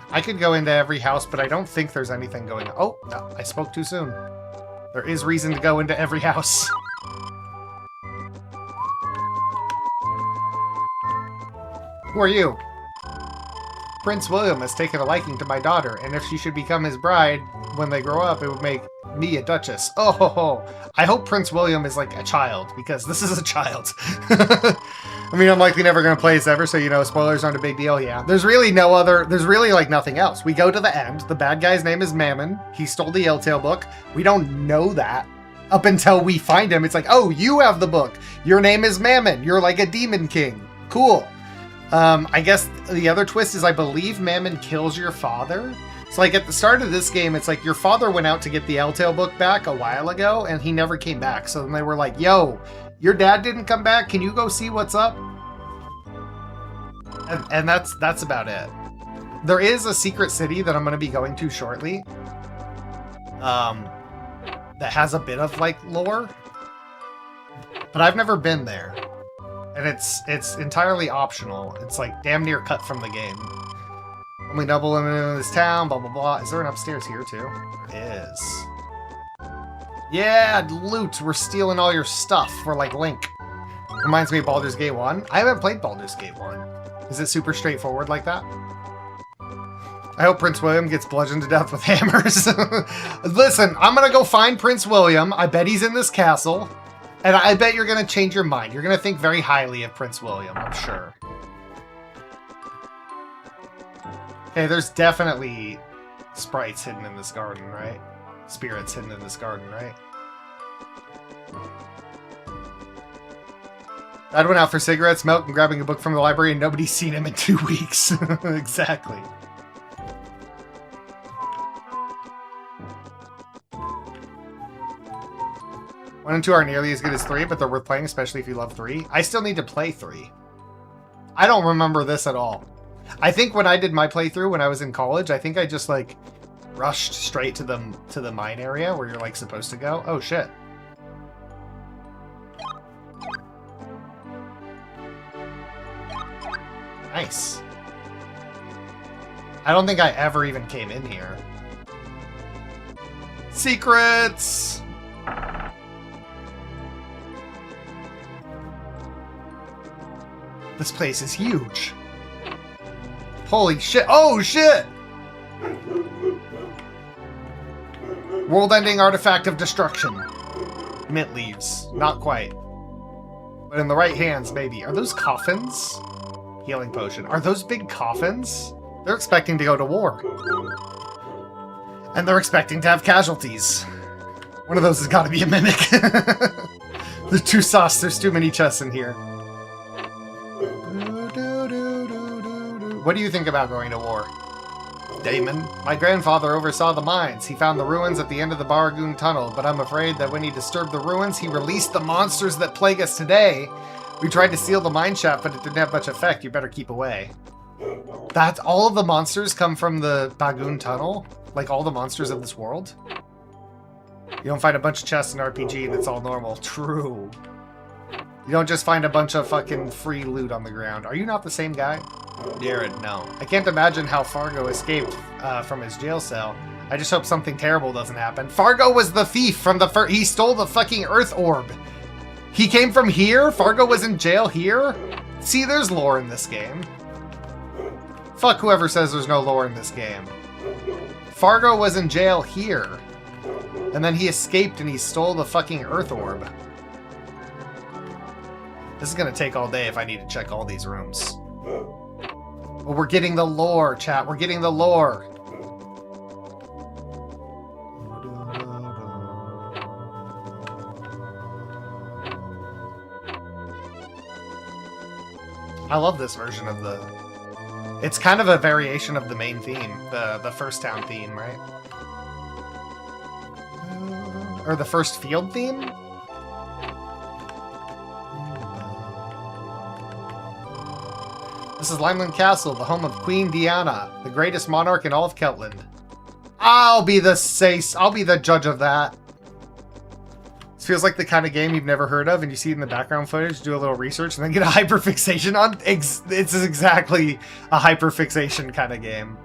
I could go into every house, but I don't think there's anything going on. Oh, no, I spoke too soon. There is reason to go into every house. Who are you? Prince William has taken a liking to my daughter, and if she should become his bride when they grow up, it would make me a duchess. Oh ho ho! I hope Prince William is like a child, because this is a child. I mean, I'm likely never going to play this ever, so you know, spoilers aren't a big deal, yeah. There's really like nothing else. We go to the end. The bad guy's name is Mammon. He stole the Eltail book. We don't know that up until we find him. It's like, oh, you have the book. Your name is Mammon. You're like a demon king. Cool. I guess the other twist is I believe Mammon kills your father. So like at the start of this game, it's like your father went out to get the Eltail book back a while ago and he never came back. So then they were like, yo, your dad didn't come back. Can you go see what's up? And that's about it. There is a secret city that I'm going to be going to shortly. That has a bit of like lore. But I've never been there. And it's entirely optional. It's like damn near cut from the game. Only double limit in this town, blah blah blah. Is there an upstairs here too? There is. Yeah, loot. We're stealing all your stuff. We're like Link. Reminds me of Baldur's Gate 1. I haven't played Baldur's Gate 1. Is it super straightforward like that? I hope Prince William gets bludgeoned to death with hammers. Listen, I'm gonna go find Prince William. I bet he's in this castle. And I bet you're going to change your mind. You're going to think very highly of Prince William, I'm sure. Okay, there's definitely sprites hidden in this garden, right? Spirits hidden in this garden, right? Dad went out for cigarettes, milk, and grabbing a book from the library, and nobody's seen him in 2 weeks. Exactly. 1 and 2 are nearly as good as 3, but they're worth playing, especially if you love 3. I still need to play 3. I don't remember this at all. I think when I did my playthrough when I was in college, I think I just like rushed straight to the mine area where you're like supposed to go. Oh shit. Nice. I don't think I ever even came in here. Secrets! This place is huge. Holy shit. Oh shit! World-ending artifact of destruction. Mint leaves. Not quite. But in the right hands, maybe. Are those coffins? Healing potion. Are those big coffins? They're expecting to go to war. And they're expecting to have casualties. One of those has got to be a mimic. They're too sauce. There's too many chests in here. What do you think about going to war? Damon, my grandfather oversaw the mines. He found the ruins at the end of the Baragoon Tunnel, but I'm afraid that when he disturbed the ruins, he released the monsters that plague us today. We tried to seal the mine shaft, but it didn't have much effect. You better keep away. That all of the monsters come from the Bagoon Tunnel? Like all the monsters of this world? You don't find a bunch of chests in RPG that's all normal. True. You don't just find a bunch of fucking free loot on the ground. Are you not the same guy? Jared, no. I can't imagine how Fargo escaped from his jail cell. I just hope something terrible doesn't happen. Fargo was the thief from the he stole the fucking Earth Orb. He came from here? Fargo was in jail here? See, there's lore in this game. Fuck whoever says there's no lore in this game. Fargo was in jail here. And then he escaped and he stole the fucking Earth Orb. This is gonna take all day if I need to check all these rooms. But we're getting the lore, chat. We're getting the lore. I love this version of the... It's kind of a variation of the main theme, the first town theme, right? Or the first field theme? This is Limeland Castle, the home of Queen Diana, the greatest monarch in all of Keltland. I'll be the judge of that. This feels like the kind of game you've never heard of, and you see it in the background footage, do a little research, and then get a hyperfixation on. It's exactly a hyperfixation kind of game.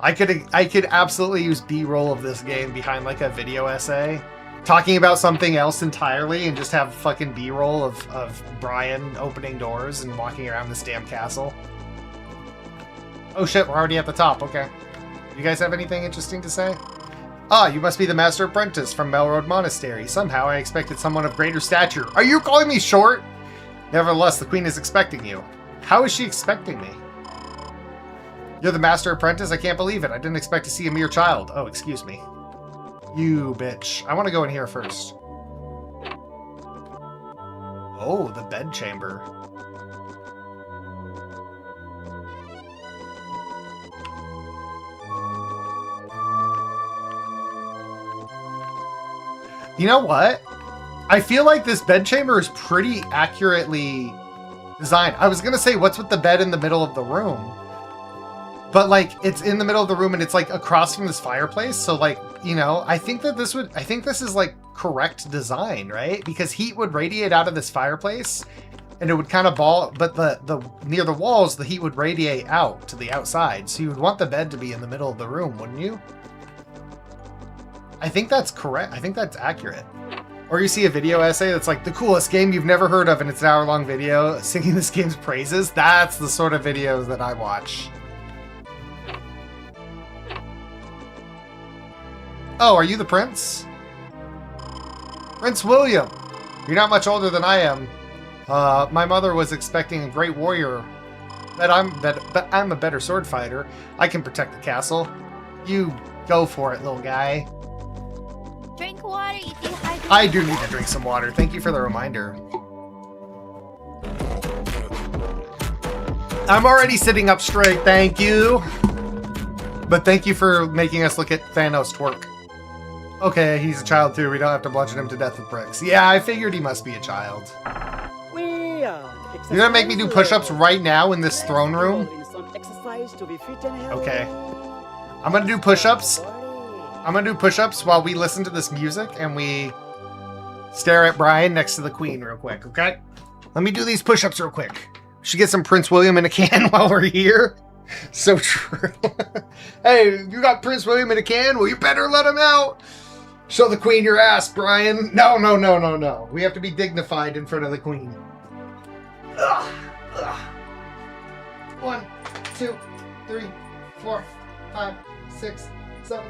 I could absolutely use B-roll of this game behind like a video essay, talking about something else entirely, and just have fucking B-roll of Brian opening doors and walking around this damn castle. Oh shit, we're already at the top. Okay. You guys have anything interesting to say? Ah, you must be the Master Apprentice from Melroad Monastery. Somehow I expected someone of greater stature. Are you calling me short? Nevertheless, the Queen is expecting you. How is she expecting me? You're the Master Apprentice? I can't believe it. I didn't expect to see a mere child. Oh, excuse me. You bitch. I want to go in here first. Oh, the bedchamber. You know what? I feel like this bedchamber is pretty accurately designed. I was going to say, what's with the bed in the middle of the room? But, like, it's in the middle of the room and it's, like, across from this fireplace. So, like, you know, I think this is, like, correct design, right? Because heat would radiate out of this fireplace and it would kind of ball, but the near the walls, the heat would radiate out to the outside. So you would want the bed to be in the middle of the room, wouldn't you? I think that's correct. I think that's accurate. Or you see a video essay that's like the coolest game you've never heard of, and it's an hour-long video singing this game's praises. That's the sort of videos that I watch. Oh, are you the prince? Prince William! You're not much older than I am. My mother was expecting a great warrior. But I'm a better sword fighter. I can protect the castle. You go for it, little guy. Drink water, you dehydrated. I do need to drink some water. Thank you for the reminder. I'm already sitting up straight, thank you. But thank you for making us look at Thanos twerk. Okay, he's a child too. We don't have to bludgeon him to death with bricks. Yeah, I figured he must be a child. You're gonna make me do push-ups right now in this throne room? Okay. I'm gonna do push-ups. I'm gonna do push-ups while we listen to this music and we stare at Brian next to the Queen real quick, okay? Let me do these push-ups real quick. We should get some Prince William in a can while we're here. So true. Hey, you got Prince William in a can? Well, you better let him out. Show the Queen your ass, Brian. No, no, no, no, no. We have to be dignified in front of the Queen. Ugh. Ugh. 1, 2, 3, 4, 5, 6, 7,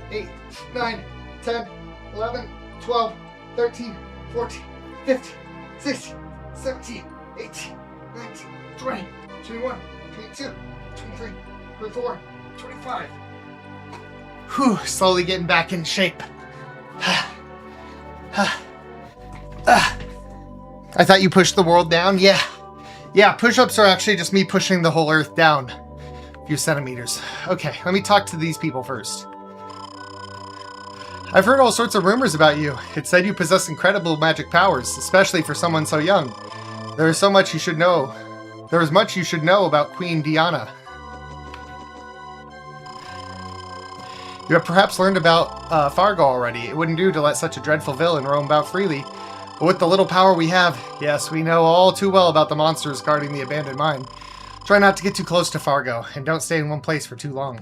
8, 9, 10, 11, 12, 13, 14, 15, 16, 17, 18, 19, 20, 21, 22, 23, 24, 25. Whew, slowly getting back in shape. I thought you pushed the world down? Yeah. Yeah, push-ups are actually just me pushing the whole earth down a few centimeters. Okay, let me talk to these people first. I've heard all sorts of rumors about you. It said you possess incredible magic powers, especially for someone so young. There is so much you should know. There is much you should know about Queen Diana. You have perhaps learned about Fargo already. It wouldn't do to let such a dreadful villain roam about freely. But with the little power we have, yes, we know all too well about the monsters guarding the abandoned mine. Try not to get too close to Fargo, and don't stay in one place for too long.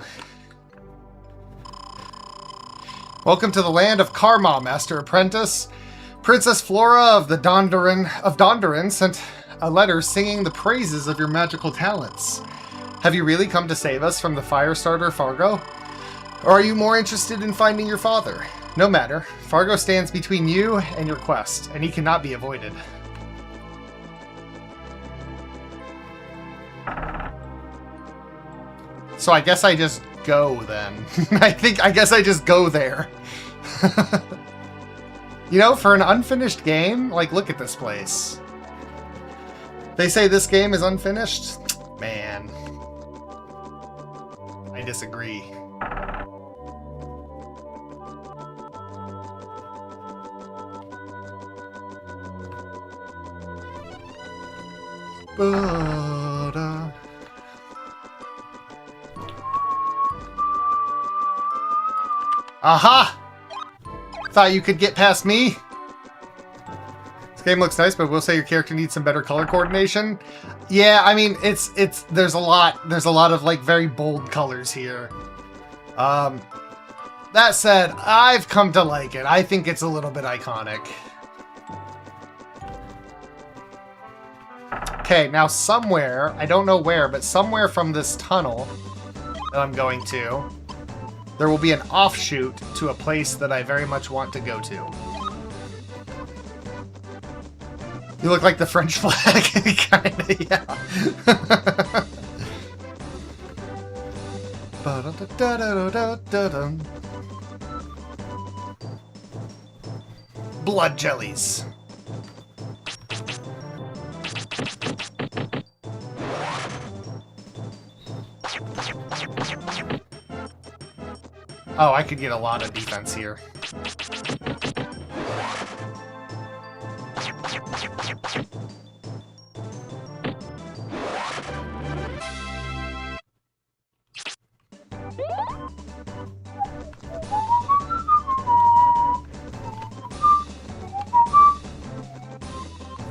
Welcome to the land of Karma, Master Apprentice. Princess Flora of the Dondarin sent a letter singing the praises of your magical talents. Have you really come to save us from the Firestarter Fargo? Or are you more interested in finding your father? No matter. Fargo stands between you and your quest, and he cannot be avoided. So I guess I just go then. I guess I just go there. You know, for an unfinished game, like, look at this place. They say this game is unfinished? Man. I disagree. Aha! Thought you could get past me? This game looks nice, but we'll say your character needs some better color coordination. Yeah, I mean, there's a lot of, like, very bold colors here. That said, I've come to like it. I think it's a little bit iconic. Okay, now somewhere, I don't know where, but somewhere from this tunnel that I'm going to, there will be an offshoot to a place that I very much want to go to. You look like the French flag. Kinda, yeah. Blood jellies. Oh, I could get a lot of defense here.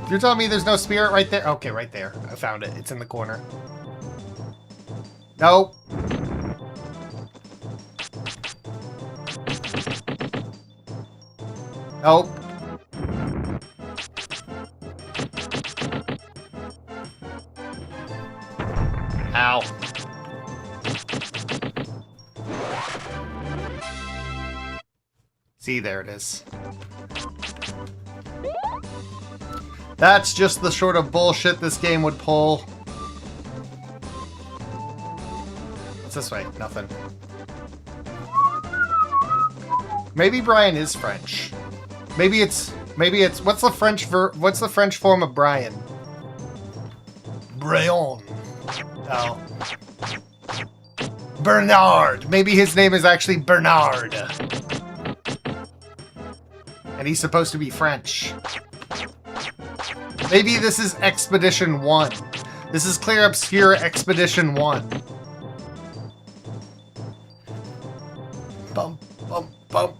You're telling me there's no spirit right there? Okay, right there. I found it. It's in the corner. Nope. Nope. Ow. See, there it is. That's just the sort of bullshit this game would pull. What's this way? Nothing. Maybe Brian is French. Maybe it's what's the French form of Brian? Brian. Oh. Bernard. Maybe his name is actually Bernard. And he's supposed to be French. Maybe this is Expedition 1. This is Clear Obscure Expedition 1. Bum, bum, bum.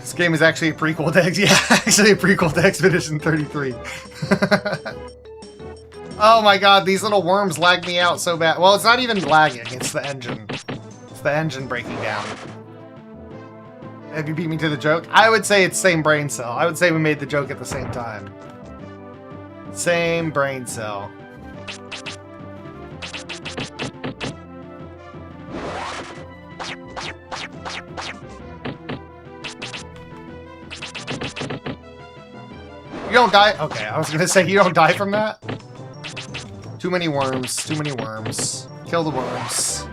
This game is actually a prequel to actually a prequel to Expedition 33. Oh my god, these little worms lag me out so bad. Well, it's not even lagging, it's the engine. It's the engine breaking down. Have you beat me to the joke? I would say it's same brain cell. I would say we made the joke at the same time. Same brain cell. You don't die? Okay, I was gonna say you don't die from that. Too many worms, too many worms. Kill the worms.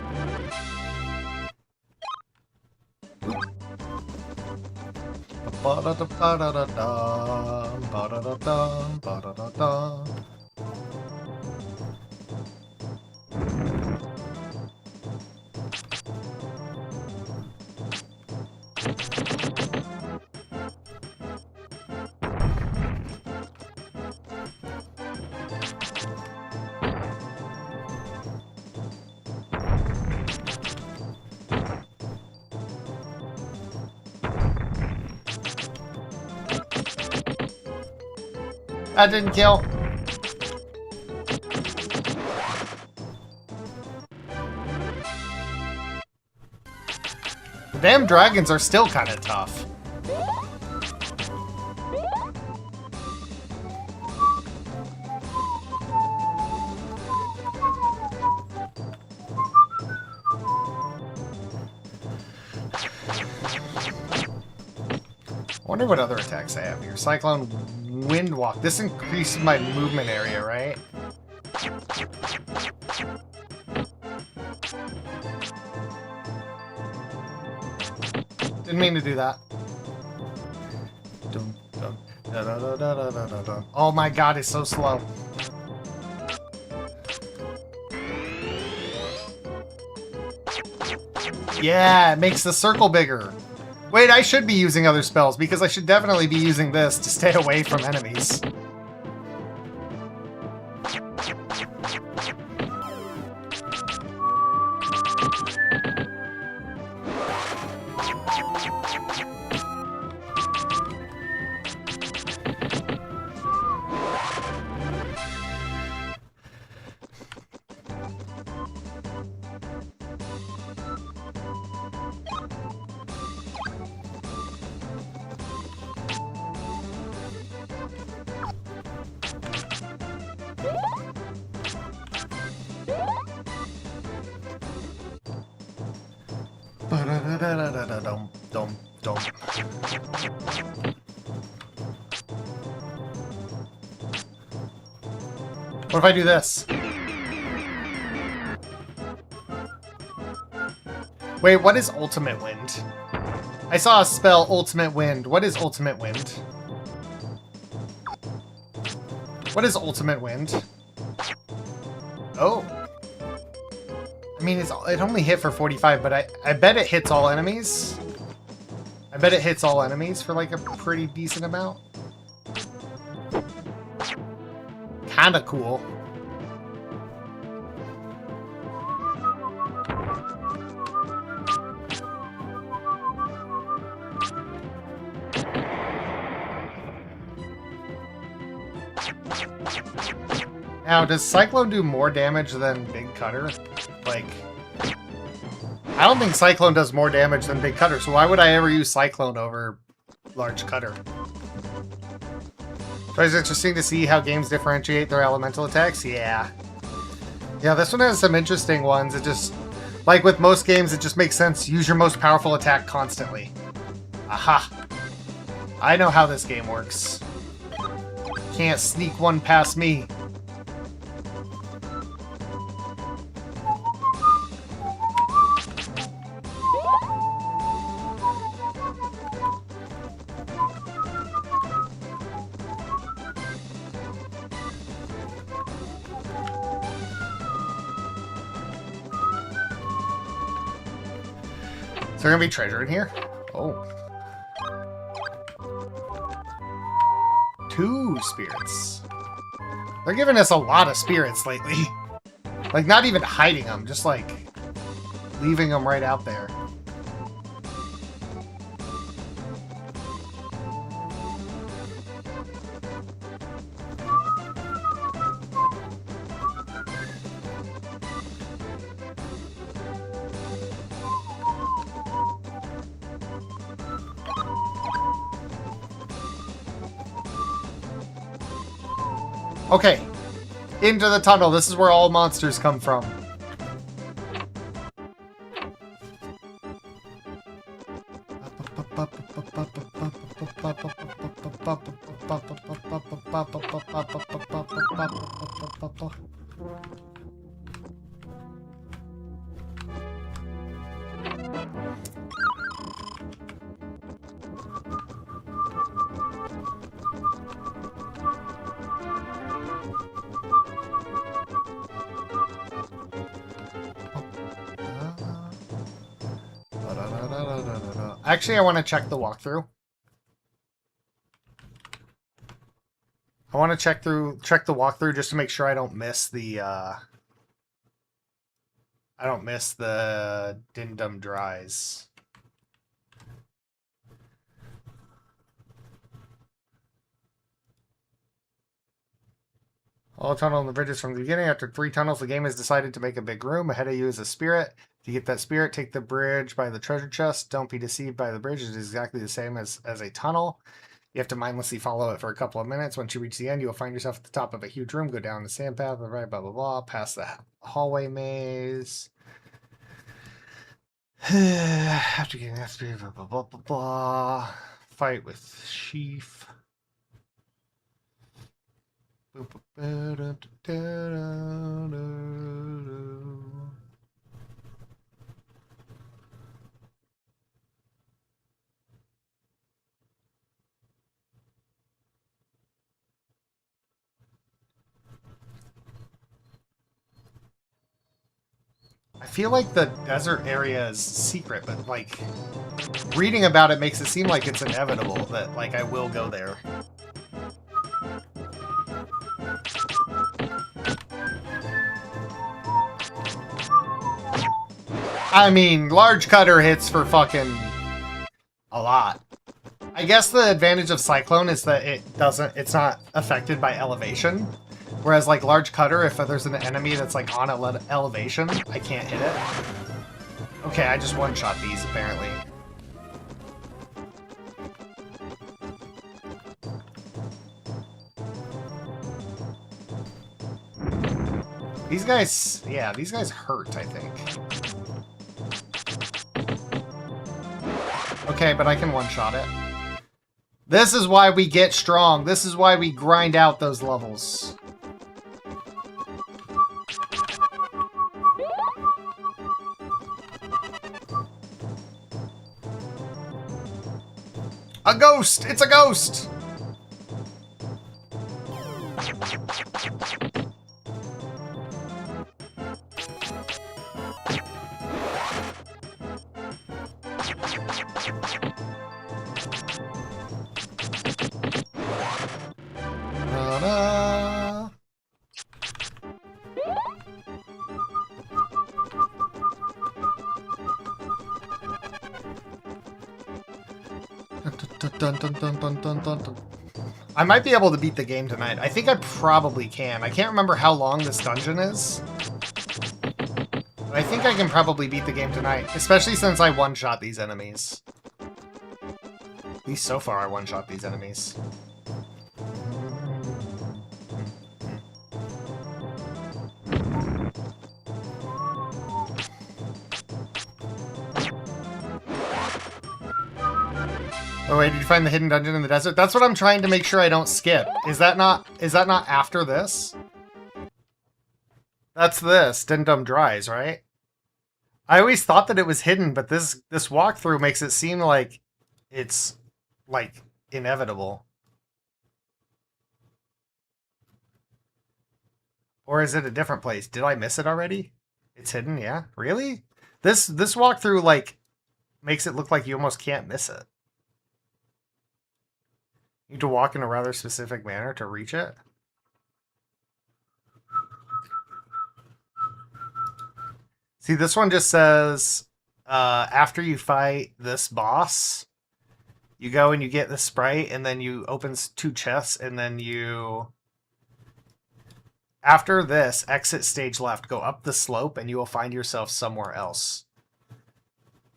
Ba-da-da-ba-da-da-da, ba-da-da-da, ba-da-da-da. That didn't kill. The damn dragons are still kind of tough. I wonder what other attacks I have here. Cyclone, Wind Walk. This increases my movement area, right? Didn't mean to do that. Dun, dun, da, da, da, da, da, da, da, da. Oh my god, it's so slow. Yeah, it makes the circle bigger. Wait, I should be using other spells because I should definitely be using this to stay away from enemies. Dum, dum, dum. What if I do this? Wait, what is Ultimate Wind? I saw a spell, Ultimate Wind. What is Ultimate Wind? What is Ultimate Wind? Oh. I mean, it only hit for 45, but I bet it hits all enemies. I bet it hits all enemies for like a pretty decent amount. Kinda cool. Now, does Cyclone do more damage than Big Cutter? Like, I don't think Cyclone does more damage than Big Cutter, so why would I ever use Cyclone over Large Cutter? So it's interesting to see how games differentiate their elemental attacks. Yeah. Yeah, this one has some interesting ones. It just, like with most games, it just makes sense. Use your most powerful attack constantly. Aha. I know how this game works. Can't sneak one past me. Is there gonna be treasure in here? Oh. 2 spirits. They're giving us a lot of spirits lately. Like, not even hiding them, just like leaving them right out there. Okay, into the tunnel. This is where all monsters come from. Actually, I want to check the walkthrough. I want to check the walkthrough just to make sure I don't miss the Dindum Dries. All tunnel and the bridges from the beginning. After 3 tunnels, the game has decided to make a big room. Ahead of you is a spirit. If you get that spirit, take the bridge by the treasure chest. Don't be deceived by the bridge. It is exactly the same as a tunnel. You have to mindlessly follow it for a couple of minutes. Once you reach the end, you will find yourself at the top of a huge room. Go down the sand path, right, blah, blah, blah. Past the hallway maze. After getting that spirit, blah, blah, blah, blah, blah. Fight with Sheaf. I feel like the desert area is secret, but like reading about it makes it seem like it's inevitable that like I will go there. I mean, large cutter hits for fucking a lot. I guess the advantage of Cyclone is that it's not affected by elevation. Whereas like large cutter, if there's an enemy that's like on elevation, I can't hit it. Okay, I just one-shot these apparently. These guys, yeah, these guys hurt, I think. Okay, but I can one-shot it. This is why we get strong. This is why we grind out those levels. A ghost! It's a ghost! Ta-da. Dun, dun, dun, dun, dun, dun, dun. I might be able to beat the game tonight. I think I probably can. I can't remember how long this dungeon is. But I think I can probably beat the game tonight, especially since I one-shot these enemies. At least so far I one-shot these enemies. Oh wait, did you find the hidden dungeon in the desert? That's what I'm trying to make sure I don't skip. Is that not after this? That's this, Dindum Dries, right? I always thought that it was hidden, but this walkthrough makes it seem like it's like inevitable. Or is it a different place? Did I miss it already? It's hidden, yeah? Really? This walkthrough like makes it look like you almost can't miss it. You need to walk in a rather specific manner to reach it. See, this one just says, after you fight this boss, you go and you get the sprite, and then you open 2 chests, and then you... After this, exit stage left, go up the slope, and you will find yourself somewhere else.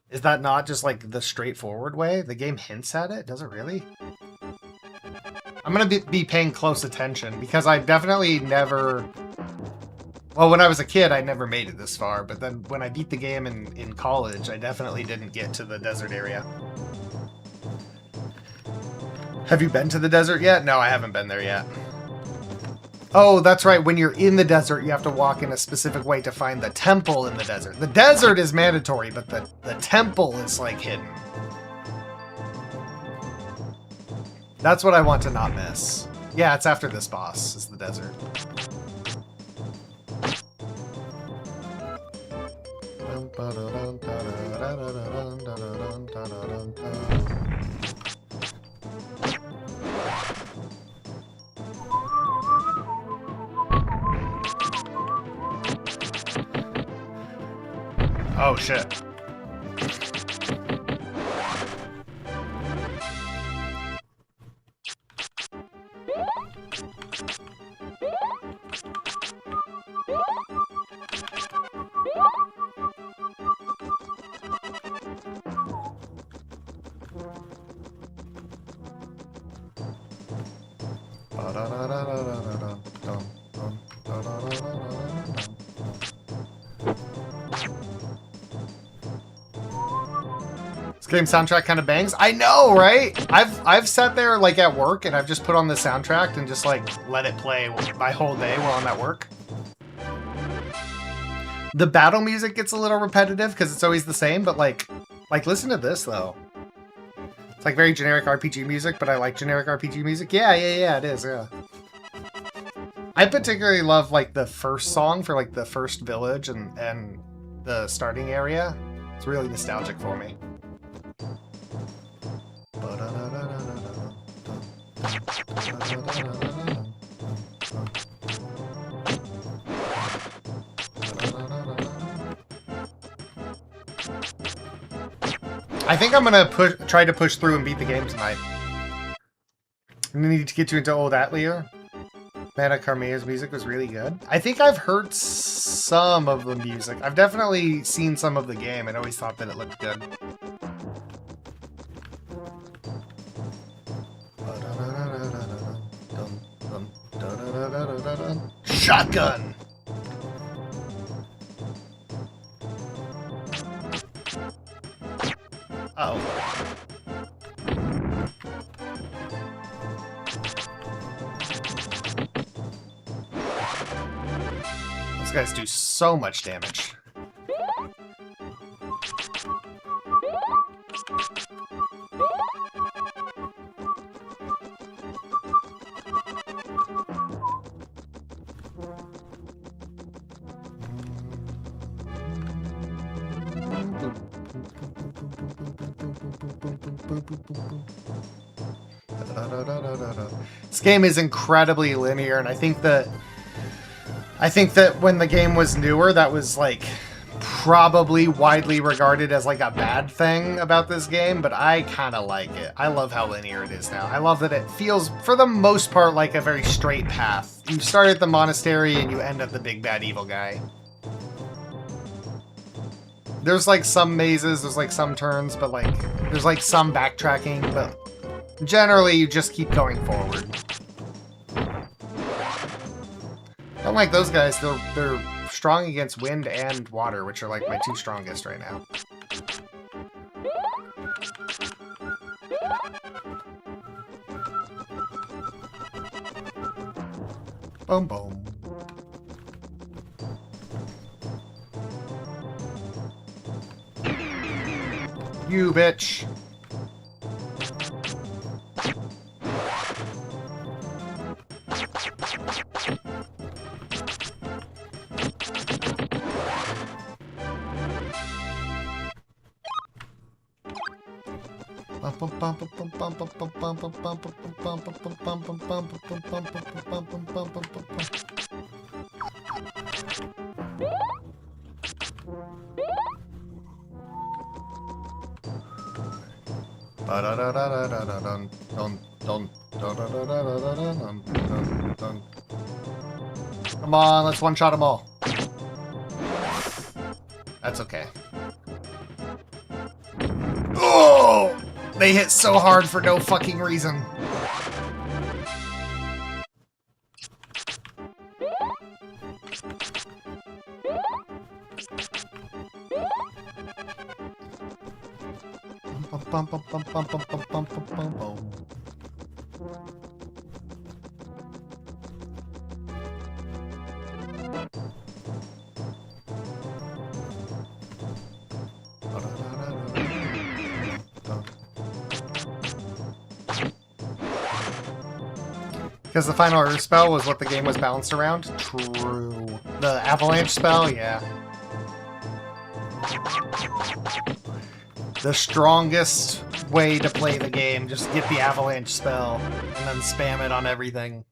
Is that not just like the straightforward way? The game hints at it? Does it really? I'm going to be paying close attention, because I definitely never... Well, when I was a kid, I never made it this far, but then when I beat the game in college, I definitely didn't get to the desert area. Have you been to the desert yet? No, I haven't been there yet. Oh, that's right. When you're in the desert, you have to walk in a specific way to find the temple in the desert. The desert is mandatory, but the temple is, like, hidden. That's what I want to not miss. Yeah, it's after this boss, is the desert. Oh, shit. This game soundtrack kind of bangs. I know, right? I've sat there like at work and I've just put on the soundtrack and just like let it play my whole day while I'm at work. The battle music gets a little repetitive because it's always the same, but like listen to this though. It's like very generic RPG music, but I like generic RPG music. Yeah, it is, yeah. I particularly love like the first song for like the first village and the starting area. It's really nostalgic for me. I think I'm gonna try to push through and beat the game tonight. I need to get you into old Atelier. Mana Carmea's music was really good. I think I've heard some of the music. I've definitely seen some of the game and always thought that it looked good. Shotgun! Uh-oh. Those guys do so much damage. This game is incredibly linear, and I think that when the game was newer, that was like probably widely regarded as like a bad thing about this game, but I kind of like it. I love how linear it is now. I love that it feels, for the most part, like a very straight path. You start at the monastery and you end at the big bad evil guy. There's like some mazes, there's like some turns, but like there's like some backtracking, but generally you just keep going forward. I don't like those guys. They're strong against wind and water, which are like my two strongest right now. Boom boom. You bitch. Come on, let's one-shot them all. That's okay. Oh! They hit so hard for no fucking reason. Because the final Earth spell was what the game was balanced around? True. The Avalanche spell? Yeah. The strongest way to play the game. Just get the Avalanche spell and then spam it on everything.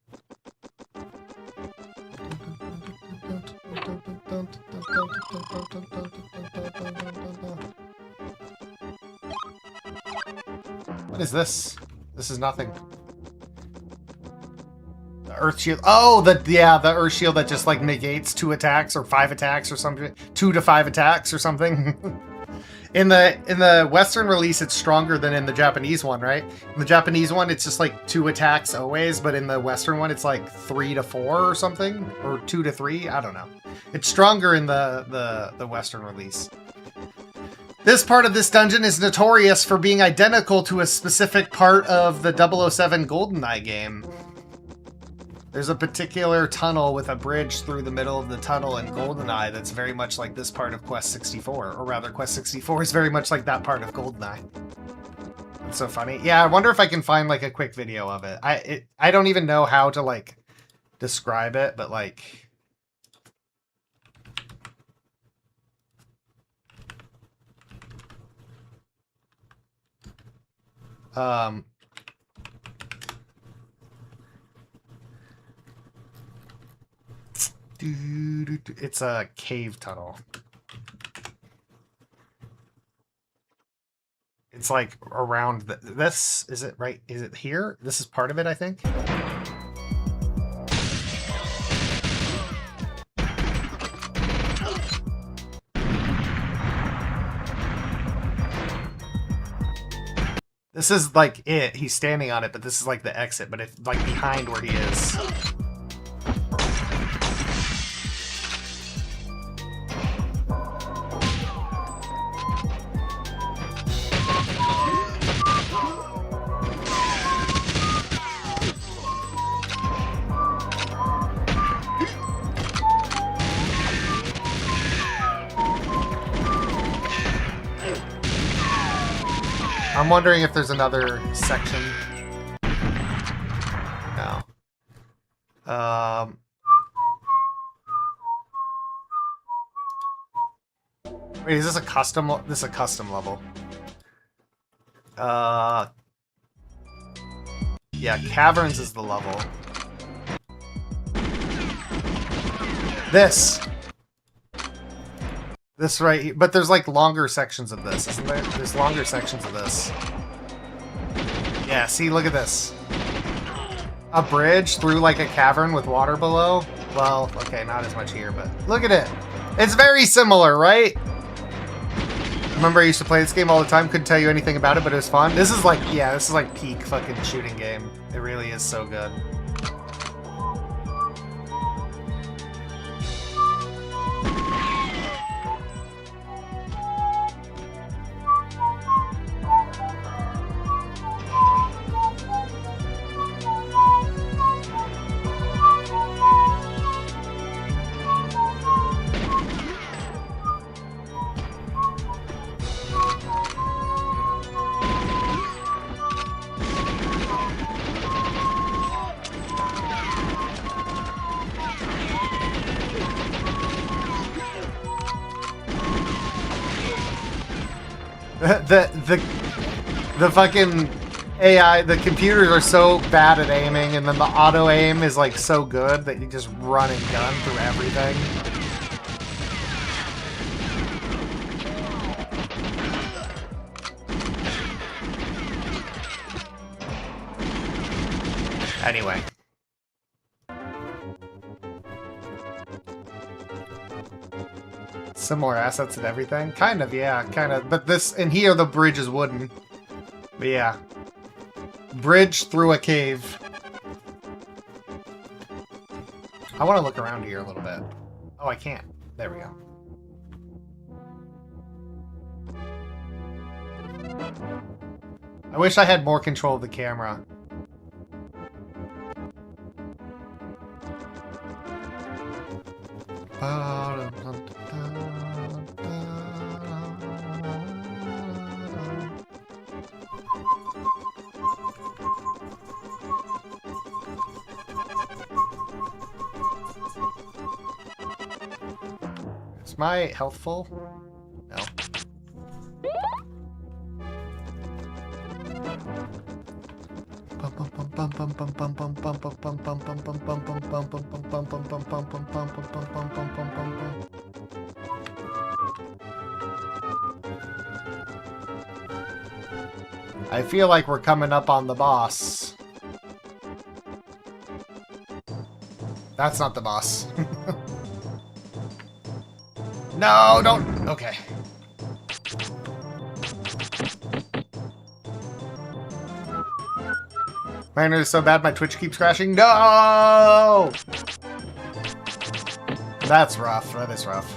What is this? This is nothing. Earth shield. Oh, the Earth shield that just like negates 2 attacks or 5 attacks or something. 2 to 5 attacks or something. In the Western release, it's stronger than in the Japanese one, right? In the Japanese one, it's just like 2 attacks always, but in the Western one, it's like 3 to 4 or something, or 2 to 3. I don't know. It's stronger in the Western release. This part of this dungeon is notorious for being identical to a specific part of the 007 GoldenEye game. There's a particular tunnel with a bridge through the middle of the tunnel in GoldenEye that's very much like this part of Quest 64. Or rather, Quest 64 is very much like that part of GoldenEye. It's so funny. Yeah, I wonder if I can find like a quick video of it. I don't even know how to like describe it, but like... Um, it's a cave tunnel. It's like around this. Is it right? Is it here? This is part of it, I think. This is like it. He's standing on it, but this is like the exit, but it's like behind where he is. I'm wondering if there's another section. No. Wait, is this a custom? This is a custom level. Yeah, caverns is the level. This right here, but there's like longer sections of this, isn't there? There's longer sections of this. Yeah, see, look at this. A bridge through like a cavern with water below. Well, okay, not as much here, but look at it. It's very similar, right? Remember I used to play this game all the time, couldn't tell you anything about it, but it was fun. This is like, yeah, this is like peak fucking shooting game. It really is so good. The fucking AI, the computers are so bad at aiming, and then the auto aim is like so good that you just run and gun through everything. Anyway. Similar assets and everything? Kind of, yeah, kind of. But this, and here the bridge is wooden. But yeah. Bridge through a cave. I want to look around here a little bit. Oh, I can't. There we go. I wish I had more control of the camera. Is my health full? No. I feel like we're coming up on the boss. That's not the boss. No, don't. Okay. Man, it is so bad my Twitch keeps crashing. No! That's rough. That is rough.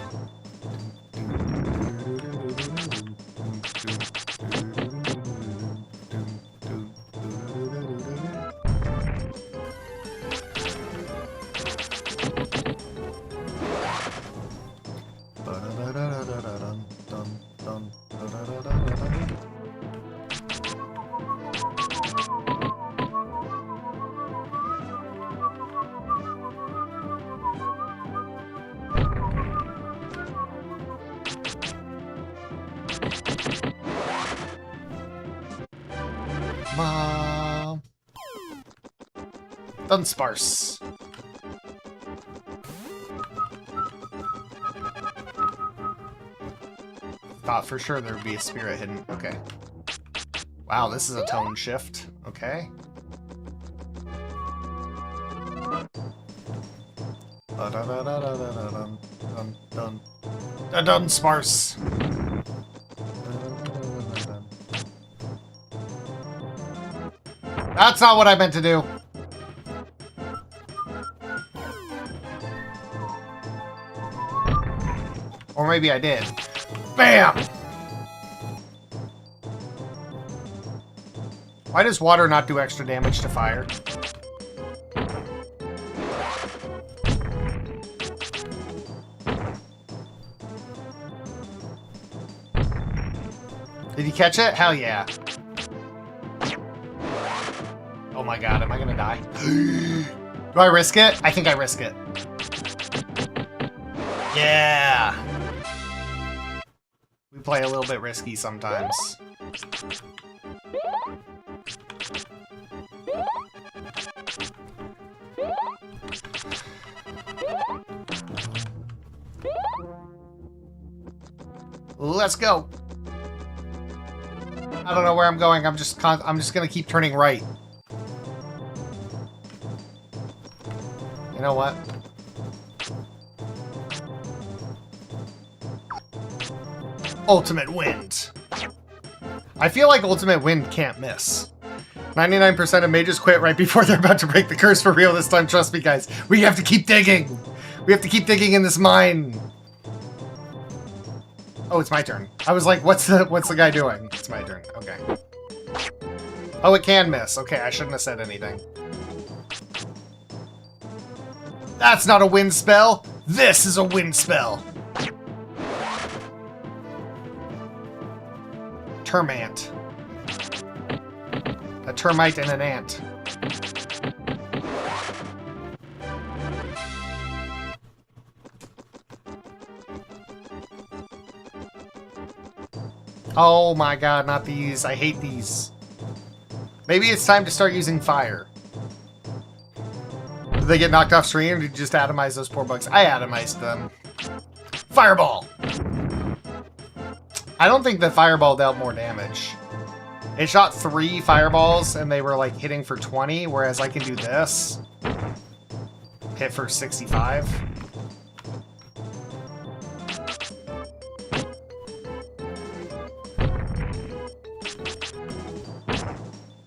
Mom. Dunsparce. Thought for sure there would be a spirit hidden. Okay. Wow, this is a tone shift. Okay. Dunsparce. That's not what I meant to do. Or maybe I did. Bam! Why does water not do extra damage to fire? Did you catch it? Hell yeah. Oh my god, am I gonna die? Do I risk it? I think I risk it. Yeah! We play a little bit risky sometimes. Let's go. I don't know where I'm going. I'm just gonna keep turning right. You know what? Ultimate Wind. I feel like Ultimate Wind can't miss. 99% of mages quit right before they're about to break the curse for real this time. Trust me, guys. We have to keep digging. We have to keep digging in this mine. Oh, it's my turn. I was like, what's the guy doing? It's my turn. Okay. Oh, it can miss. Okay, I shouldn't have said anything. That's not a wind spell. This is a wind spell. Termant. A termite and an ant. Oh my god, not these. I hate these. Maybe it's time to start using fire. Did they get knocked off screen, or did you just atomize those poor bugs? I atomized them. Fireball! I don't think the fireball dealt more damage. It shot 3 fireballs, and they were like hitting for 20, whereas I can do this. Hit for 65.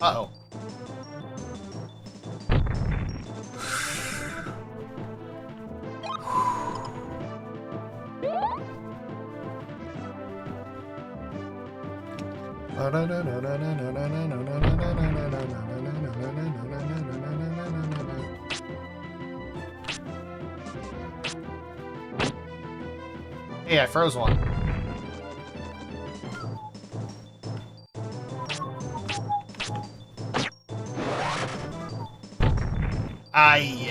Uh-oh. Hey, I froze one. Ay.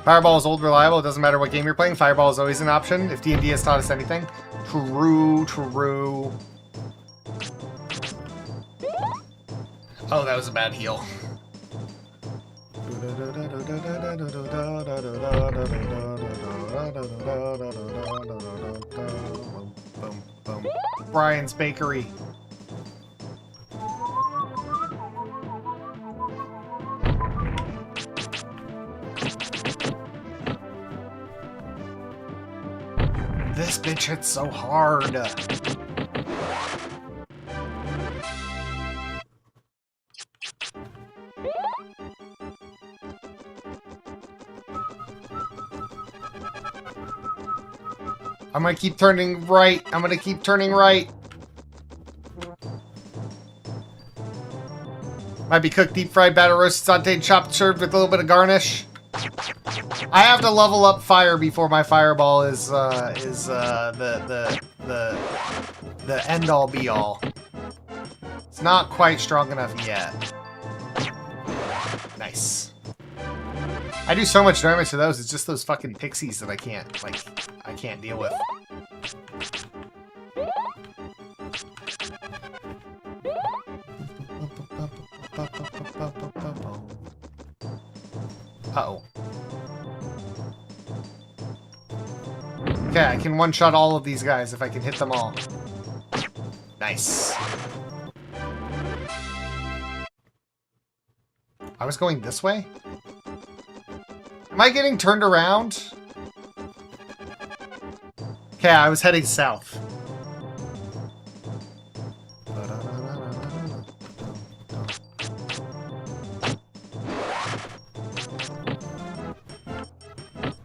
Fireball is old reliable. It doesn't matter what game you're playing. Fireball is always an option. If D&D has taught us anything. True. Oh, that was a bad heal. Brian's Bakery. This bitch hits so hard. I'm gonna keep turning right. I'm gonna keep turning right. Might be cooked, deep fried, batter roasted, sauteed, chopped, served with a little bit of garnish. I have to level up fire before my fireball is the end all be all. It's not quite strong enough yet. Nice. I do so much damage to those. It's just those fucking pixies that I can't deal with. Uh-oh. Okay, I can one-shot all of these guys if I can hit them all. Nice. I was going this way? Am I getting turned around? Okay, I was heading south.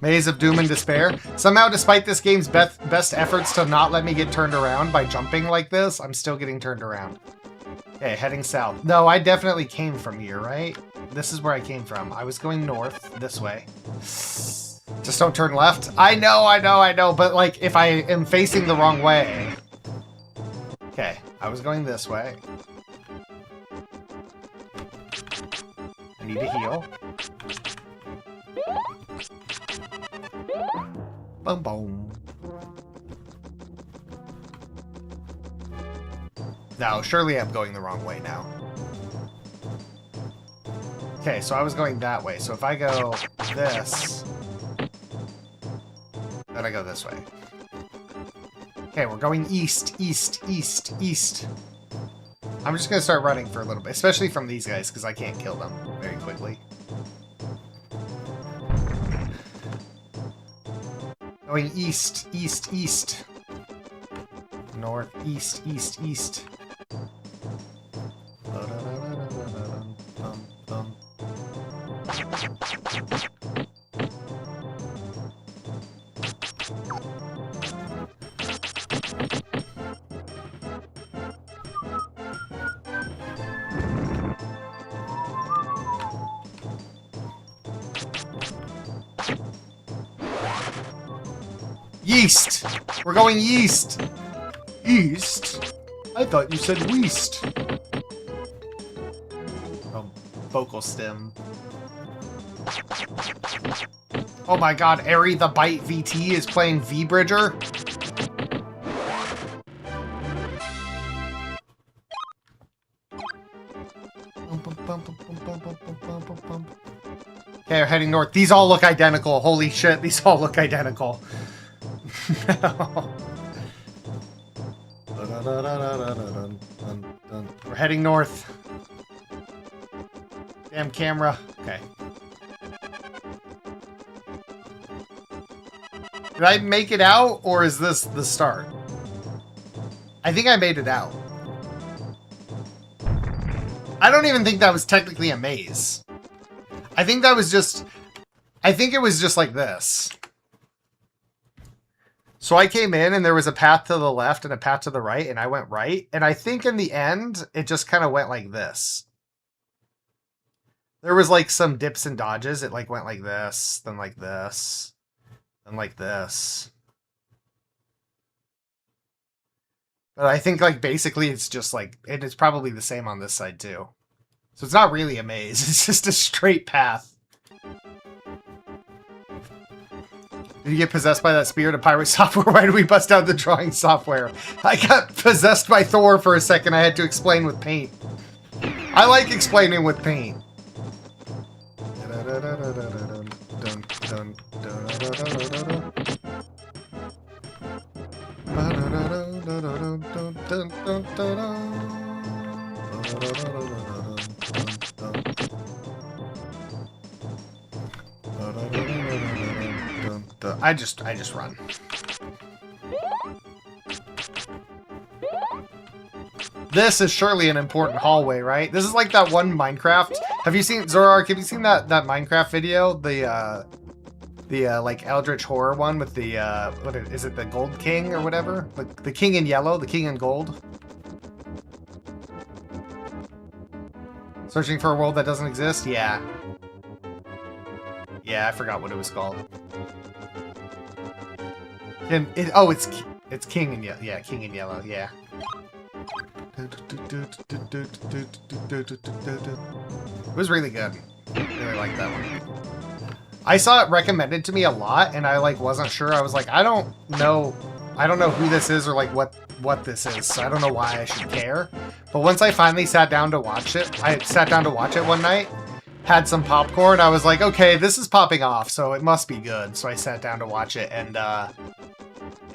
Maze of Doom and Despair. Somehow, despite this game's best efforts to not let me get turned around by jumping like this, I'm still getting turned around. Okay, heading south. No, I definitely came from here, right? This is where I came from. I was going north, this way. Just don't turn left. I know, but like, if I am facing the wrong way. Okay, I was going this way. I need to heal. Boom, boom. No, surely I'm going the wrong way now. Okay, so I was going that way. So if I go this, then I go this way. Okay, we're going east, east, east, east. I'm just going to start running for a little bit, especially from these guys, because I can't kill them very quickly. Going east, east, east. North, east, east, east. Yeast! We're going yeast! East? I thought you said weast. Oh, vocal stem. Oh my god, Airy the Bite VT is playing V-Bridger? Okay, we're heading north. These all look identical. Holy shit, these all look identical. We're heading north. Damn camera. Okay. Did I make it out, or is this the start? I think I made it out. I don't even think that was technically a maze. I think that was just... I think it was just like this. So I came in and there was a path to the left and a path to the right, and I went right. And I think in the end, it just kind of went like this. There was like some dips and dodges. It like went like this, then like this, then like this. But I think like basically it's just like, and it's probably the same on this side too. So it's not really a maze. It's just a straight path. Did you get possessed by that spirit of pirate software? Why did we bust out the drawing software? I got possessed by Thor for a second. I had to explain with paint. I like explaining with paint. I just run. This is surely an important hallway, right? This is like that one Minecraft. Have you seen Zorark? Have you seen that Minecraft video? The like Eldritch horror one with the what is it? The Gold King or whatever? The King in yellow, the King in gold. Searching for a world that doesn't exist? Yeah. Yeah, I forgot what it was called. Oh, it's King in yellow. Yeah, King in yellow. Yeah. It was really good. I really liked that one. I saw it recommended to me a lot, and I like wasn't sure. I was like, I don't know who this is or like what this is, so I don't know why I should care. But once I finally sat down to watch it, one night. had some popcorn. I was like, okay, this is popping off, so it must be good. So I sat down to watch it, and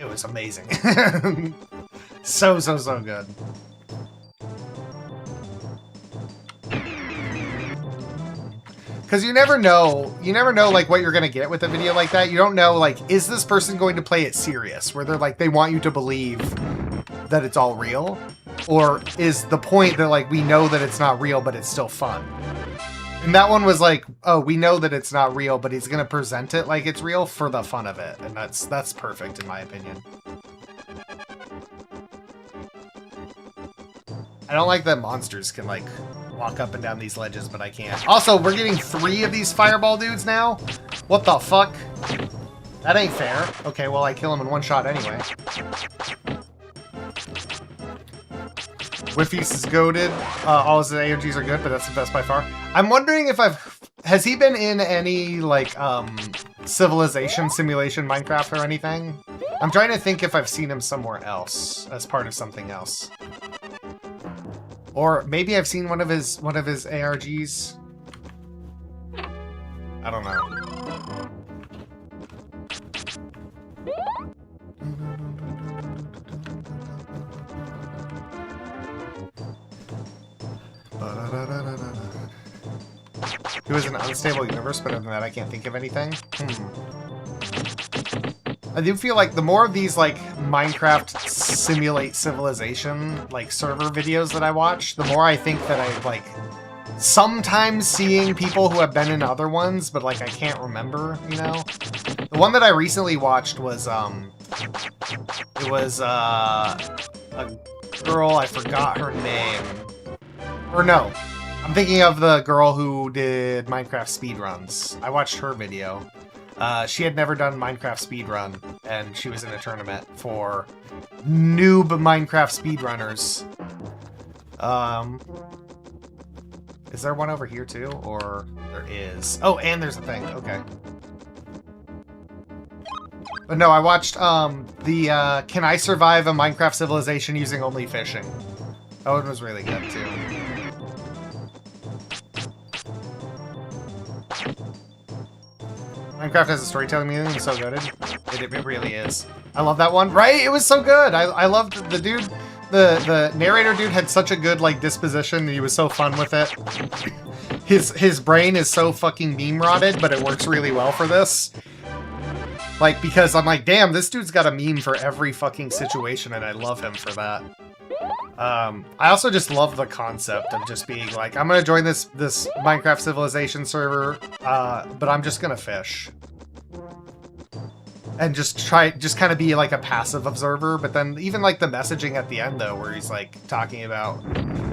it was amazing. So good. Because you never know like what you're gonna get with a video like that. You don't know, like, is this person going to play it serious, where they're like, they want you to believe that it's all real, or is the point that like we know that it's not real but it's still fun? And that one was like, oh, we know that it's not real, but he's gonna present it like it's real for the fun of it, and that's perfect in my opinion. I don't like that monsters can like walk up and down these ledges, but I can't. Also, we're getting 3 of these fireball dudes now? What the fuck? That ain't fair. Okay, well, I kill him in one shot anyway. Whiffy's is goated. All his AOGs are good, but that's the best by far. I'm wondering if has he been in any, like, Civilization simulation Minecraft or anything? I'm trying to think if I've seen him somewhere else, as part of something else. Or maybe I've seen one of his ARGs. I don't know. It was an unstable universe, but other than that, I can't think of anything. I do feel like the more of these, like, Minecraft simulate civilization, like, server videos that I watch, the more I think that I, like, sometimes seeing people who have been in other ones, but, like, I can't remember, you know? The one that I recently watched was, it was, a girl, I forgot her name. Or no, I'm thinking of the girl who did Minecraft speedruns. I watched her video. She had never done Minecraft speedrun, and she was in a tournament for noob Minecraft speedrunners. Is there one over here too? Or there is. Oh, and there's a thing. Okay. But no, I watched the Can I Survive a Minecraft Civilization Using Only Fishing? That one was really good too. Minecraft has a storytelling medium, it's so good. It really is. I love that one. Right? It was so good. I loved the dude. The narrator dude had such a good, like, disposition. He was so fun with it. His brain is so fucking meme rotted, but it works really well for this. Like, because I'm like, damn, this dude's got a meme for every fucking situation, and I love him for that. I also just love the concept of just being like, I'm gonna join this Minecraft Civilization server, but I'm just gonna fish. And just kind of be like a passive observer, but then even like the messaging at the end though, where he's like talking about,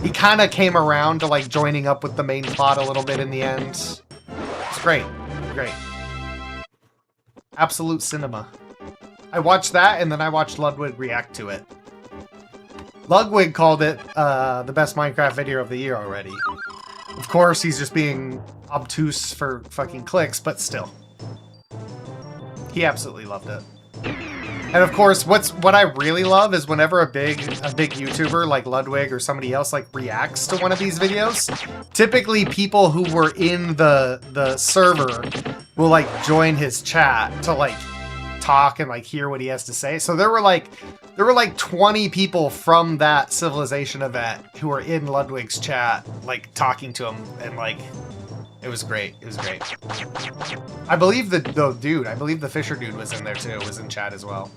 he kind of came around to like joining up with the main plot a little bit in the end. It's great, great. Absolute cinema. I watched that and then I watched Ludwig react to it. Ludwig called it the best Minecraft video of the year already. Of course, he's just being obtuse for fucking clicks, but still. He absolutely loved it. And of course, what I really love is whenever a big YouTuber like Ludwig or somebody else like reacts to one of these videos, typically people who were in the server will like join his chat to like talk and like hear what he has to say. So there were like 20 people from that Civilization event who were in Ludwig's chat, like talking to him, and like it was great. It was great. I believe the Fisher dude was in there too, was in chat as well.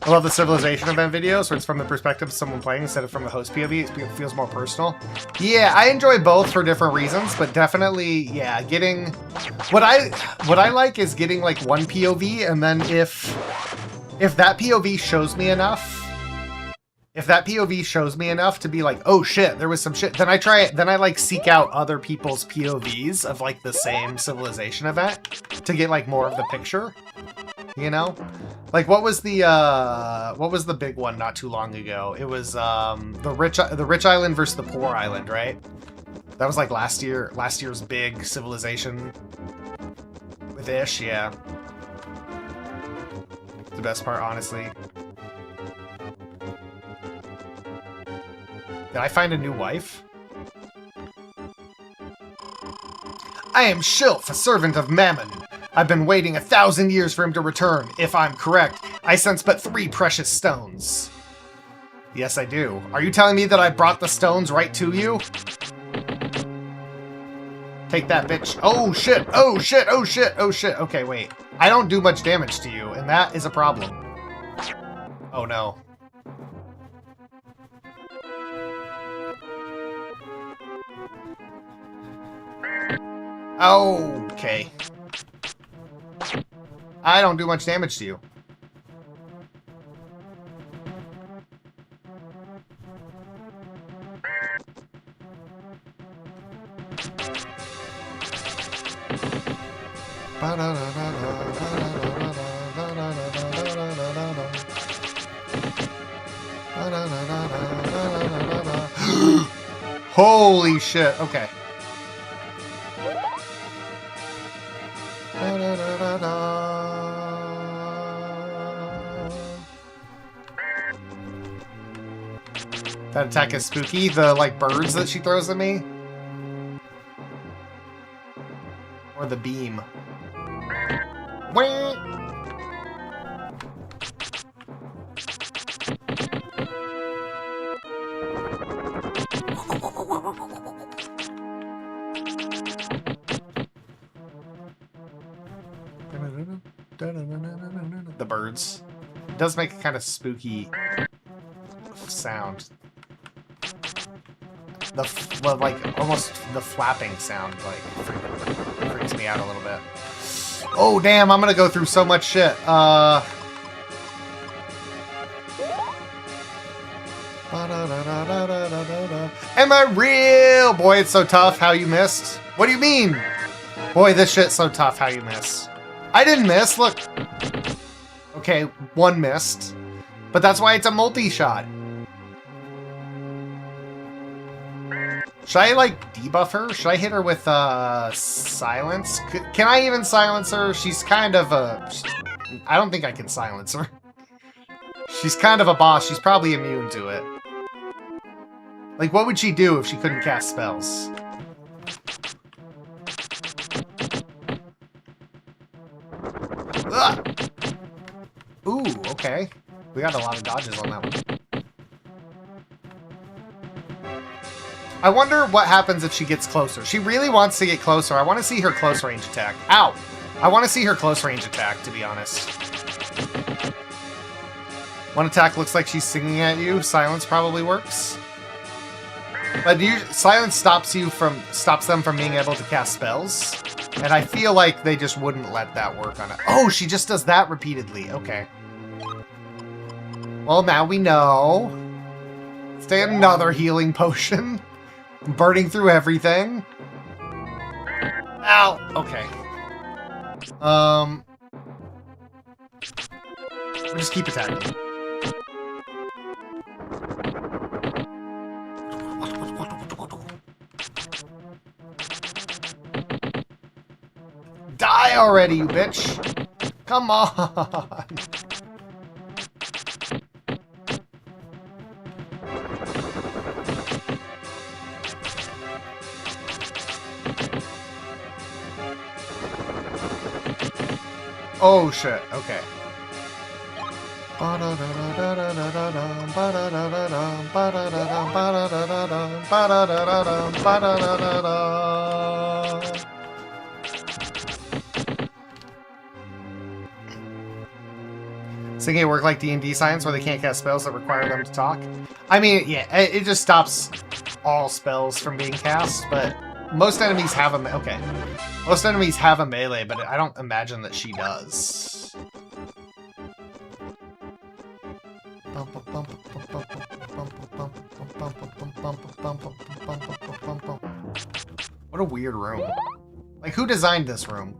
I love the Civilization event videos where it's from the perspective of someone playing instead of from the host POV. It feels more personal. Yeah, I enjoy both for different reasons, but definitely, yeah, getting... What I like is getting like one POV, and then if that POV shows me enough, to be like, oh shit, there was some shit, then I like seek out other people's POVs of like the same Civilization event to get like more of the picture, you know? Like what was the big one not too long ago? It was the rich island versus the poor island, right? That was like last year's big Civilization with Ish, yeah. The best part, honestly. Did I find a new wife? I am Shilf, a servant of Mammon. I've been waiting 1,000 years for him to return. If I'm correct, I sense but 3 precious stones. Yes, I do. Are you telling me that I brought the stones right to you? Take that, bitch. Oh, shit. Oh, shit. Oh, shit. Oh, shit. Okay, wait. I don't do much damage to you, and that is a problem. Oh, no. Okay. I don't do much damage to you. Holy shit. Okay. That attack is spooky. The, like, birds that she throws at me. Or the beam. Wah! The birds. It does make a kind of spooky sound. Well, like, almost the flapping sound, like, freaks me out a little bit. Oh, damn, I'm gonna go through so much shit. Am I real? Boy, it's so tough how you missed. What do you mean? Boy, this shit's so tough how you miss. I didn't miss, look. Okay, 1 missed. But that's why it's a multi-shot. Should I, like, debuff her? Should I hit her with, silence? Can I even silence her? She's kind of a... I don't think I can silence her. She's kind of a boss. She's probably immune to it. Like, what would she do if she couldn't cast spells? Ugh! Ooh, okay. We got a lot of dodges on that one. I wonder what happens if she gets closer. She really wants to get closer. I want to see her close range attack. Ow! I want to see her close range attack, to be honest. One attack looks like she's singing at you. Silence probably works. But silence stops them from being able to cast spells. And I feel like they just wouldn't let that work on it. Oh, she just does that repeatedly. Okay. Well, now we know. Stay another healing potion. Burning through everything. Ow! Okay. We'll just keep attacking. Die already, you bitch! Come on! Oh shit, okay. Thinking it work like D&D science where they can't cast spells that require them to talk? I mean, yeah, it just stops all spells from being cast, but most enemies have a... Okay. Most enemies have a melee, but I don't imagine that she does. What a weird room. Like, who designed this room?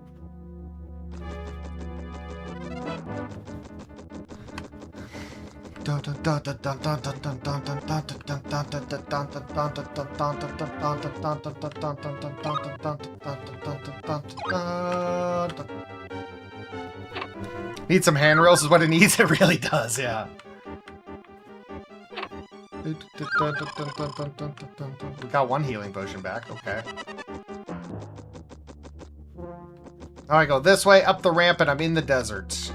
Need some handrails is what it needs. It really does, yeah. We got 1 healing potion back, okay. Now I go this way, up the ramp, and I'm in the desert.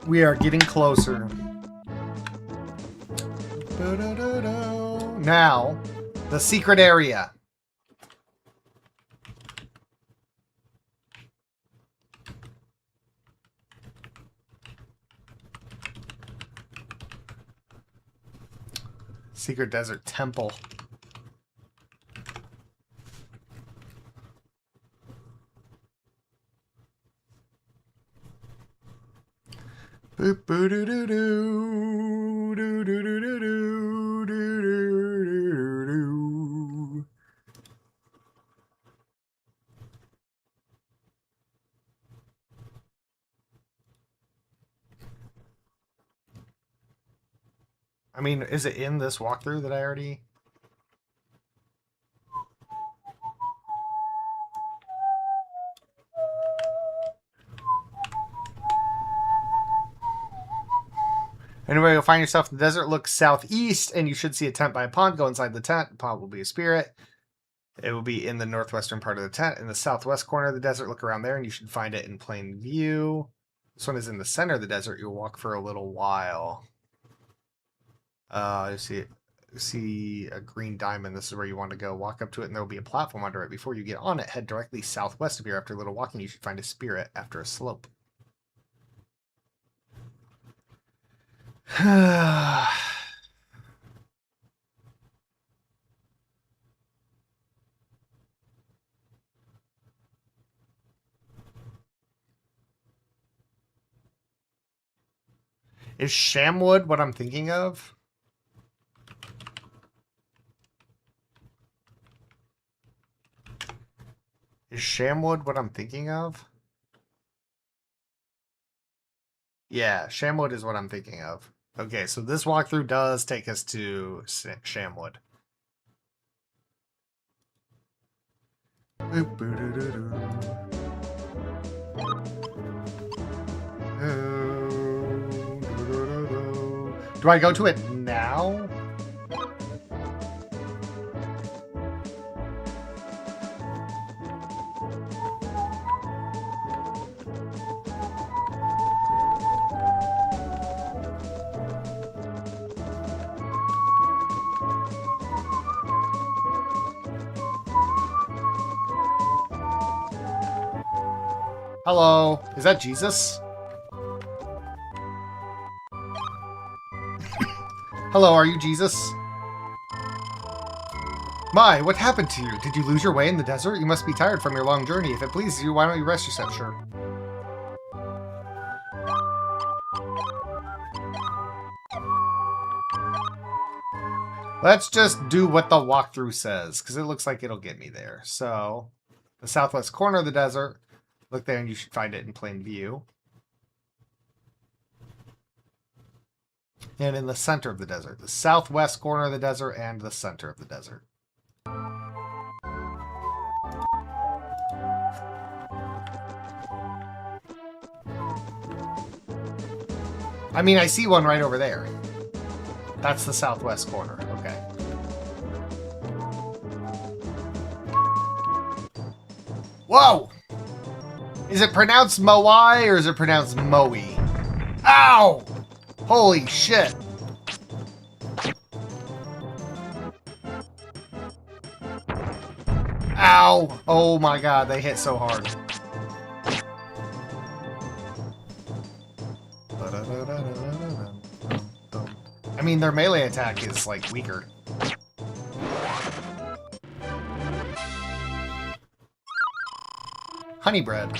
We are getting closer. Now, the secret area. Secret Desert Temple. Boop boo doo doo doo doo doo doo doo doo doo doo doo. I mean, is it in this walkthrough that I already... Anyway, you'll find yourself in the desert. Look southeast, and you should see a tent by a pond. Go inside the tent. The pond will be a spirit. It will be in the northwestern part of the tent. In the southwest corner of the desert, look around there, and you should find it in plain view. This one is in the center of the desert. You'll walk for a little while. You see a green diamond. This is where you want to go. Walk up to it, and there will be a platform under it. Before you get on it, head directly southwest of here. After a little walking, you should find a spirit after a slope. Is Shamwood what I'm thinking of? Is Shamwood what I'm thinking of? Yeah, Shamwood is what I'm thinking of. Okay, so this walkthrough does take us to Shamwood. Do I go to it now? Hello, is that Jesus? Hello, are you Jesus? My, what happened to you? Did you lose your way in the desert? You must be tired from your long journey. If it pleases you, why don't you rest yourself? Sure. Let's just do what the walkthrough says, because it looks like it'll get me there. So, the southwest corner of the desert. Look there and you should find it in plain view. And in the center of the desert. The southwest corner of the desert and the center of the desert. I mean, I see one right over there. That's the southwest corner. Okay. Whoa! Is it pronounced Moai or is it pronounced Moe? Ow! Holy shit. Ow! Oh my god, they hit so hard. I mean, their melee attack is, like, weaker. Honey bread.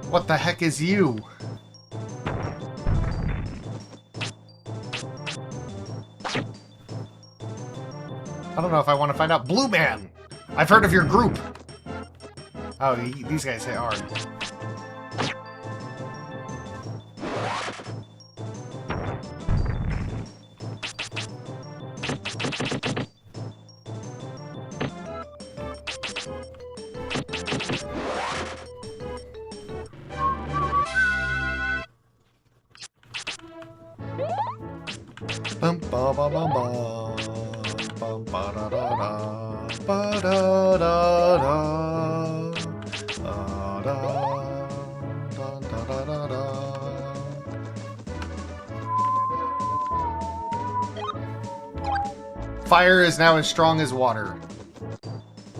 What the heck is you? I don't know if I want to find out. Blue Man! I've heard of your group! Oh, these guys hit hard. Ba ba ba ba. Ba ba da da da. Ba da da da. Da da da da da da. Fire is now as strong as water.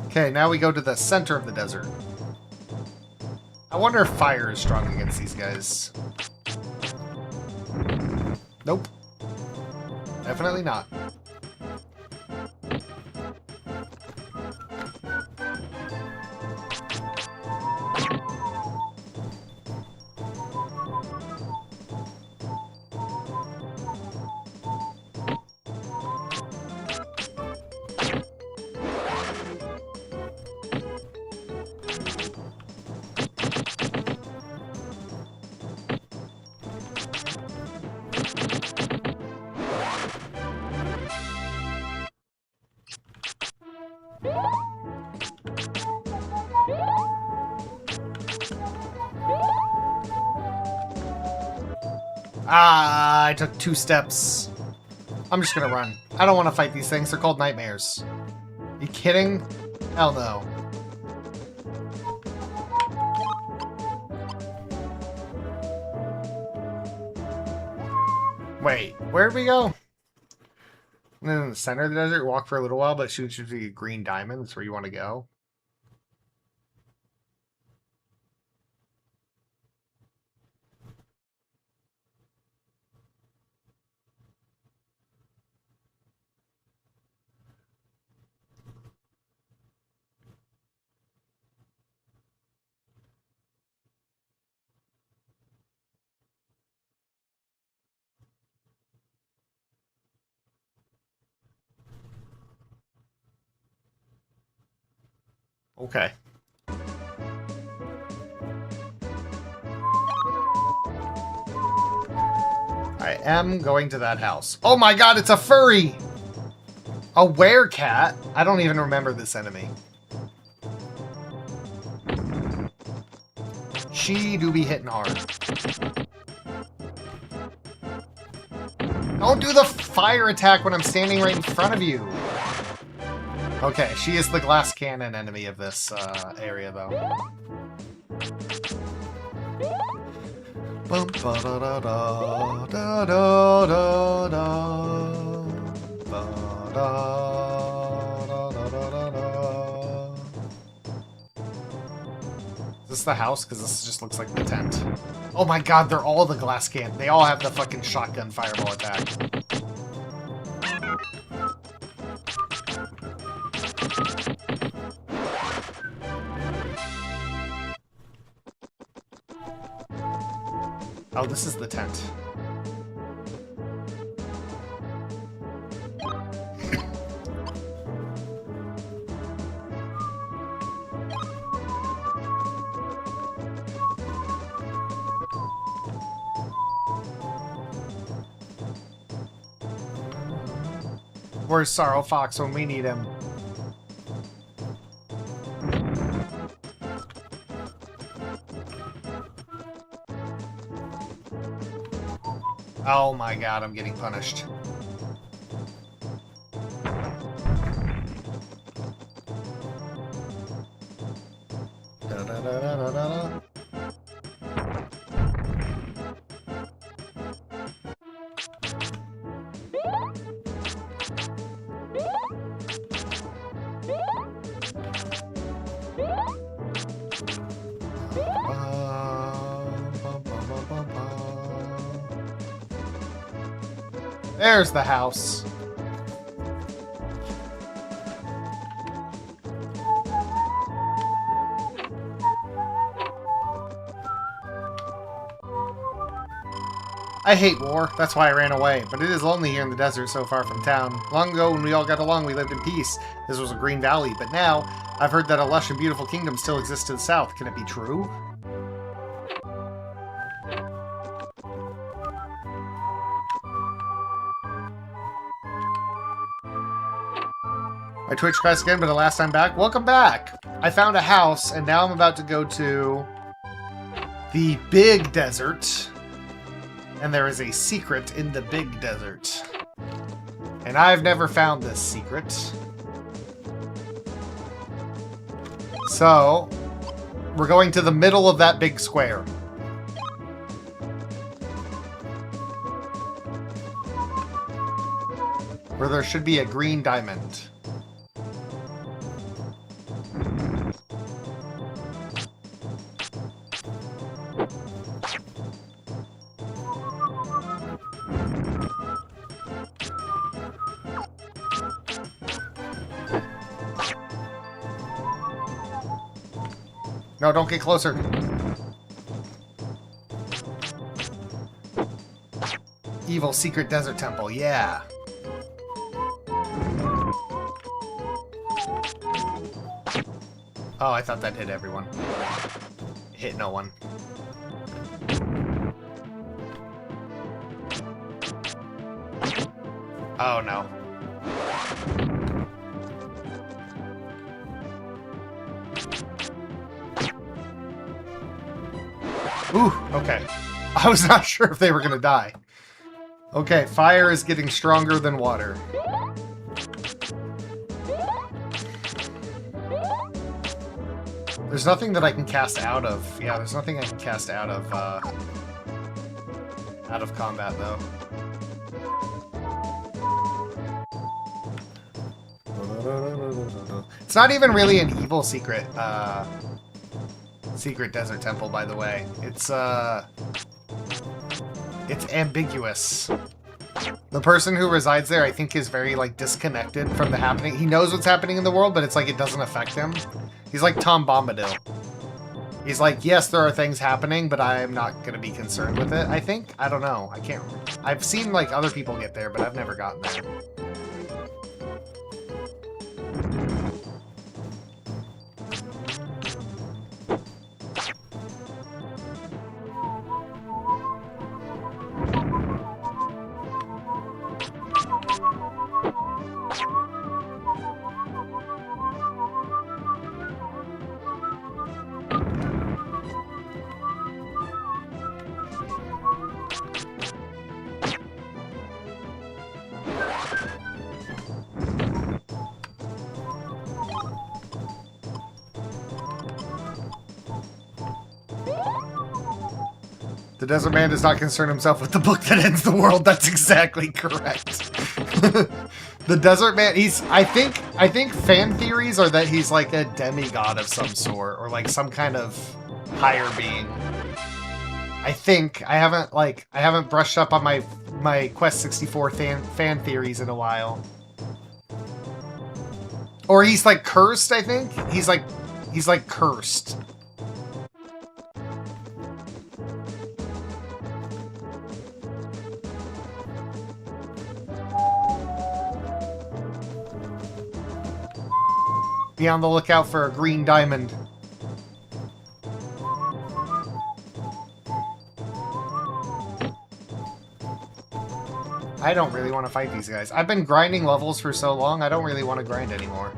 Okay, now we go to the center of the desert. I wonder if fire is strong against these guys. Nope. Definitely not. Ah, I took 2 steps. I'm just gonna run. I don't want to fight these things. They're called nightmares. You kidding? Hell no. Wait, where'd we go? And then in the center of the desert, walk for a little while, but shoot you a green diamond. That's where you want to go. Okay. I am going to that house. Oh my god, it's a furry! A werecat? I don't even remember this enemy. She do be hitting hard. Don't do the fire attack when I'm standing right in front of you. Okay, she is the glass cannon enemy of this area, though. Bum, ba, da, da, da, da, da, da, da. Ba, da, da, da, da, da. Is this the house? Because this just looks like the tent. Oh my god, they're all the glass cannon. They all have the fucking shotgun fireball attack. Oh, this is the tent. Where's Sorrow Fox when we need him? Oh my god, I'm getting punished. Da, da, da, da, da, da. There's the house. I hate war, that's why I ran away, but it is lonely here in the desert so far from town. Long ago, when we all got along, we lived in peace. This was a green valley, but now, I've heard that a lush and beautiful kingdom still exists to the south. Can it be true? My Twitch crashed again, but the last time back. Welcome back! I found a house, and now I'm about to go to the big desert. And there is a secret in the big desert. And I've never found this secret. So, we're going to the middle of that big square. Where there should be a green diamond. No, don't get closer. Evil secret desert temple, yeah. Oh, I thought that hit everyone. Hit no one. Oh no. Ooh, okay. I was not sure if they were gonna die. Okay, fire is getting stronger than water. There's nothing that I can cast out of. Yeah, there's nothing I can cast out of combat, though. It's not even really an evil secret, secret desert temple, by the way. It's ambiguous. The person who resides there, I think, is very, like, disconnected from the happening. He knows what's happening in the world, but it's like it doesn't affect him. He's like Tom Bombadil. He's like, yes, there are things happening, but I'm not going to be concerned with it, I think. I don't know. I can't remember. I've seen, like, other people get there, but I've never gotten there. The Desert Man does not concern himself with the book that ends the world. That's exactly correct. The Desert Man, I think fan theories are that he's like a demigod of some sort, or like some kind of higher being. I think. I haven't brushed up on my Quest 64 fan theories in a while. Or he's like cursed, I think. He's like cursed. Be on the lookout for a green diamond. I don't really want to fight these guys. I've been grinding levels for so long, I don't really want to grind anymore.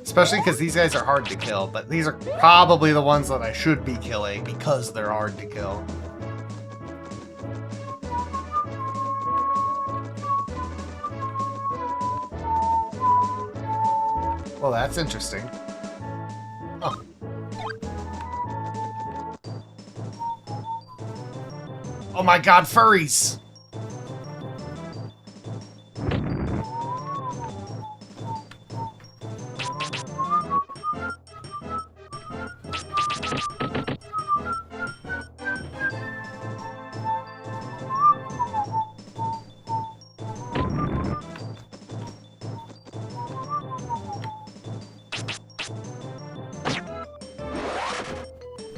Especially because these guys are hard to kill, but these are probably the ones that I should be killing because they're hard to kill. Well, that's interesting. Oh. Oh my god, furries!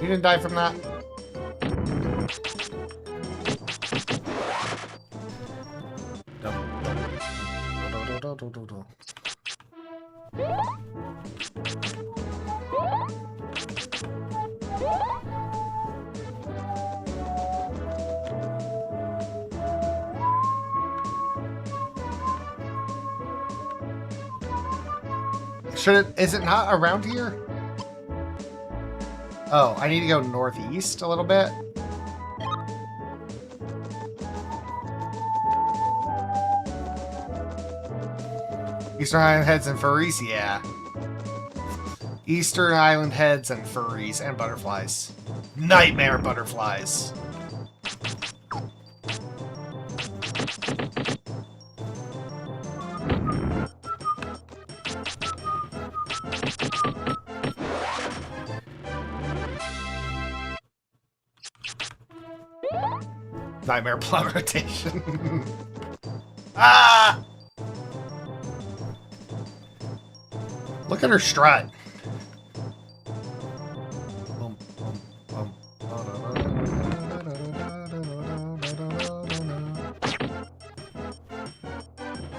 You didn't die from that? Is it not around here? Oh, I need to go northeast a little bit. Eastern Island heads and furries, yeah. Eastern Island heads and furries and butterflies. Nightmare butterflies. Nightmare plot rotation. Ah! Look at her strut.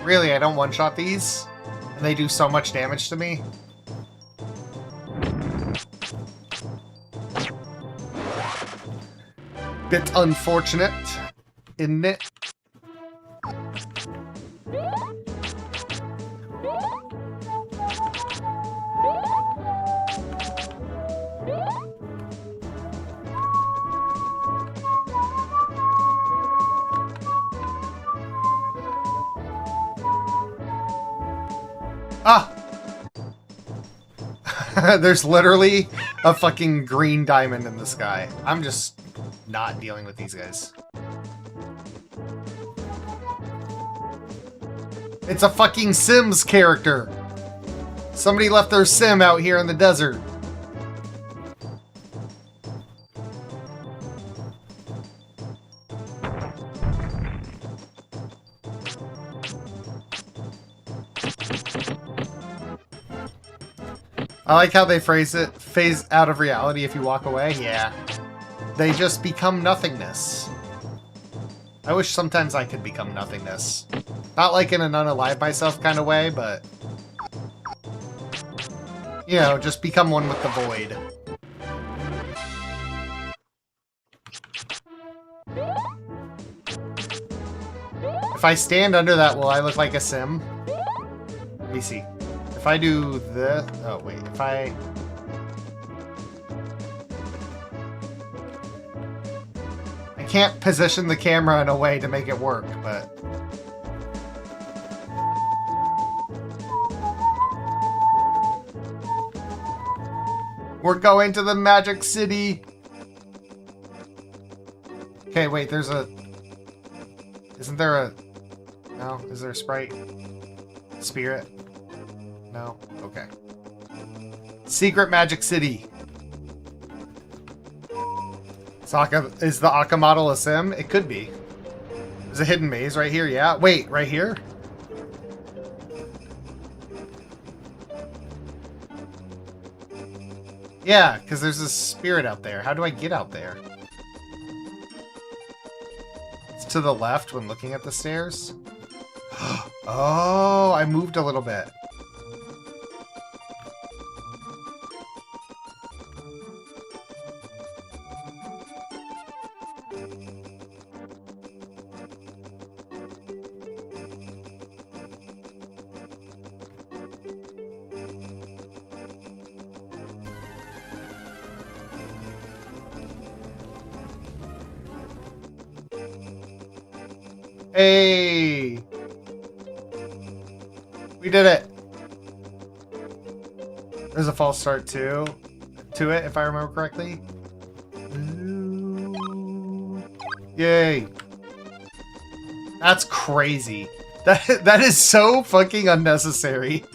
Really, I don't one-shot these? And they do so much damage to me? Bit unfortunate, isn't it? Ah! There's literally a fucking green diamond in the sky. I'm just not dealing with these guys. It's a fucking Sims character. Somebody left their sim out here in the desert. I like how they phrase it, phase out of reality if you walk away. Yeah. They just become nothingness. I wish sometimes I could become nothingness. Not like in an unalive myself kind of way, but... you know, just become one with the void. If I stand under that, will I look like a sim? Let me see. If I do this... oh, wait. If I... I can't position the camera in a way to make it work, but... we're going to the Magic City! Okay, wait, there's a... isn't there a... no? Is there a sprite? Spirit? No? Okay. Secret Magic City. Is the Akka model a sim? It could be. There's a hidden maze right here, yeah. Wait, right here? Yeah, because there's a spirit out there. How do I get out there? It's to the left when looking at the stairs. Oh, I moved a little bit. Hey! We did it! There's a false start too to it, if I remember correctly. Ooh. Yay! That's crazy. That is so fucking unnecessary.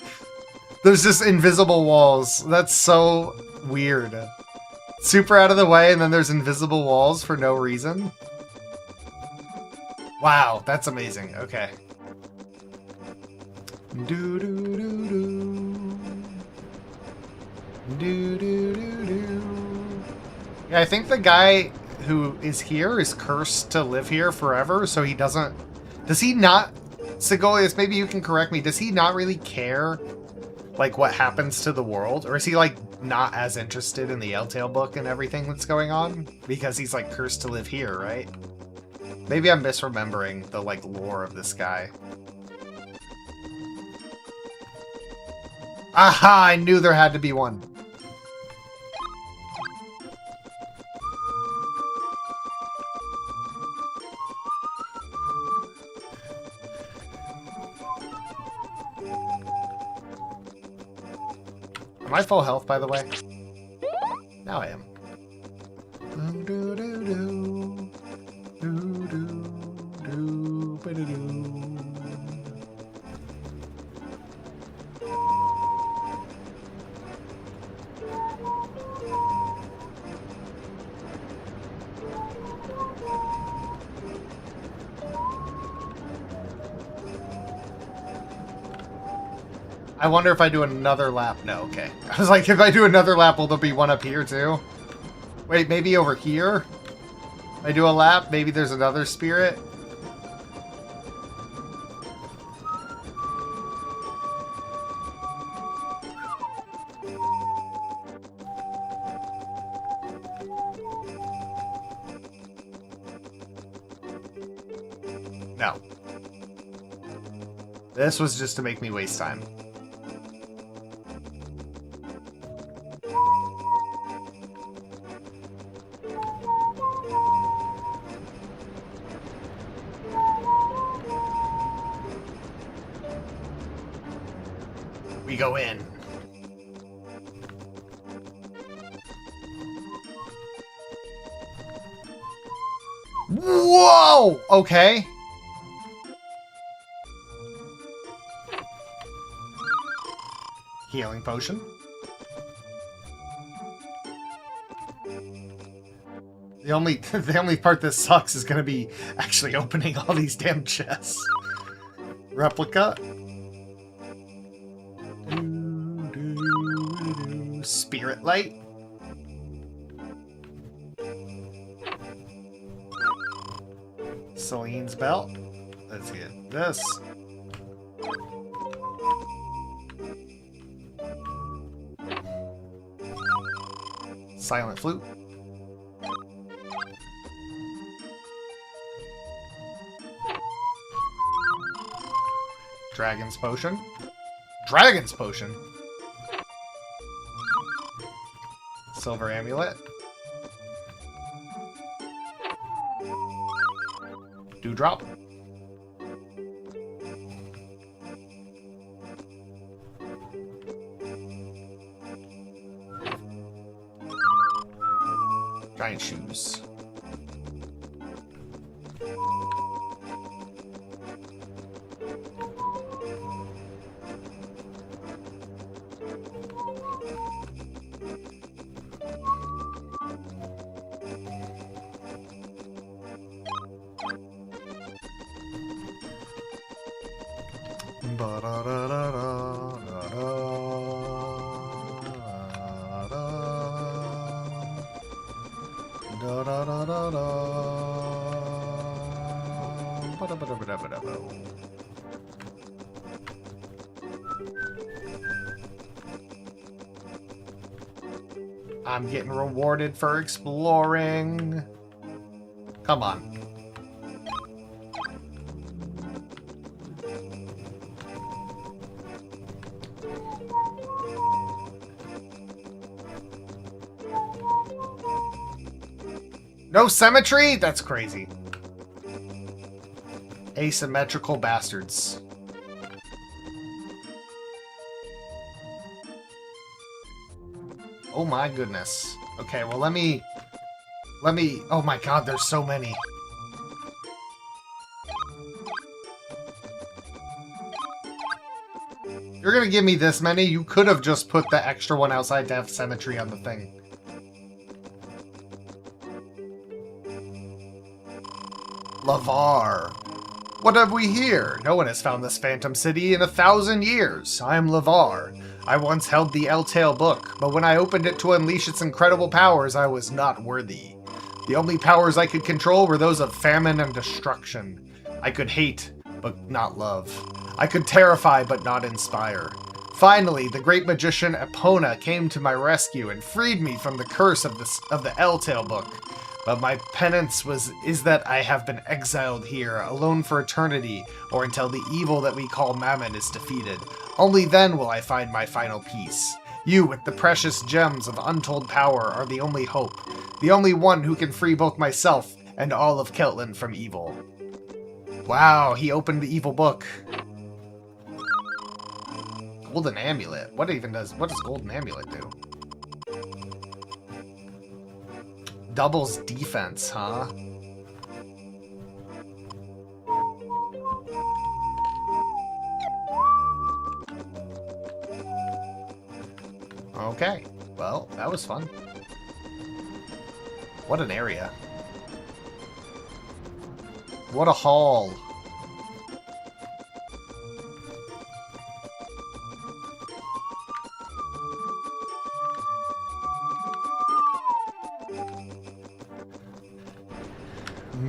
There's just invisible walls. That's so weird. Super out of the way, and then there's invisible walls for no reason. Wow, that's amazing. Okay. Do do do do. Do do do do. Yeah, I think the guy who is here is cursed to live here forever, so he doesn't... does he not... Sigolius, maybe you can correct me. Does he not really care, like, what happens to the world? Or is he, like, not as interested in the Yellowtail book and everything that's going on? Because he's, like, cursed to live here, right? Maybe I'm misremembering the, like, lore of this guy. Aha! I knew there had to be one. Am I full health, by the way? Now I am. I wonder if I do another lap. No, okay. I was like, if I do another lap, will there be one up here too? Wait, maybe over here? I do a lap, maybe there's another spirit? No. This was just to make me waste time. We go in. Whoa! Okay. Healing potion. The only part that sucks is gonna be actually opening all these damn chests. Replica. Spirit light. Celine's belt. Let's get this. Silent flute. Dragon's potion. Dragon's potion. Silver amulet. Dewdrop. Giant shoes. I'm getting rewarded for exploring. Come on. No symmetry? That's crazy. Asymmetrical bastards. Oh my goodness. Okay, well let me... Oh my god, there's so many. You're gonna give me this many? You could have just put the extra one outside to have symmetry on the thing. Lavar. What have we here? No one has found this phantom city in 1,000 years. I am Lavar. I once held the Eltail book, but when I opened it to unleash its incredible powers, I was not worthy. The only powers I could control were those of famine and destruction. I could hate, but not love. I could terrify, but not inspire. Finally, the great magician Epona came to my rescue and freed me from the curse of the Eltail book. But my penance is that I have been exiled here, alone for eternity, or until the evil that we call Mammon is defeated. Only then will I find my final peace. You, with the precious gems of untold power, are the only hope. The only one who can free both myself and all of Keltland from evil. Wow, he opened the evil book. Golden Amulet. What does Golden Amulet do? Doubles defense, huh? Okay. Well, that was fun. What an area. What a haul.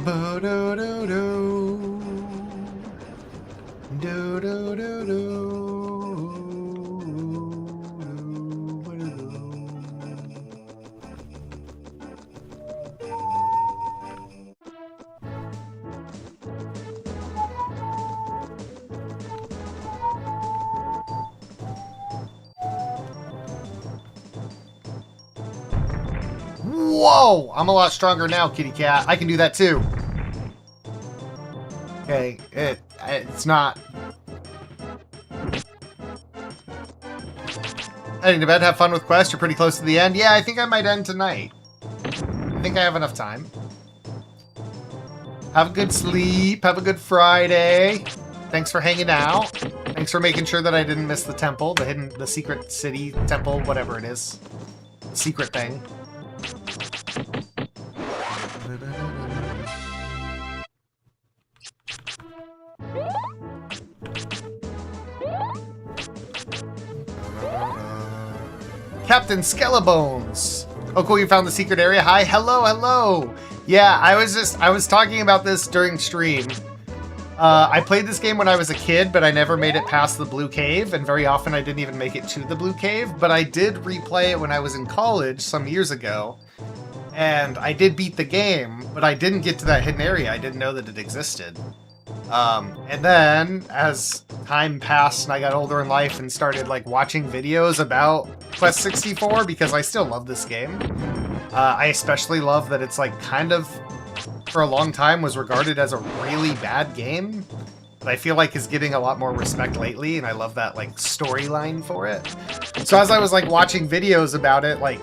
Bo-do-do-do. Do-do-do-do. Whoa! I'm a lot stronger now, kitty cat. I can do that too. Okay, it's not. Heading to bed, have fun with Quest. You're pretty close to the end. Yeah, I think I might end tonight. I think I have enough time. Have a good sleep. Have a good Friday. Thanks for hanging out. Thanks for making sure that I didn't miss the temple, the secret city temple, whatever it is. The secret thing. Captain Skellebones. Oh, cool, you found the secret area. Hi, hello, hello. Yeah, I was talking about this during stream. I played this game when I was a kid, but I never made it past the Blue Cave, and very often I didn't even make it to the Blue Cave, but I did replay it when I was in college some years ago, and I did beat the game, but I didn't get to that hidden area. I didn't know that it existed. And then, as time passed and I got older in life and started, like, watching videos about Quest 64, because I still love this game, I especially love that it's, like, kind of, for a long time, was regarded as a really bad game, but I feel like is getting a lot more respect lately, and I love that, like, storyline for it. So as I was, like, watching videos about it, like,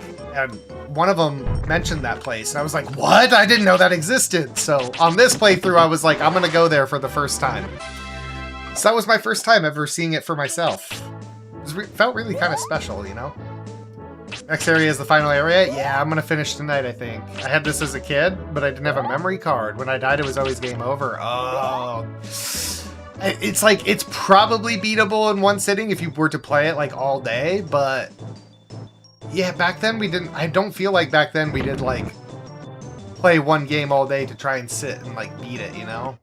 one of them mentioned that place, and I was like, what? I didn't know that existed! So on this playthrough, I was like, I'm gonna go there for the first time. So that was my first time ever seeing it for myself. It felt really kind of special, you know? Next area is the final area. Yeah, I'm gonna finish tonight, I think. I had this as a kid, but I didn't have a memory card. When I died, it was always game over. Oh. It's like, it's probably beatable in one sitting if you were to play it, like, all day, but... yeah, back then we didn't... I don't feel like back then we did, like, play one game all day to try and sit and, like, beat it, you know?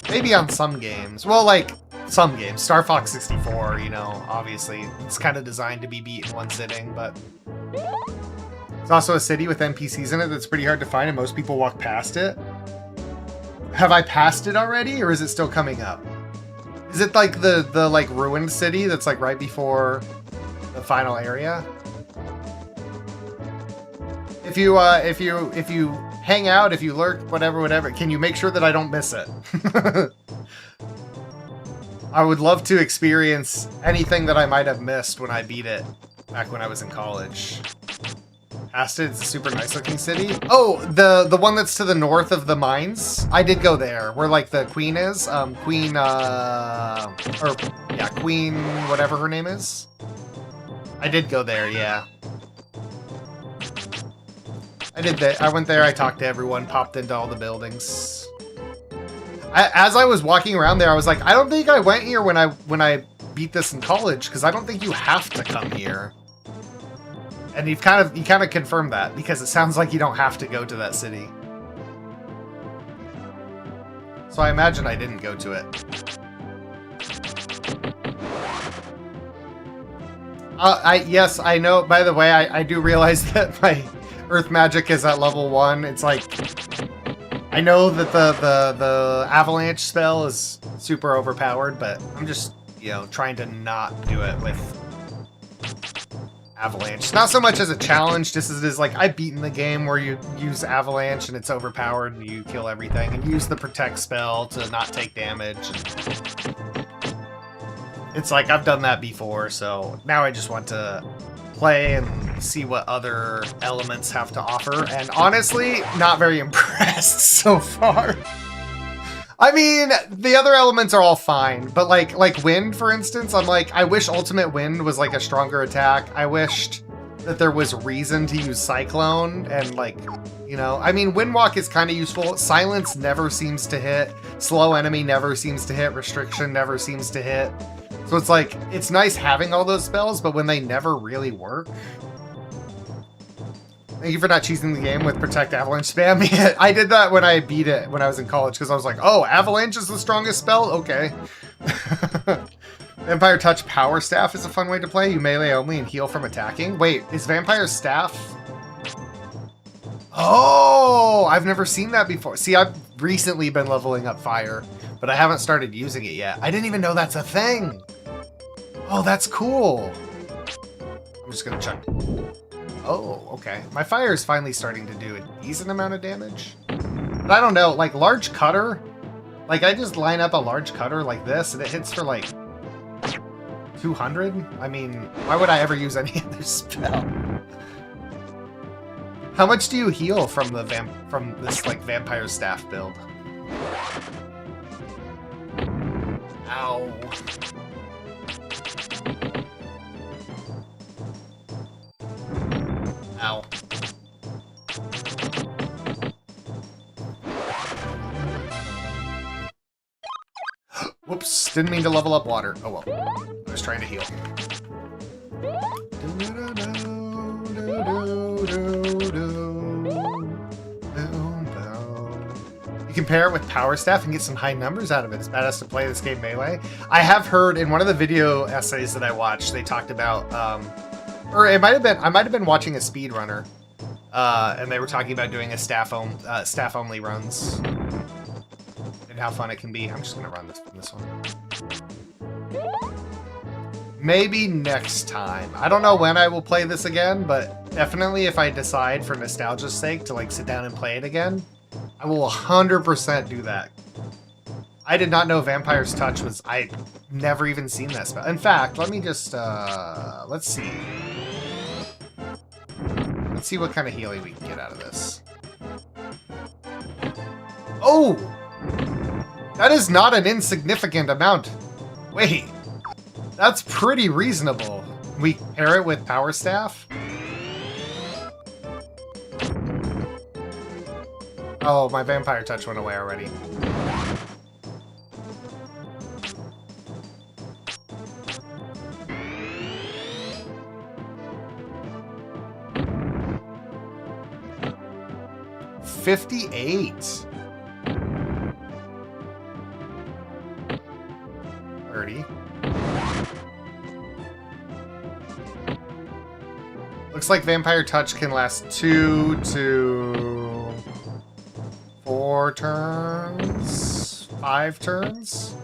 Maybe on some games. Well, like, some games. Star Fox 64, you know, obviously. It's kind of designed to be beat in one sitting, but... it's also a city with NPCs in it that's pretty hard to find, and most people walk past it. Have I passed it already, or is it still coming up? Is it like the like ruined city that's like right before the final area? If you hang out, if you lurk, whatever, can you make sure that I don't miss it? I would love to experience anything that I might have missed when I beat it back when I was in college. Aston, it's a super nice looking city. Oh, the one that's to the north of the mines. I did go there, where like the queen is. Queen, Queen, whatever her name is. I did go there, yeah. I did that. I went there, I talked to everyone, popped into all the buildings. As I was walking around there, I was like, I don't think I went here when I beat this in college, because I don't think you have to come here. And you kind of confirmed that, because it sounds like you don't have to go to that city. So I imagine I didn't go to it. Yes, I know. By the way, I do realize that my Earth Magic is at level 1. It's like, I know that the Avalanche spell is super overpowered, but I'm just, you know, trying to not do it with Avalanche. Not so much as a challenge, just as it is like, I've beaten the game where you use Avalanche and it's overpowered and you kill everything, and use the Protect spell to not take damage. And It's like I've done that before, so now I just want to play and see what other elements have to offer. And honestly, not very impressed so far. I mean, the other elements are all fine, but like wind, for instance, I'm like, I wish ultimate wind was like a stronger attack. I wished that there was reason to use cyclone and like, you know, I mean, windwalk is kind of useful. Silence never seems to hit. Slow enemy never seems to hit. Restriction never seems to hit. So it's like, it's nice having all those spells, but when they never really work. Thank you for not cheesing the game with Protect Avalanche spam. I did that when I beat it when I was in college, because I was like, oh, Avalanche is the strongest spell? Okay. Vampire Touch Power Staff is a fun way to play. You melee only and heal from attacking. Wait, is Vampire Staff... Oh, I've never seen that before. See, I've recently been leveling up fire, but I haven't started using it yet. I didn't even know that's a thing. Oh, that's cool. I'm just gonna check. Oh, okay. My fire is finally starting to do a decent amount of damage. But I don't know, like large cutter, like I just line up a large cutter like this and it hits for like 200? I mean, why would I ever use any other spell? How much do you heal from the from this like vampire staff build? Ow. Ow. Whoops, didn't mean to level up water. Oh well, I was trying to heal. You can pair it with Power Staff and get some high numbers out of it. It's badass to play this game melee. I have heard in one of the video essays that I watched, they talked about, or it might have been, I might have been watching a speedrunner, and they were talking about doing a staff-only runs, and how fun it can be. I'm just gonna run this one. Maybe next time. I don't know when I will play this again, but definitely if I decide for nostalgia's sake to like sit down and play it again, I will 100% do that. I did not know Vampire's Touch was... I never even seen that spell. In fact, let me just... let's see. Let's see what kind of healing we can get out of this. Oh! That is not an insignificant amount. Wait. That's pretty reasonable. We pair it with Power Staff? Oh, my Vampire Touch went away already. $58. 30. Looks like Vampire Touch can last 2 to 4 turns, 5 turns.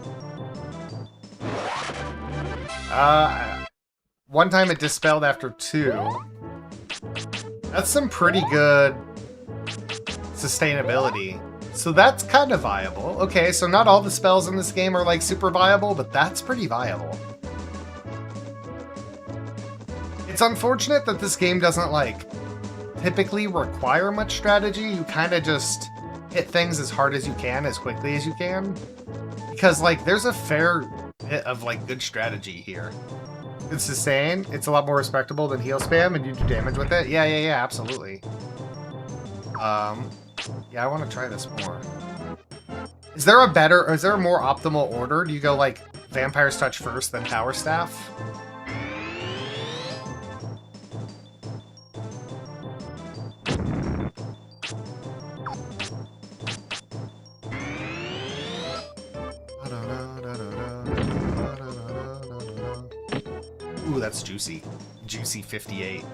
One time it dispelled after 2. That's some pretty good sustainability. So that's kind of viable. Okay, so not all the spells in this game are like super viable, but that's pretty viable. It's unfortunate that this game doesn't like typically require much strategy. You kind of just hit things as hard as you can, as quickly as you can. Because like there's a fair bit of like good strategy here. Good sustain. It's a lot more respectable than heal spam and you do damage with it. Yeah, absolutely. Yeah, I want to try this more. Is there a better, or is there a more optimal order? Do you go like Vampire's Touch first, then Power Staff? Ooh, that's juicy. Juicy 58.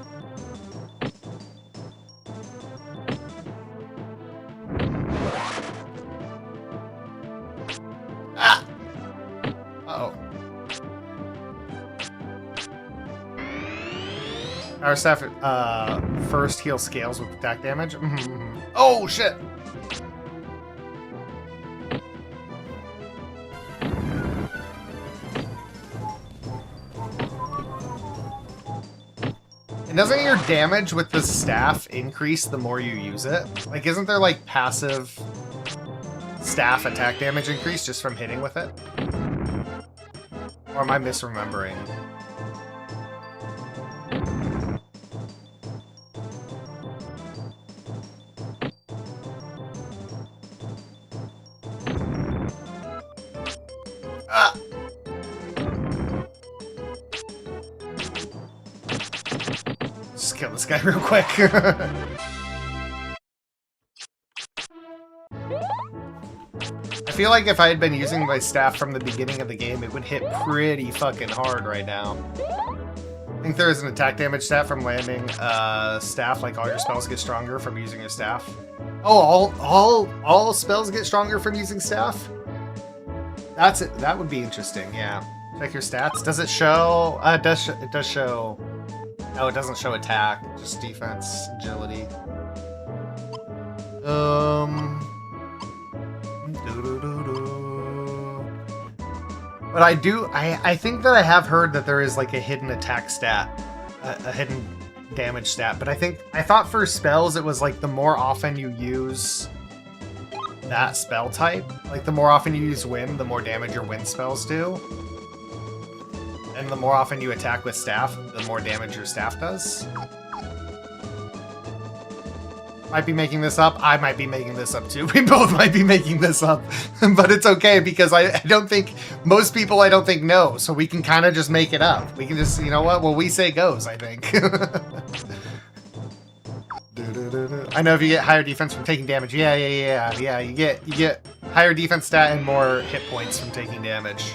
Our staff first heal scales with attack damage. Oh shit! Doesn't your damage with the staff increase the more you use it? Like, isn't there like passive staff attack damage increase just from hitting with it? Or am I misremembering? Ah! Just kill this guy real quick. I feel like if I had been using my staff from the beginning of the game, it would hit pretty fucking hard right now. I think there is an attack damage stat from landing staff, like all your spells get stronger from using your staff. Oh, all spells get stronger from using staff? That's it. That would be interesting, yeah. Check your stats. Does it show? It does show. No, it doesn't show attack, just defense, agility. But I think that I have heard that there is like a hidden attack stat, a hidden damage stat, but I thought for spells it was like the more often you use that spell type, like the more often you use wind, the more damage your wind spells do. And the more often you attack with staff, the more damage your staff does. Might be making this up. I might be making this up too. We both might be making this up. But it's okay because I don't think, most people I don't think know. So we can kind of just make it up. We can just, you know what? What we say goes, I think. I know if you get higher defense from taking damage. Yeah. You get higher defense stat and more hit points from taking damage.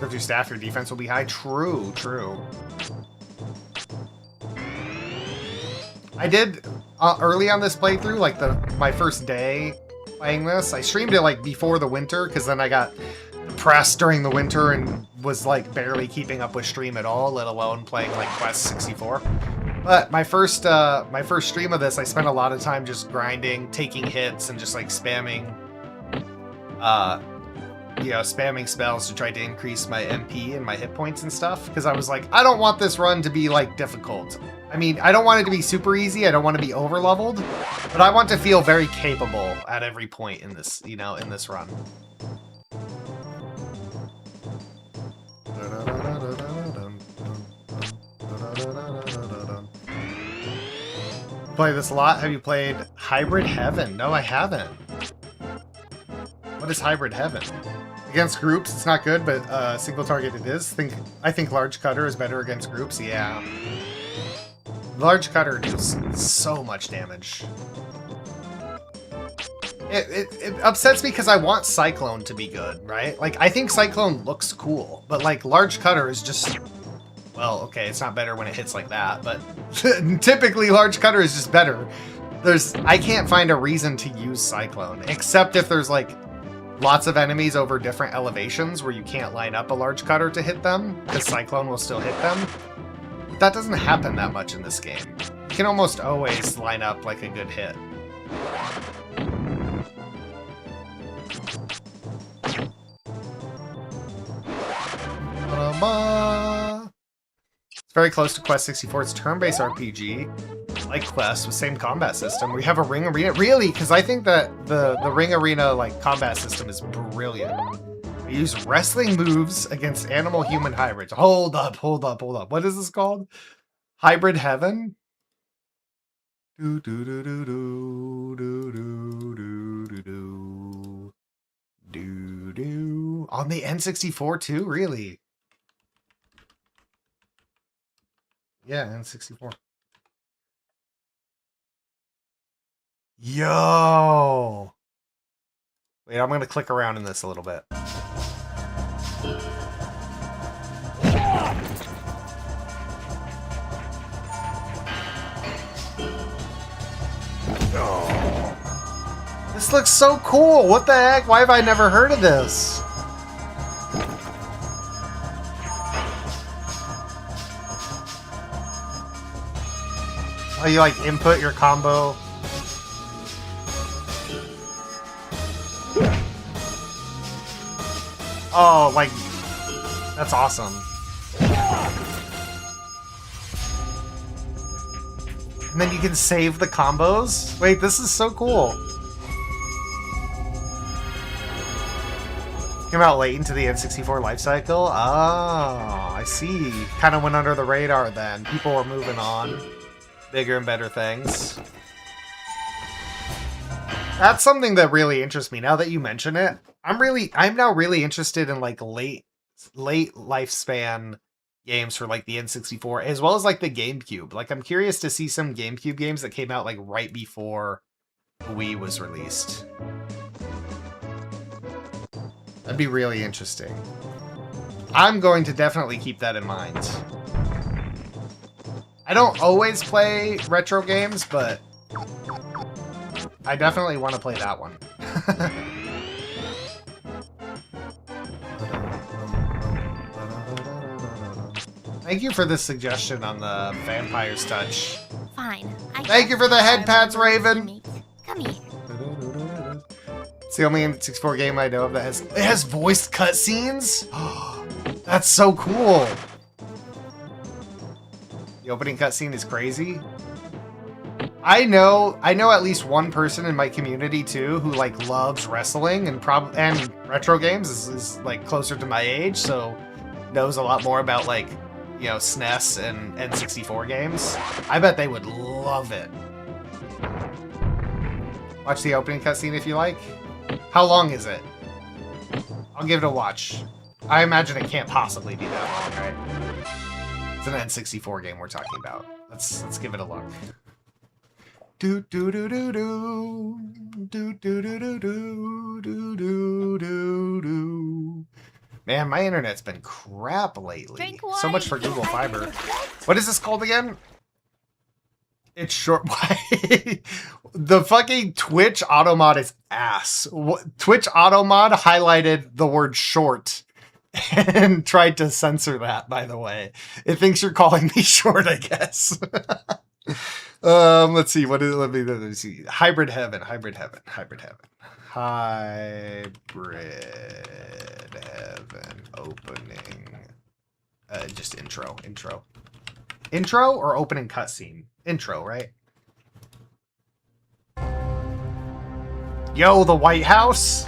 If you staff, your defense will be high. True. I did early on this playthrough, like my first day playing this. I streamed it like before the winter because then I got depressed during the winter and was like barely keeping up with stream at all, let alone playing like Quest 64. But my first stream of this, I spent a lot of time just grinding, taking hits, and just like spamming. Spamming spells to try to increase my MP and my hit points and stuff, because I was like, I don't want this run to be like difficult. I mean, I don't want it to be super easy, I don't want to be over leveled, but I want to feel very capable at every point in this, in this run. Play this a lot. Have you played Hybrid Heaven? No, I haven't. What is Hybrid Heaven? Against groups, it's not good, but single target it is. I think Large Cutter is better against groups, yeah. Large Cutter does so much damage. It upsets me because I want Cyclone to be good, right? Like, I think Cyclone looks cool, but like, Large Cutter is just... Well, okay, it's not better when it hits like that, but typically Large Cutter is just better. I can't find a reason to use Cyclone, except if there's like lots of enemies over different elevations where you can't line up a Large Cutter to hit them, because Cyclone will still hit them. But that doesn't happen that much in this game. You can almost always line up like a good hit. It's very close to Quest 64. It's turn-based RPG, like Quest, with same combat system. We have a ring arena. Really? Because I think that the ring arena like combat system is brilliant. We use wrestling moves against animal-human hybrids. Hold up. What is this called? Hybrid Heaven? Do do do do do do do do do do do. On the N64 too? Really? Yeah, N64. Yo! Wait, I'm gonna click around in this a little bit. Oh. This looks so cool! What the heck? Why have I never heard of this? Oh, you like input your combo. Oh, like, that's awesome. And then you can save the combos. Wait, this is so cool. Came out late into the N64 lifecycle. Oh, I see. Kind of went under the radar then. People were moving on. Bigger and better things. That's something that really interests me. Now that you mention it, I'm now really interested in like late lifespan games for like the N64 as well as like the GameCube. Like I'm curious to see some GameCube games that came out like right before Wii was released. That'd be really interesting. I'm going to definitely keep that in mind. I don't always play retro games, but I definitely want to play that one. Thank you for the suggestion on the Vampire's Touch. Fine. Thank you for the head pats, Raven. Come here. It's the only N64 game I know of that has voiced cutscenes. That's so cool. The opening cutscene is crazy. I know at least one person in my community too who like loves wrestling and retro games is like closer to my age, so knows a lot more about like, you know, SNES and N64 games. I bet they would love it. Watch the opening cutscene if you like. How long is it? I'll give it a watch. I imagine it can't possibly be that long, right? It's an N64 game we're talking about. Let's give it a look. Do do do do do do do do do do do do do do. Man, my internet's been crap lately. So much for Google Fiber. What is this called again? It's short. The fucking Twitch Automod is ass. Twitch Automod highlighted the word short and tried to censor that, by the way. It thinks you're calling me short, I guess. Let's see. Let me see. Hybrid Heaven opening. Just intro. Intro or opening cutscene? Intro, right? Yo, the White House.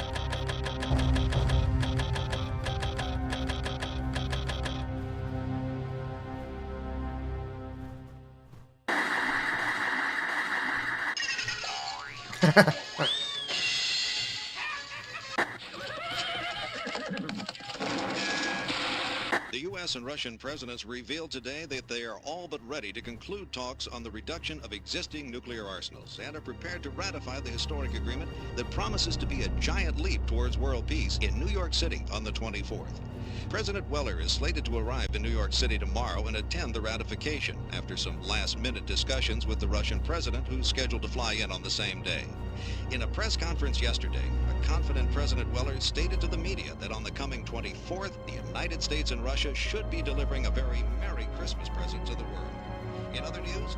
The U.S. and Russian presidents revealed today that they are all but ready to conclude talks on the reduction of existing nuclear arsenals and are prepared to ratify the historic agreement that promises to be a giant leap towards world peace in New York City on the 24th. President Weller is slated to arrive in New York City tomorrow and attend the ratification after some last-minute discussions with the Russian president, who's scheduled to fly in on the same day. In a press conference yesterday, a confident President Weller stated to the media that on the coming 24th, the United States and Russia should be delivering a very Merry Christmas present to the world. In other news,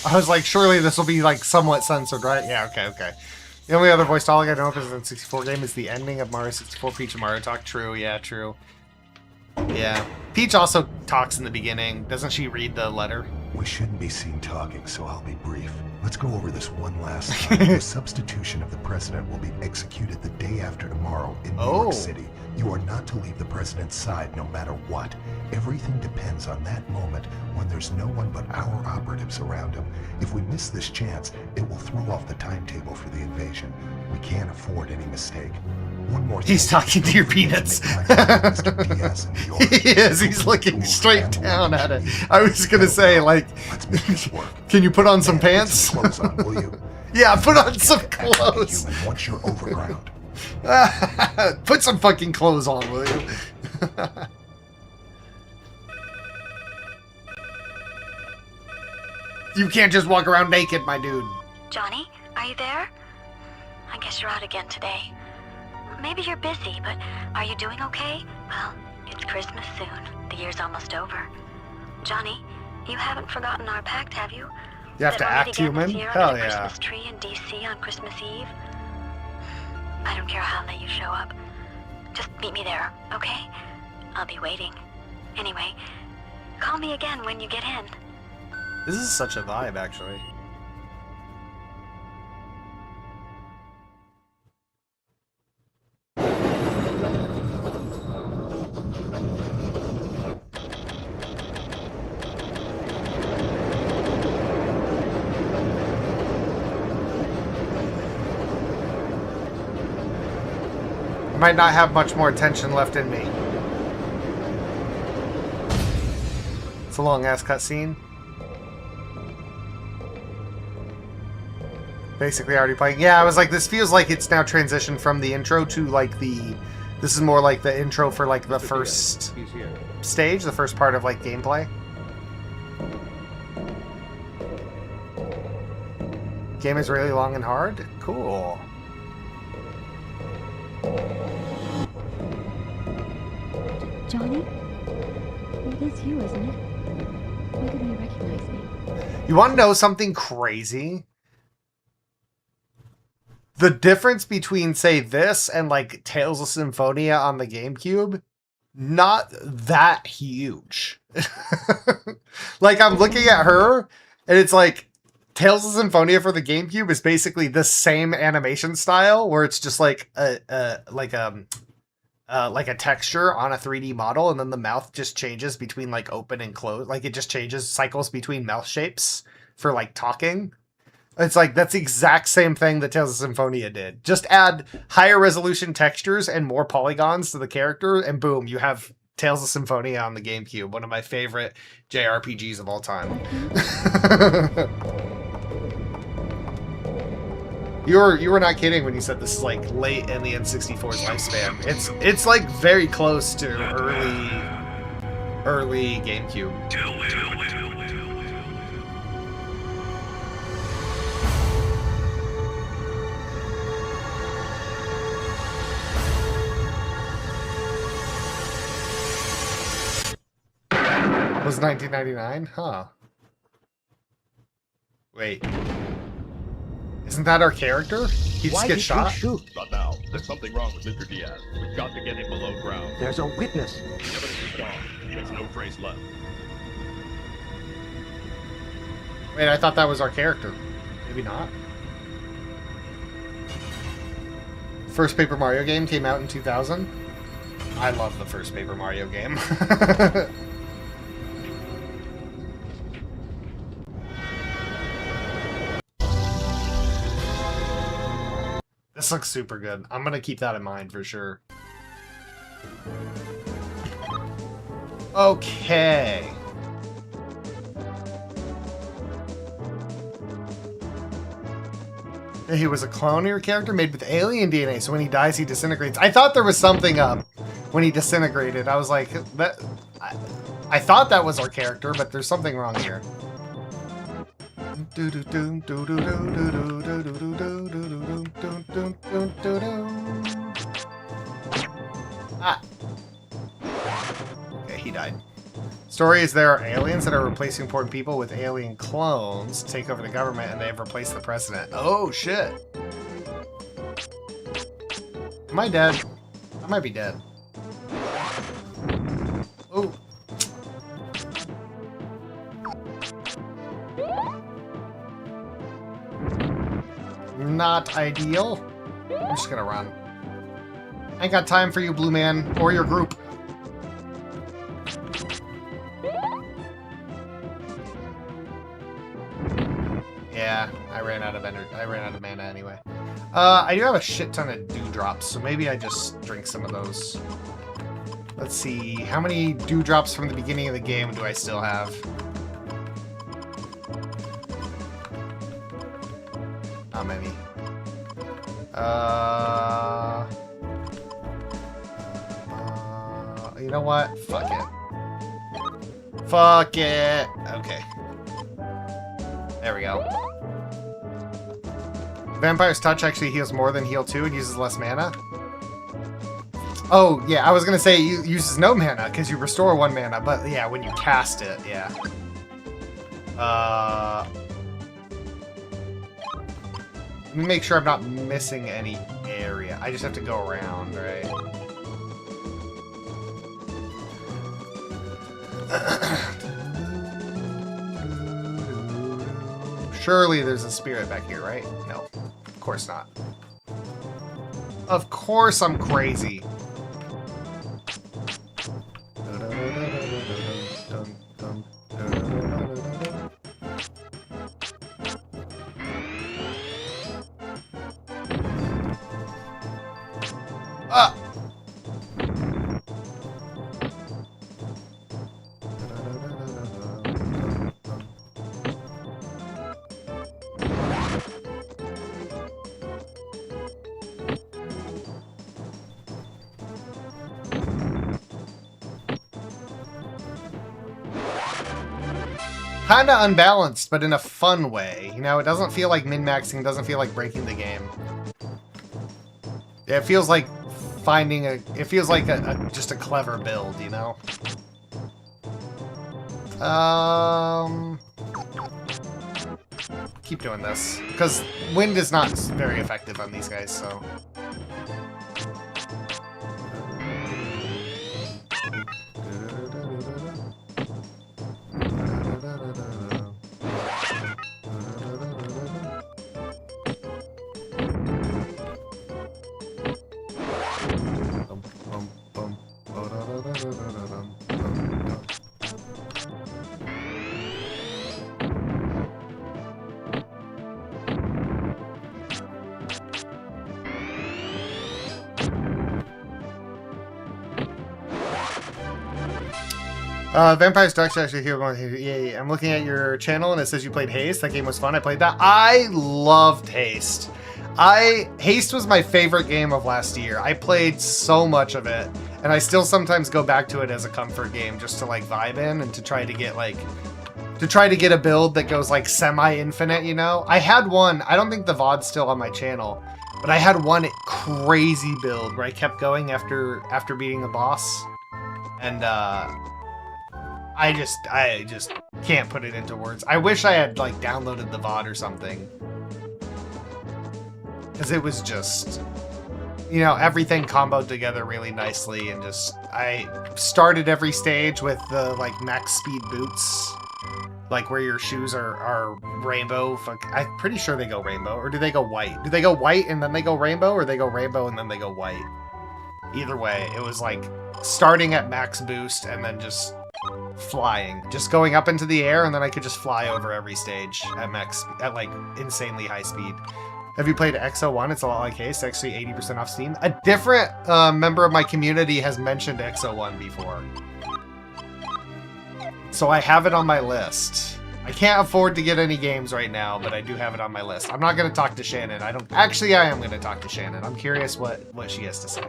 I was like, surely this will be like somewhat censored, right? Yeah, okay. The only other voice dialogue I know of is in the 64 game is the ending of Mario 64. Peach and Mario talk. True, yeah, true. Yeah. Peach also talks in the beginning. Doesn't she read the letter? We shouldn't be seen talking, so I'll be brief. Let's go over this one last time. The substitution of the president will be executed the day after tomorrow in New York City. You are not to leave the president's side no matter what. Everything depends on that moment when there's no one but our operatives around him. If we miss this chance, it will throw off the timetable for the invasion. We can't afford any mistake. One more thing. He's talking to your peanuts. He is. He's looking straight down at it. I was going to say, like, Let's make this work. Can you put on some pants? Put some clothes on, will you? Yeah, put on some clothes. Human, once you're overground. Put some fucking clothes on, will you? You can't just walk around naked, my dude. Johnny, are you there? I guess you're out again today. Maybe you're busy, but are you doing okay? Well, it's Christmas soon. The year's almost over. Johnny, you haven't forgotten our pact, have you? You have Is to it act already again this human? year Hell under the yeah. Christmas tree in DC on Christmas Eve? I don't care how late you show up. Just meet me there, okay? I'll be waiting. Anyway, call me again when you get in. This is such a vibe, actually. I might not have much more attention left in me. It's a long-ass cutscene. Basically already playing. Yeah, I was like, this feels like it's now transitioned from the intro to like the... This is more like the intro for like the first stage, the first part of like gameplay. Game is really long and hard? Cool. Johnny? It is you, isn't it? Why didn't you recognize me? You want to know something crazy? The difference between, say, this and, like, Tales of Symphonia on the GameCube, not that huge. Like, I'm looking at her, and it's like, Tales of Symphonia for the GameCube is basically the same animation style, where it's just like a texture on a 3D model, and then the mouth just changes between like open and closed. Like it just changes, cycles between mouth shapes for like talking. It's like that's the exact same thing that Tales of Symphonia did. Just add higher resolution textures and more polygons to the character, and boom, you have Tales of Symphonia on the GameCube, one of my favorite JRPGs of all time. You were not kidding when you said this is like late in the N64's lifespan. It's like very close to early GameCube. Was 1999? Huh. Wait. Isn't that our character? He just gets shot? Shoot? Not now. There's something wrong with Mr. Diaz. We've got to get him below ground. There's a witness. The evidence is gone. There's no trace left. Wait, I thought that was our character. Maybe not. First Paper Mario game came out in 2000. I love the first Paper Mario game. This looks super good. I'm gonna keep that in mind for sure. Okay. He was a clone of your character made with alien DNA, so when he dies, he disintegrates. I thought there was something up when he disintegrated. I was like, that. I thought that was our character, but there's something wrong here. Ah. Okay, he died. Story is there are aliens that are replacing important people with alien clones to take over the government, and they have replaced the president. Oh, shit. Am I dead? I might be dead. Oh. Not ideal. I'm just gonna run. I ain't got time for you, Blue Man, or your group. Yeah, I ran out of energy. I ran out of mana anyway. I do have a shit ton of dewdrops, so maybe I just drink some of those. Let's see, how many dewdrops from the beginning of the game do I still have? Not many. You know what? Fuck it. Fuck it. Okay. There we go. Vampire's Touch actually heals more than Heal 2 and uses less mana. Oh, yeah, I was gonna say it uses no mana because you restore 1 mana, but yeah, when you cast it, yeah. Let me make sure I'm not missing any area. I just have to go around, right? Surely there's a spirit back here, right? No, of course not. Of course I'm crazy. Ah! Kinda unbalanced, but in a fun way. You know, it doesn't feel like min-maxing, doesn't feel like breaking the game. Yeah, it feels like finding a... It feels like just a clever build, you know? Keep doing this. Because wind is not very effective on these guys, so... Vampire Destruction actually here going, yeah, I'm looking at your channel and it says you played Haste. That game was fun. I played that. I loved Haste. Haste was my favorite game of last year. I played so much of it, and I still sometimes go back to it as a comfort game just to like vibe in and to try to get a build that goes like semi-infinite, you know? I had one, I don't think the VOD's still on my channel, but I had one crazy build where I kept going after beating a boss. And I just can't put it into words. I wish I had like downloaded the VOD or something. Because it was just, you know, everything comboed together really nicely, and just, I started every stage with the like max speed boots, like where your shoes are rainbow. I'm pretty sure they go rainbow, or do they go white? Do they go white and then they go rainbow, or they go rainbow and then they go white? Either way, it was like starting at max boost and then just flying, just going up into the air, and then I could just fly over every stage at max, at like insanely high speed. Have you played XO1? It's a lot like Haste, actually 80% off Steam. A different member of my community has mentioned XO1 before, so I have it on my list. I can't afford to get any games right now, but I do have it on my list. I'm not going to talk to Shannon. I am going to talk to Shannon. I'm curious what she has to say.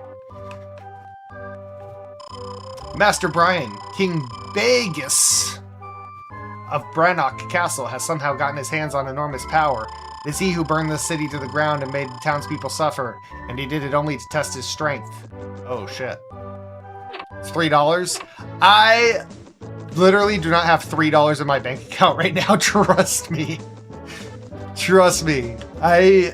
Master Brian, King Bagus of Brannock Castle, has somehow gotten his hands on enormous power. It is he who burned the city to the ground and made the townspeople suffer, and he did it only to test his strength. Oh shit. It's $3? I literally do not have $3 in my bank account right now, trust me. Trust me. I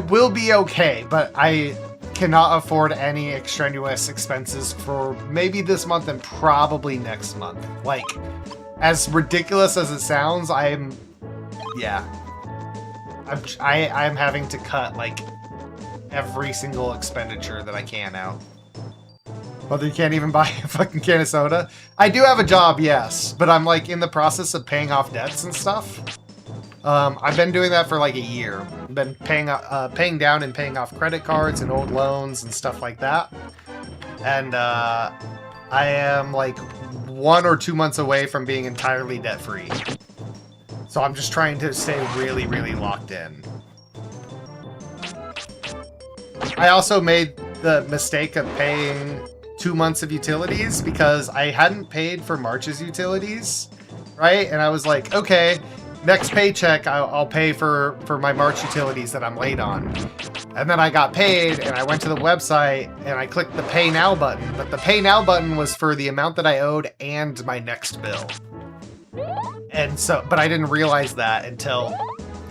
will be okay, but I cannot afford any extraneous expenses for maybe this month and probably next month. Like, as ridiculous as it sounds, I'm having to cut like every single expenditure that I can out. Whether you can't even buy a fucking can of soda. I do have a job, yes, but I'm like in the process of paying off debts and stuff. I've been doing that for like a year. I've been paying down and paying off credit cards and old loans and stuff like that. And I am like 1 or 2 months away from being entirely debt-free. So I'm just trying to stay really, really locked in. I also made the mistake of paying 2 months of utilities because I hadn't paid for March's utilities, right? And I was like, okay, next paycheck I'll pay for my March utilities that I'm late on. And then I got paid and I went to the website and I clicked the Pay Now button, but the Pay Now button was for the amount that I owed and my next bill. And so, but I didn't realize that until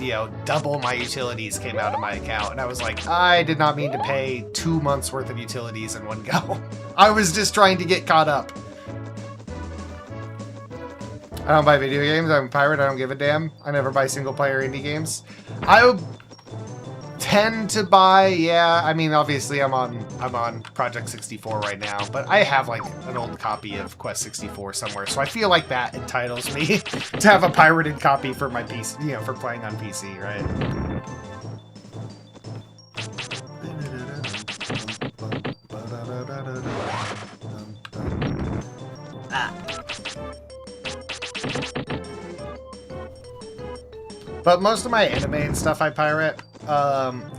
you know, double my utilities came out of my account. And I was like, I did not mean to pay 2 months worth of utilities in one go. I was just trying to get caught up. I don't buy video games. I'm a pirate. I don't give a damn. I never buy single-player indie games. I tend to buy, yeah. I mean, obviously, I'm on Project 64 right now, but I have like an old copy of Quest 64 somewhere, so I feel like that entitles me to have a pirated copy for my PC, you know, for playing on PC, right? But most of my anime and stuff I pirate.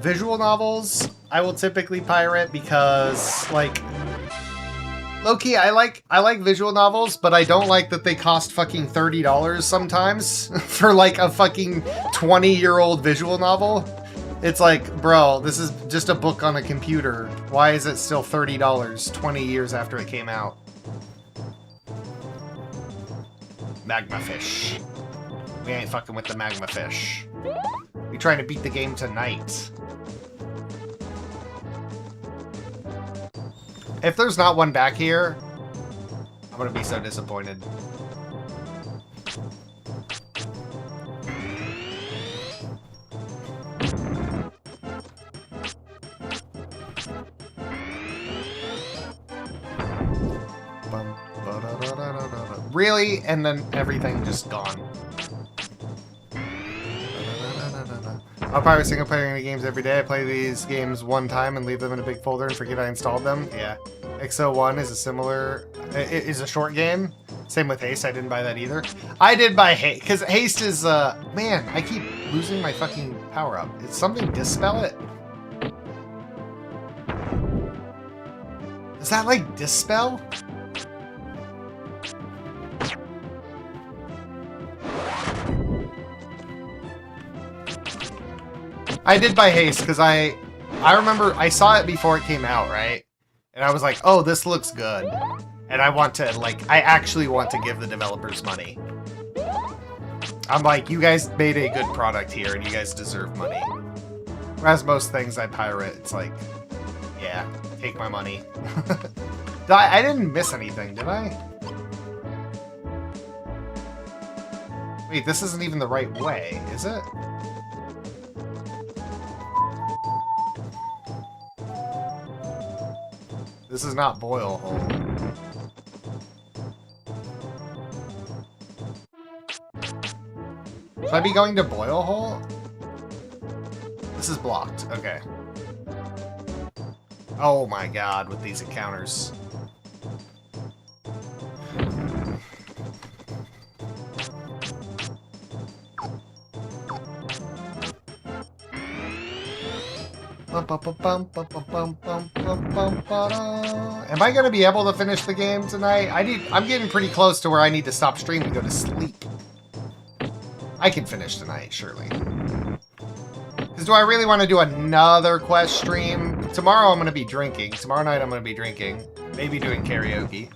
Visual novels, I will typically pirate because, like, low-key, I like visual novels, but I don't like that they cost fucking $30 sometimes for, like, a fucking 20-year-old visual novel. It's like, bro, this is just a book on a computer. Why is it still $30 20 years after it came out? Magma fish. We ain't fucking with the magma fish. We trying to beat the game tonight. If there's not one back here, I'm gonna be so disappointed. Really? And then everything just gone. I'll pirate single player games every day. I play these games one time and leave them in a big folder and forget I installed them. Yeah. XO1 is a similar, is a short game. Same with Haste. I didn't buy that either. I did buy Haste, because Haste is, man, I keep losing my fucking power up. Is something Dispel it? Is that like Dispel? I did buy Haste because I remember I saw it before it came out, right? And I was like, oh, this looks good. And I want to, like, I actually want to give the developers money. I'm like, you guys made a good product here and you guys deserve money. Whereas most things I pirate, it's like, yeah, take my money. I didn't miss anything, did I? Wait, this isn't even the right way, is it? This is not Boil Hole. Should I be going to Boil Hole? This is blocked. Okay. Oh my god, with these encounters. Am I gonna be able to finish the game tonight? I'm getting pretty close to where I need to stop streaming and go to sleep. I can finish tonight, surely. Because do I really want to do another quest stream? Tomorrow I'm gonna be drinking. Tomorrow night I'm gonna be drinking. Maybe doing karaoke.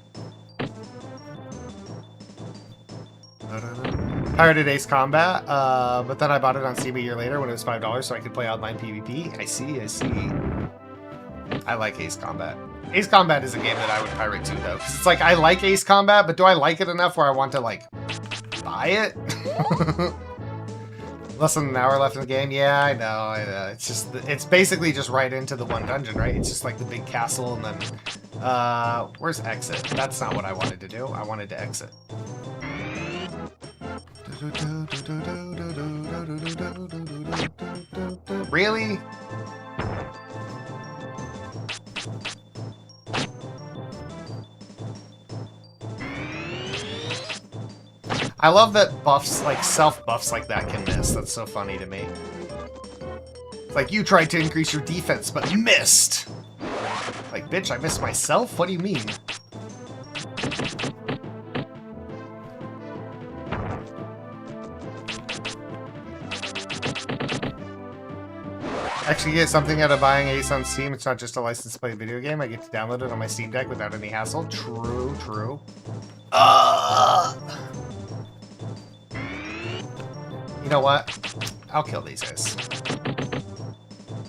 Pirated Ace Combat, but then I bought it on Steam a year later when it was $5 so I could play online PvP. I see. I like Ace Combat. Ace Combat is a game that I would pirate too, though. Because it's like, I like Ace Combat, but do I like it enough where I want to, like, buy it? Less than an hour left in the game? Yeah, I know. It's basically just right into the one dungeon, right? It's just like the big castle and then, where's exit? That's not what I wanted to do. I wanted to exit. Really? I love that buffs, like self-buffs like that can miss. That's so funny to me. It's like, you tried to increase your defense, but missed! Like, bitch, I missed myself? What do you mean? Actually get something out of buying Ace on Steam. It's not just a license to play a video game. I get to download it on my Steam Deck without any hassle. True. You know what? I'll kill these guys.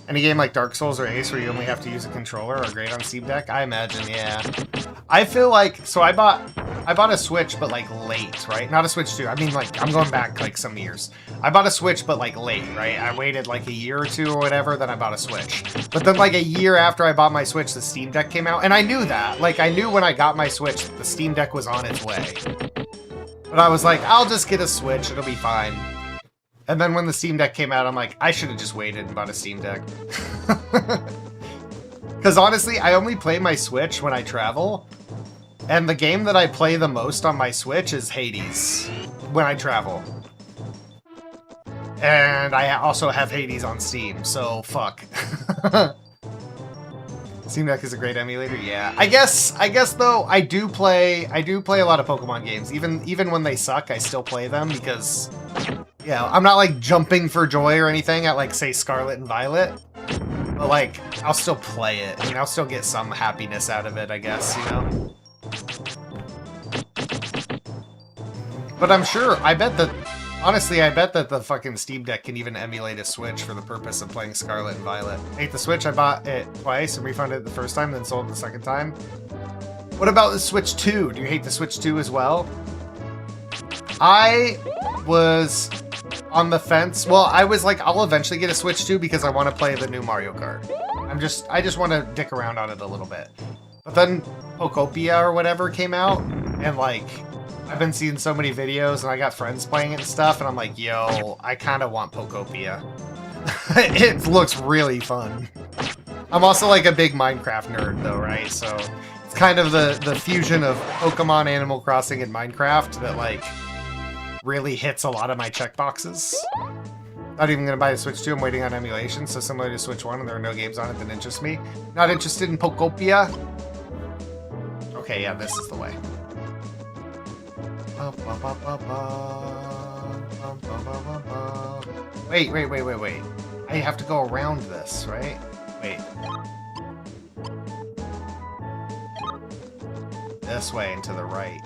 Any game like Dark Souls or Ace where you only have to use a controller are great on Steam Deck? I imagine, yeah. I feel like, so I bought a Switch, but like late, right? Not a Switch 2. I mean, like, I'm going back like some years. I bought a Switch, but like late, right? I waited like a year or two or whatever, then I bought a Switch. But then like a year after I bought my Switch, the Steam Deck came out, and I knew that. Like, I knew when I got my Switch, the Steam Deck was on its way. But I was like, I'll just get a Switch, it'll be fine. And then when the Steam Deck came out, I'm like, I should have just waited and bought a Steam Deck. Because honestly, I only play my Switch when I travel. And the game that I play the most on my Switch is Hades when I travel. And I also have Hades on Steam, so fuck. Steam Deck is a great emulator, yeah. I guess though, I do play a lot of Pokemon games. Even when they suck, I still play them because, yeah, I'm not like jumping for joy or anything at like, say, Scarlet and Violet. But like, I'll still play it. I mean, I'll still get some happiness out of it, I guess, you know? But I'm sure, honestly, I bet that the fucking Steam Deck can even emulate a Switch for the purpose of playing Scarlet and Violet. I hate the Switch, I bought it twice and refunded it the first time, then sold it the second time. What about the Switch 2? Do you hate the Switch 2 as well? I was on the fence. Well, I was like, I'll eventually get a Switch 2 because I want to play the new Mario Kart. I just want to dick around on it a little bit. But then Pokopia or whatever came out, and like, I've been seeing so many videos and I got friends playing it and stuff, and I'm like, yo, I kind of want Pokopia. It looks really fun. I'm also like a big Minecraft nerd though, right? So it's kind of the fusion of Pokemon, Animal Crossing, and Minecraft that like really hits a lot of my checkboxes. Not even gonna buy the Switch 2, I'm waiting on emulation, so similar to Switch 1 and there are no games on it that interest me. Not interested in Pokopia? Okay, yeah, this is the way. Wait. I have to go around this, right? Wait. This way and to the right.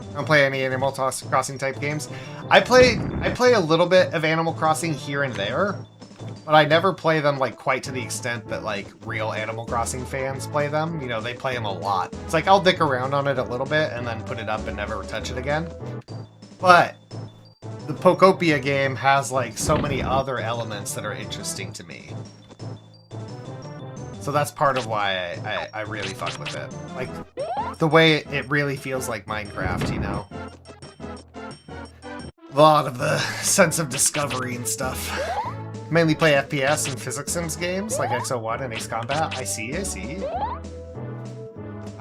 I don't play any Animal Crossing type games. I play a little bit of Animal Crossing here and there, but I never play them like quite to the extent that like real Animal Crossing fans play them. You know, they play them a lot. It's like I'll dick around on it a little bit and then put it up and never touch it again. But the Pokopia game has like so many other elements that are interesting to me. So that's part of why I really fuck with it. Like, the way it really feels like Minecraft, you know? A lot of the sense of discovery and stuff. Mainly play FPS and Physics Sims games, like XO1 and Ace Combat. I see. I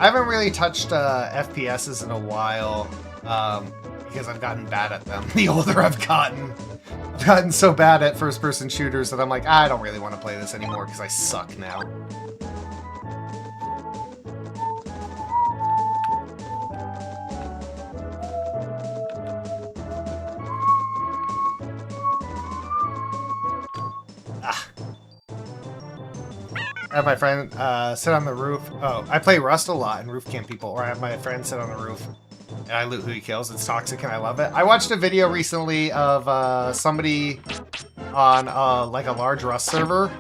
haven't really touched FPSs in a while, because I've gotten bad at them. The older I've gotten so bad at first-person shooters that I'm like, I don't really want to play this anymore because I suck now. I have my friend sit on the roof. Oh, I play Rust a lot in Roof Camp People, or I have my friend sit on the roof and I loot who he kills. It's toxic and I love it. I watched a video recently of somebody on like a large Rust server,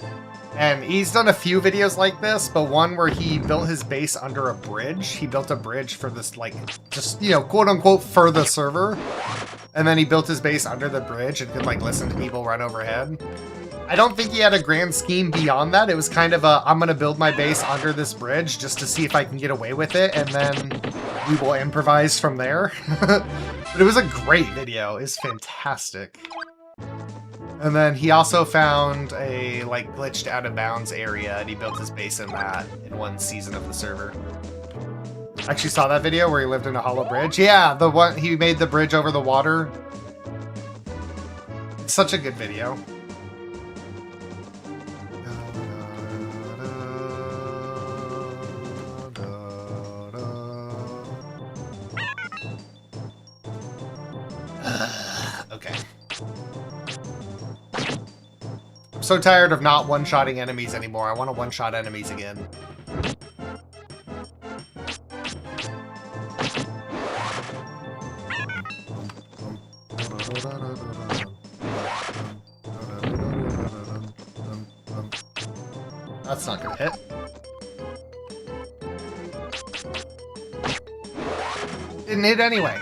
and he's done a few videos like this, but one where he built his base under a bridge. He built a bridge for this, like, just, you know, quote unquote for the server, and then he built his base under the bridge and could like listen to people run overhead. I don't think he had a grand scheme beyond that. It was kind of a, I'm going to build my base under this bridge just to see if I can get away with it, and then we will improvise from there. But it was a great video. It's fantastic. And then he also found a, like, glitched out of bounds area, and he built his base in that in one season of the server. I actually saw that video where he lived in a hollow bridge. Yeah, the one, he made the bridge over the water. It's such a good video. Okay. I'm so tired of not one-shotting enemies anymore. I want to one-shot enemies again. That's not gonna hit. Didn't hit anyway.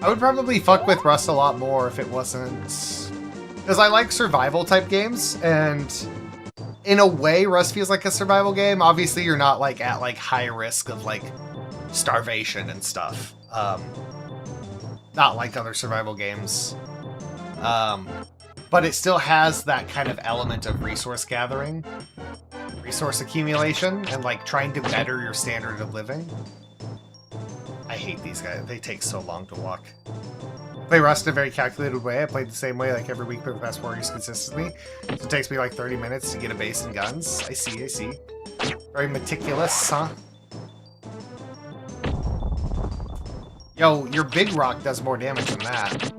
I would probably fuck with Rust a lot more if it wasn't... Because I like survival type games, and in a way, Rust feels like a survival game. Obviously, you're not like at like high risk of like starvation and stuff. Not like other survival games. But it still has that kind of element of resource gathering, resource accumulation, and like trying to better your standard of living. I hate these guys. They take so long to walk. I play Rust in a very calculated way. I played the same way like every week for the past 4 years consistently. So it takes me like 30 minutes to get a base and guns. I see, I see. Very meticulous, huh? Yo, your big rock does more damage than that.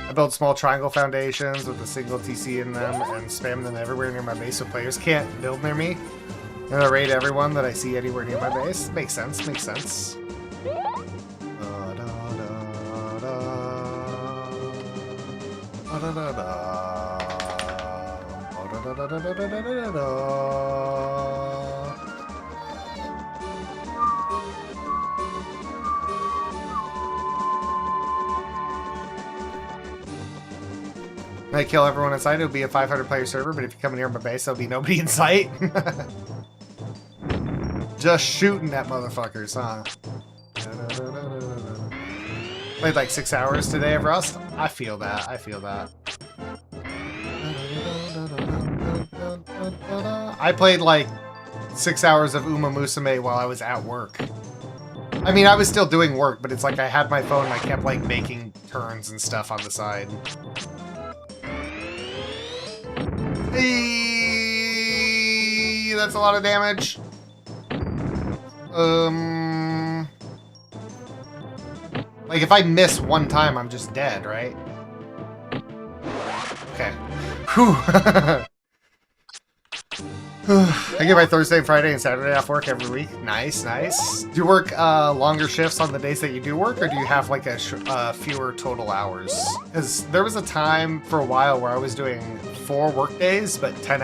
I build small triangle foundations with a single TC in them and spam them everywhere near my base so players can't build near me. And I raid everyone that I see anywhere near my base. Makes sense, makes sense. When I kill everyone inside, it'll be a 500 player server, but if you come near my base, there'll be nobody in sight. Just shooting at motherfuckers, huh? Played like 6 hours today of Rust. I feel that, I feel that. I played like 6 hours of Uma Musume while I was at work. I mean, I was still doing work, but it's like I had my phone and I kept like making turns and stuff on the side. Hey, that's a lot of damage. Like if I miss one time, I'm just dead, right? Okay. Whew. I get my Thursday, Friday, and Saturday off work every week. Nice, nice. Do you work longer shifts on the days that you do work, or do you have like a fewer total hours? Because there was a time for a while where I was doing 4 work days, but 4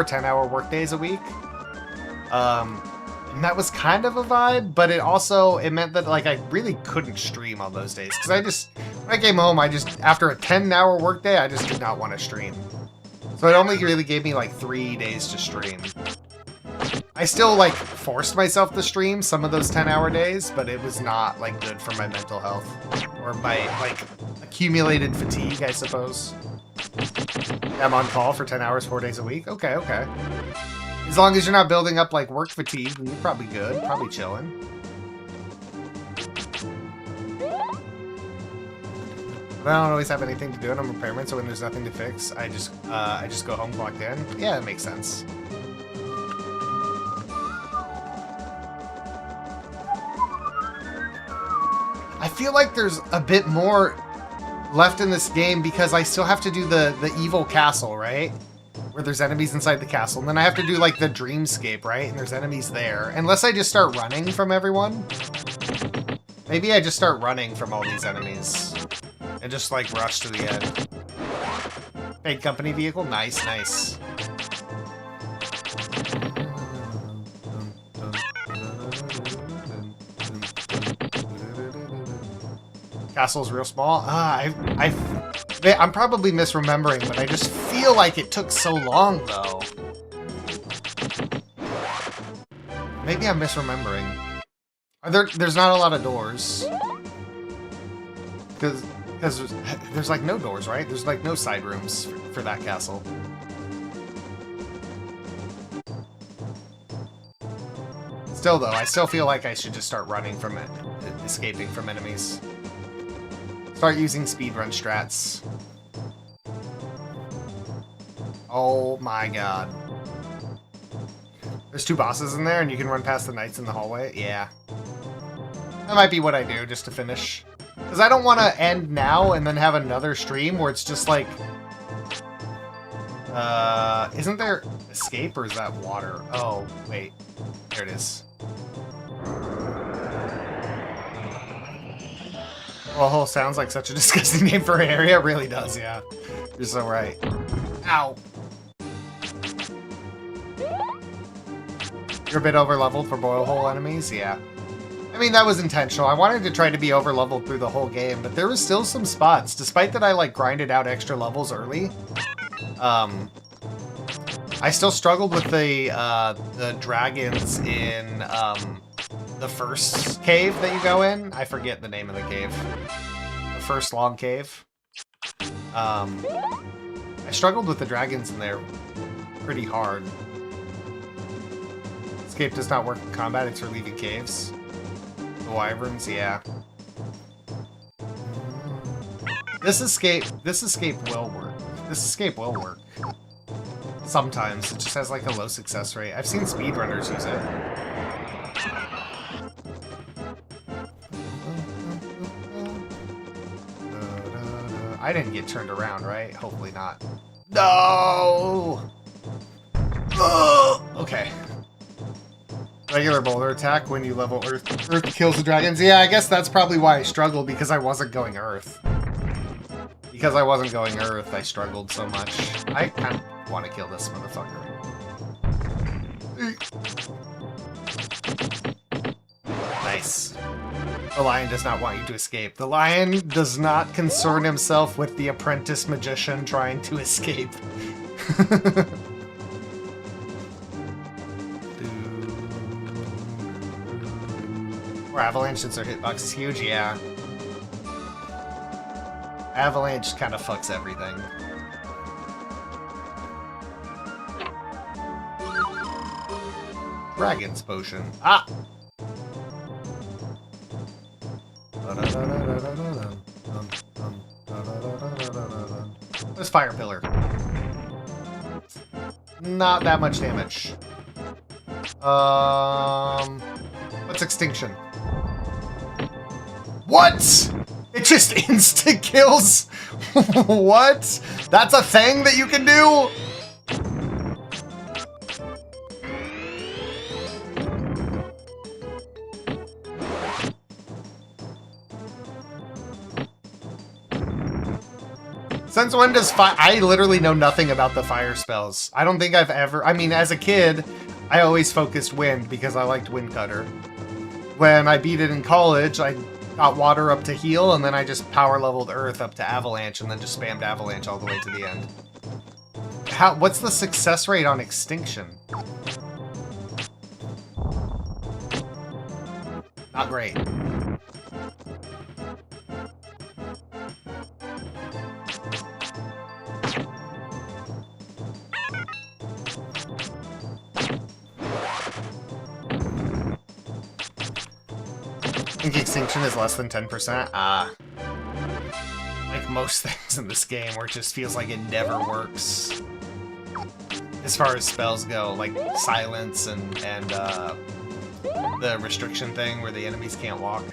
10-hour work days a week. And that was kind of a vibe, but it meant that like I really couldn't stream on those days. Because when I came home, after a 10-hour work day, I just did not want to stream. So it only really gave me like 3 days to stream. I still like forced myself to stream some of those 10-hour days, but it was not like good for my mental health or my like accumulated fatigue, I suppose. I'm on call for 10 hours, 4 days a week. Okay, okay. As long as you're not building up like work fatigue, then you're probably good, probably chilling. But I don't always have anything to do, and I'm a repairman, so when there's nothing to fix, I just go home, clocked in. Yeah, it makes sense. I feel like there's a bit more left in this game because I still have to do the evil castle, right? Where there's enemies inside the castle. And then I have to do like the dreamscape, right? And there's enemies there. Unless I just start running from everyone. Maybe I just start running from all these enemies. And just like rush to the end. Big company vehicle? Nice, nice. Castle's real small? I'm probably misremembering, but I just feel like it took so long, though. Maybe I'm misremembering. There's not a lot of doors. Because there's like no doors, right? There's like no side rooms for that castle. Still, though, I still feel like I should just start running from it, escaping from enemies. Start using speedrun strats. Oh my god. There's 2 bosses in there and you can run past the knights in the hallway? Yeah. That might be what I do just to finish. Because I don't want to end now and then have another stream where it's just like... isn't there escape or is that water? Oh, wait. There it is. Well, sounds like such a disgusting name for an area. It really does, yeah. You're so right. Ow. You're a bit over-leveled for boil hole enemies? Yeah. I mean, that was intentional. I wanted to try to be over-leveled through the whole game, but there was still some spots. Despite that I, like, grinded out extra levels early, I still struggled with the dragons in, the first cave that you go in. I forget the name of the cave. The first long cave. I struggled with the dragons in there pretty hard. Escape does not work in combat, it's for leaving caves. The wyverns, yeah. This escape will work. This escape will work. Sometimes. It just has like a low success rate. I've seen speedrunners use it. I didn't get turned around, right? Hopefully not. No! Okay. Regular boulder attack when you level Earth. Earth kills the dragons. Yeah, I guess that's probably why I struggled, because I wasn't going Earth. Because I wasn't going Earth, I struggled so much. I kind of want to kill this motherfucker. Nice. The lion does not want you to escape. The lion does not concern himself with the apprentice magician trying to escape. Or avalanche since their hitbox is huge, yeah. Avalanche kind of fucks everything. Dragon's potion. Ah! This fire pillar. Not that much damage. What's extinction? What? It just insta kills? What? That's a thing that you can do? Since when does fire... I literally know nothing about the fire spells. I don't think I've ever... I mean, as a kid, I always focused wind because I liked Wind Cutter. When I beat it in college, I got water up to heal, and then I just power leveled earth up to avalanche, and then just spammed avalanche all the way to the end. What's the success rate on extinction? Not great. I think extinction is less than 10%. Like most things in this game where it just feels like it never works. As far as spells go, like silence and the restriction thing where the enemies can't walk.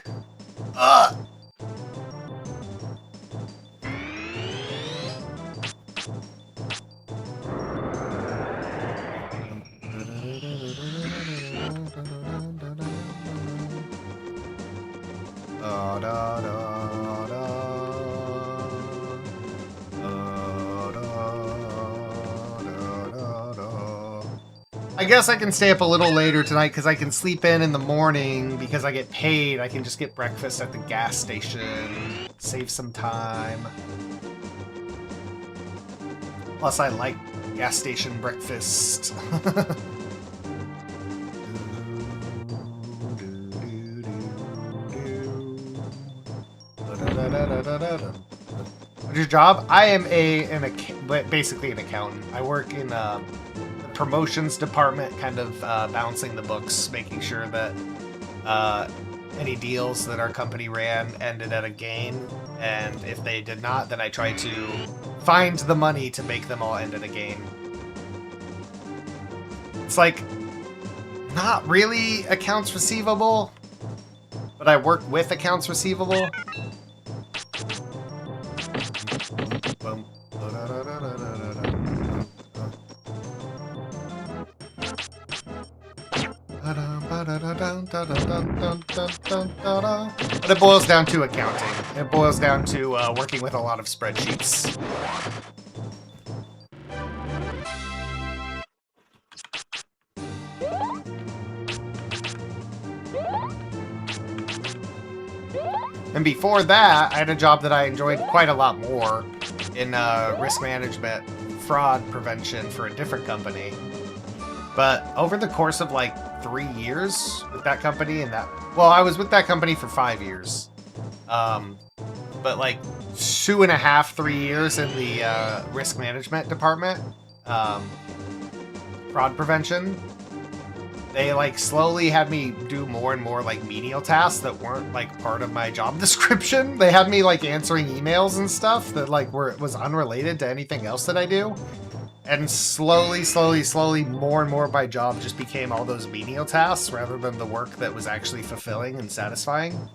I guess I can stay up a little later tonight because I can sleep in the morning because I get paid. I can just get breakfast at the gas station, save some time. Plus, I like gas station breakfast. What's your job? I am basically an accountant. I work in the promotions department, kind of balancing the books, making sure that any deals that our company ran ended at a gain, and if they did not, then I try to find the money to make them all end at a gain. It's like not really accounts receivable, but I work with accounts receivable. But it boils down to accounting. It boils down to working with a lot of spreadsheets. And before that, I had a job that I enjoyed quite a lot more in risk management, fraud prevention for a different company. But over the course of like 3 years with that company well, I was with that company for 5 years. But like 2.5, 3 years in the risk management department, fraud prevention. They like slowly had me do more and more like menial tasks that weren't like part of my job description. They had me like answering emails and stuff that like was unrelated to anything else that I do. And slowly, more and more of my job just became all those menial tasks rather than the work that was actually fulfilling and satisfying.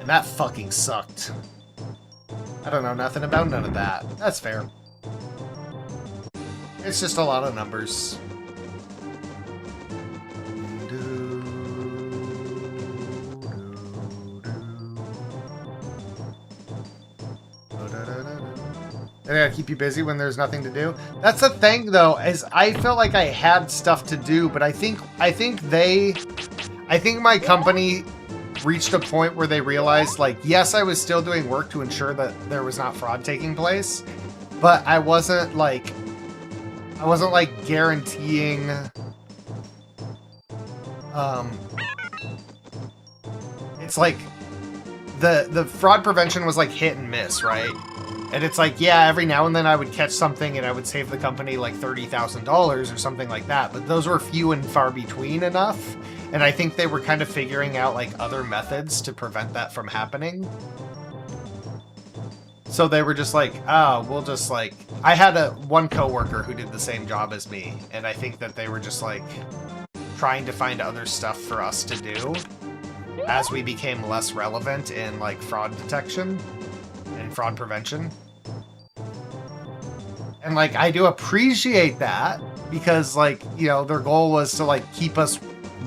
And that fucking sucked. I don't know nothing about none of that. That's fair. It's just a lot of numbers. They gotta keep you busy when there's nothing to do. That's the thing, though, is I felt like I had stuff to do, but I think my company reached a point where they realized, like, yes, I was still doing work to ensure that there was not fraud taking place, but I wasn't like guaranteeing it's like the fraud prevention was like hit and miss, right? And it's like, yeah, every now and then I would catch something and I would save the company like $30,000 or something like that. But those were few and far between enough. And I think they were kind of figuring out like other methods to prevent that from happening. So they were just like, oh, we'll just like, I had one coworker who did the same job as me. And I think that they were just like trying to find other stuff for us to do as we became less relevant in like fraud detection and fraud prevention. And like, I do appreciate that because like, you know, their goal was to like keep us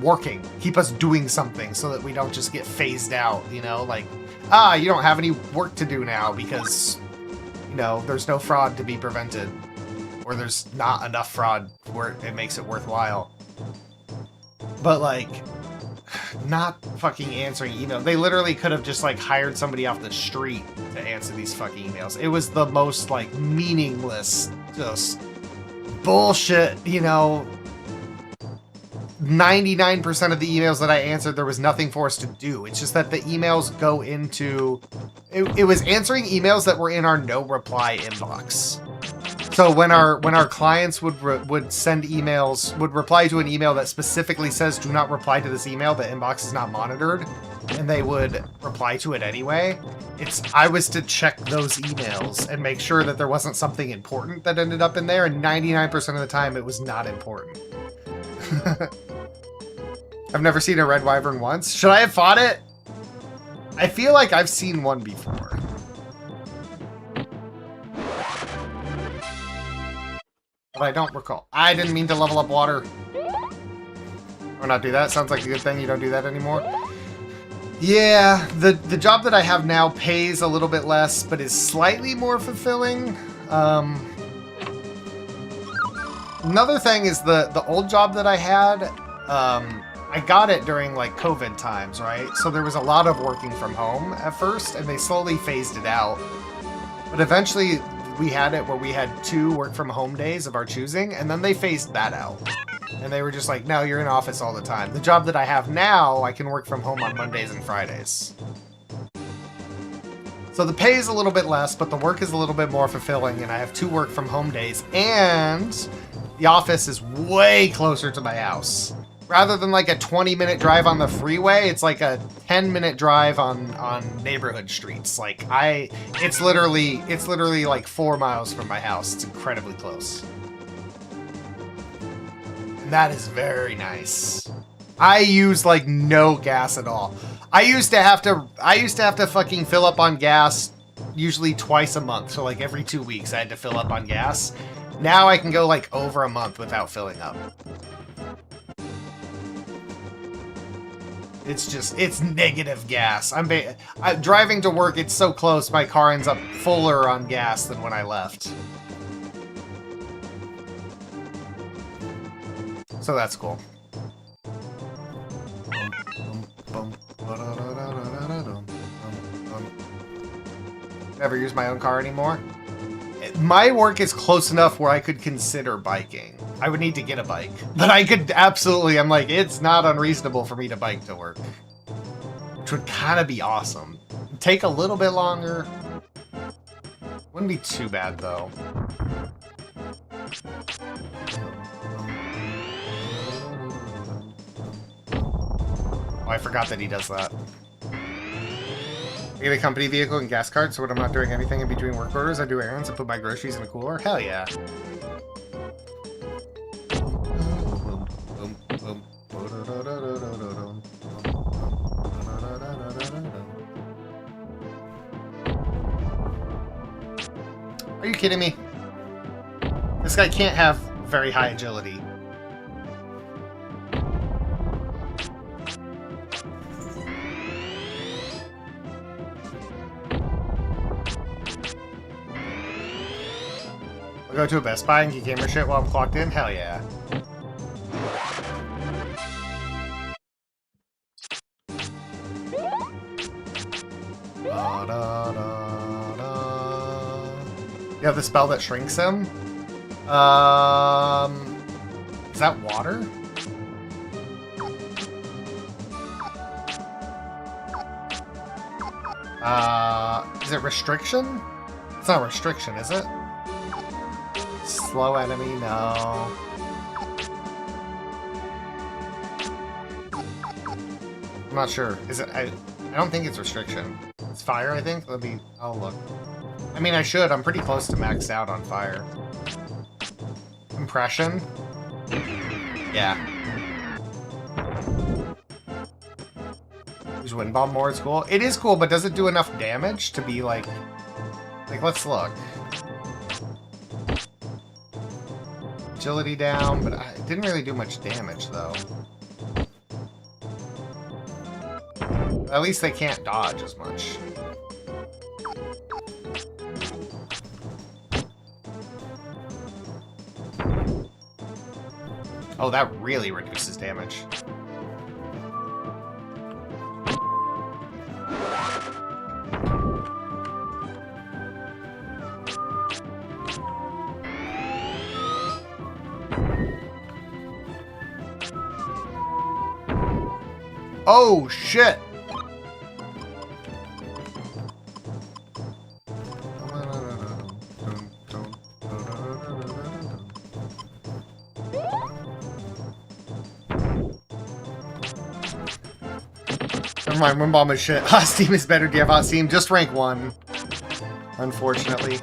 working, keep us doing something so that we don't just get phased out, you know, like, you don't have any work to do now because, you know, there's no fraud to be prevented or there's not enough fraud where it makes it worthwhile. But like, not fucking answering emails. They literally could have just like hired somebody off the street to answer these fucking emails. It was the most like meaningless, just bullshit, you know. 99% of the emails that I answered, there was nothing for us to do. It's just that the emails go into... It was answering emails that were in our no reply inbox. So when our clients would send emails, would reply to an email that specifically says, do not reply to this email, the inbox is not monitored, and they would reply to it anyway. I was to check those emails and make sure that there wasn't something important that ended up in there, and 99% of the time it was not important. I've never seen a red wyvern once. Should I have fought it? I feel like I've seen one before. But I don't recall. I didn't mean to level up water. Or not do that. Sounds like a good thing you don't do that anymore. Yeah, the job that I have now pays a little bit less, but is slightly more fulfilling. Another thing is the old job that I had, I got it during like COVID times, right? So there was a lot of working from home at first, and they slowly phased it out. But eventually we had it where we had 2 work from home days of our choosing, and then they phased that out. And they were just like, no, you're in office all the time. The job that I have now, I can work from home on Mondays and Fridays. So the pay is a little bit less, but the work is a little bit more fulfilling, and I have 2 work from home days, and the office is way closer to my house. Rather than like a 20-minute drive on the freeway, it's like a 10-minute drive on neighborhood streets. Like it's literally like 4 miles from my house. It's incredibly close. And that is very nice. I use like no gas at all. I used to have to fucking fill up on gas usually twice a month. So like every 2 weeks I had to fill up on gas. Now I can go like over a month without filling up. It's negative gas. I'm driving to work, it's so close, my car ends up fuller on gas than when I left. So that's cool. Never use my own car anymore. My work is close enough where I could consider biking. I would need to get a bike. But I could absolutely, I'm like, it's not unreasonable for me to bike to work. Which would kind of be awesome. It'd take a little bit longer. Wouldn't be too bad, though. Oh, I forgot that he does that. I get a company vehicle and gas card, so when I'm not doing anything in between work orders, I do errands and put my groceries in a cooler. Hell yeah. Are you kidding me? This guy can't have very high agility. I'll go to a Best Buy and get gamer shit while I'm clocked in? Hell yeah. You have the spell that shrinks him? Is that water? Is it restriction? It's not restriction, is it? Slow enemy, no. I'm not sure. Is it? I don't think it's restriction. It's fire, I think. I'll look. I mean, I should. I'm pretty close to maxed out on fire. Impression? Yeah. Use wind bomb more. It's cool. It is cool, but does it do enough damage to be like? Let's look. Agility down, but it didn't really do much damage though. At least they can't dodge as much. Oh, that really reduces damage. Oh, shit! Never mind, wind bomb is shit. Hot Steam is better. Do you have Hot Steam? Just rank 1. Unfortunately.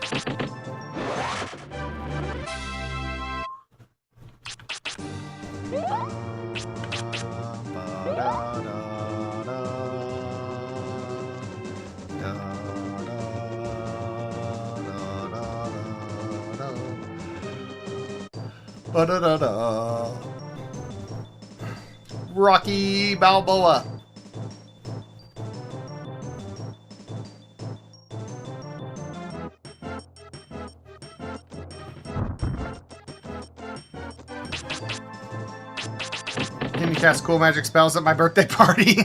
Ba-da-da-da. Rocky Balboa. Can you cast cool magic spells at my birthday party?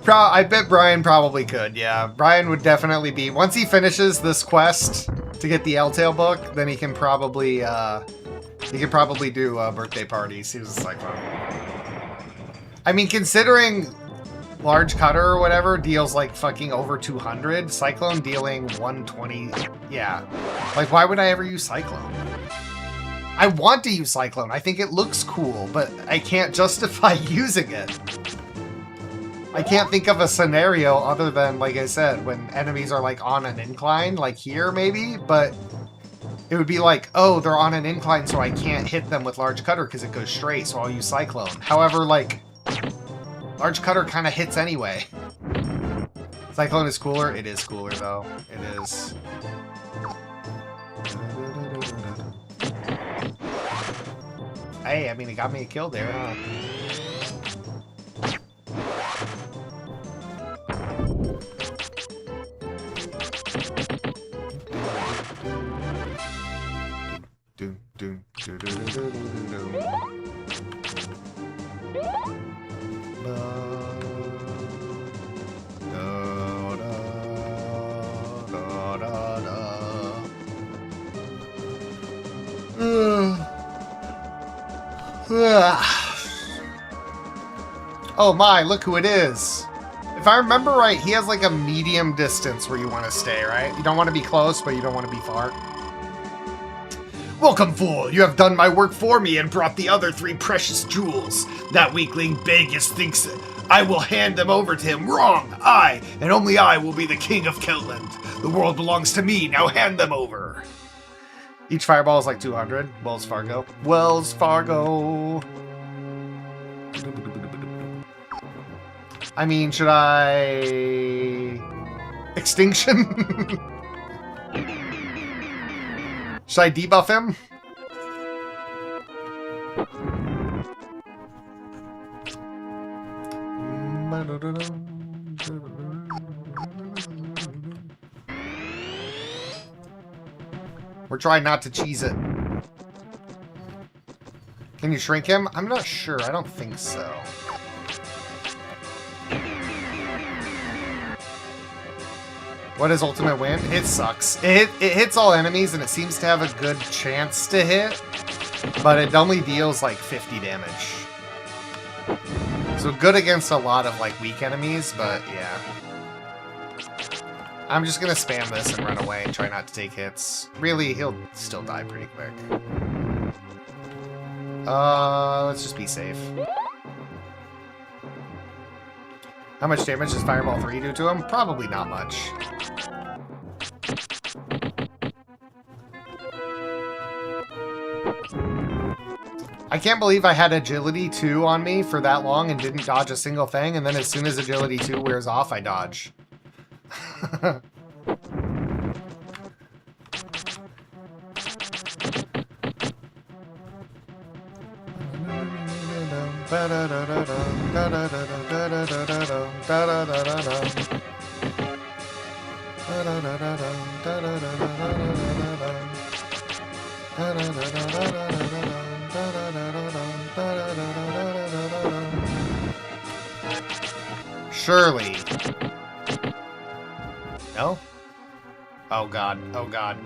I bet Brian probably could, yeah. Brian would definitely be... Once he finishes this quest to get the L-Tail book, then he can probably do birthday parties. He was like, I mean, considering Large Cutter or whatever deals like fucking over 200, Cyclone dealing 120, yeah. Like, why would I ever use Cyclone? I want to use Cyclone. I think it looks cool, but I can't justify using it. I can't think of a scenario other than, like I said, when enemies are like on an incline, like here maybe, but it would be like, oh, they're on an incline, so I can't hit them with Large Cutter because it goes straight, so I'll use Cyclone. However, like, Large Cutter kind of hits anyway. Cyclone is cooler? It is cooler, though. It is. Hey, I mean, it got me a kill there, huh? Oh my, look who it is. If I remember right, he has like a medium distance where you want to stay, right? You don't want to be close, but you don't want to be far. Welcome, fool. You have done my work for me and brought the other 3 precious jewels. That weakling Bagus thinks I will hand them over to him. Wrong! I, and only I, will be the king of Keltland. The world belongs to me. Now hand them over. Each fireball is like 200. Wells Fargo. Wells Fargo. I mean, should I... Extinction? Should I debuff him? We're trying not to cheese it. Can you shrink him? I'm not sure. I don't think so. What is ultimate win? It sucks. It hits all enemies and it seems to have a good chance to hit, but it only deals like 50 damage. So good against a lot of like weak enemies, but yeah. I'm just gonna spam this and run away and try not to take hits. Really, he'll still die pretty quick. Let's just be safe. How much damage does Fireball 3 do to him? Probably not much. I can't believe I had Agility 2 on me for that long and didn't dodge a single thing, and then as soon as Agility 2 wears off, I dodge. Surely. No? Oh god. Oh god.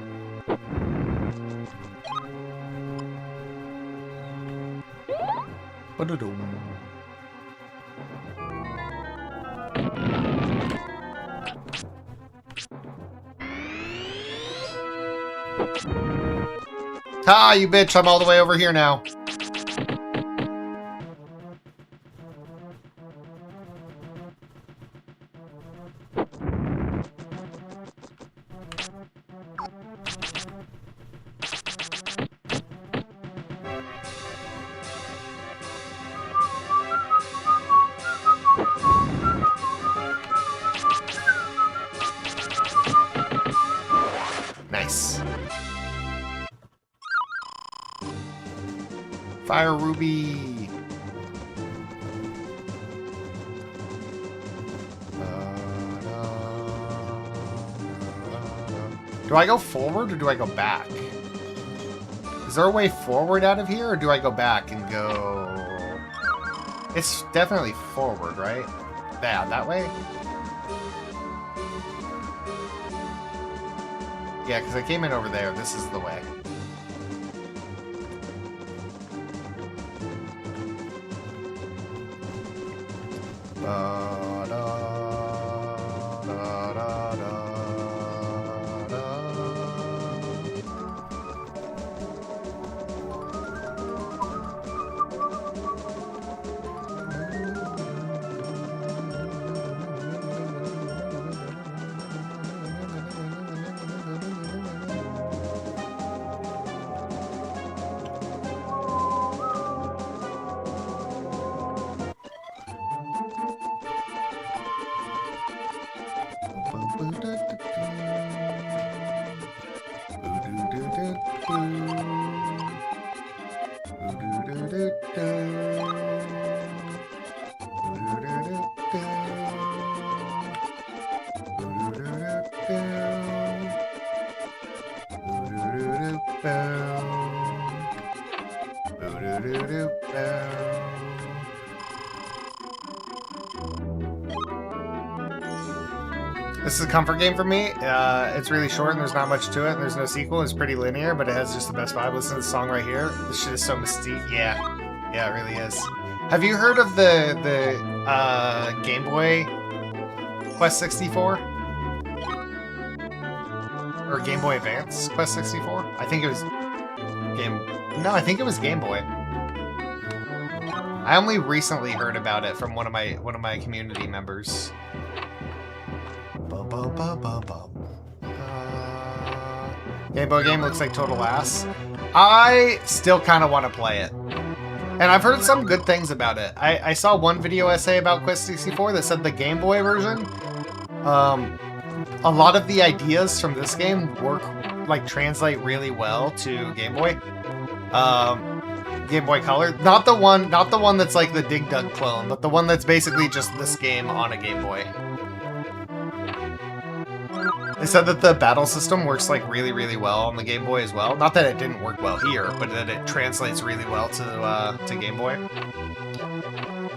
Ah, you bitch, I'm all the way over here now. Nice. Fire Ruby. Do I go forward or do I go back? Is there a way forward out of here or do I go back and go... It's definitely forward, right? Yeah, that way? Yeah, because I came in over there. This is the way. This is a comfort game for me. It's really short and there's not much to it and there's no sequel. It's pretty linear, but it has just the best vibe. Listen to the song right here. This shit is so mystique. Yeah. Yeah, it really is. Have you heard of the Game Boy Quest 64? Or Game Boy Advance Quest 64? I think it was I think it was Game Boy. I only recently heard about it from one of my community members. Game Boy game looks like total ass. I still kind of want to play it. And I've heard some good things about it. I saw one video essay about Quest 64 that said the Game Boy version, a lot of the ideas from this game translate really well to Game Boy. Game Boy Color. Not the one that's like the Dig Dug clone, but the one that's basically just this game on a Game Boy. They said that the battle system works like really, really well on the Game Boy as well. Not that it didn't work well here, but that it translates really well to Game Boy.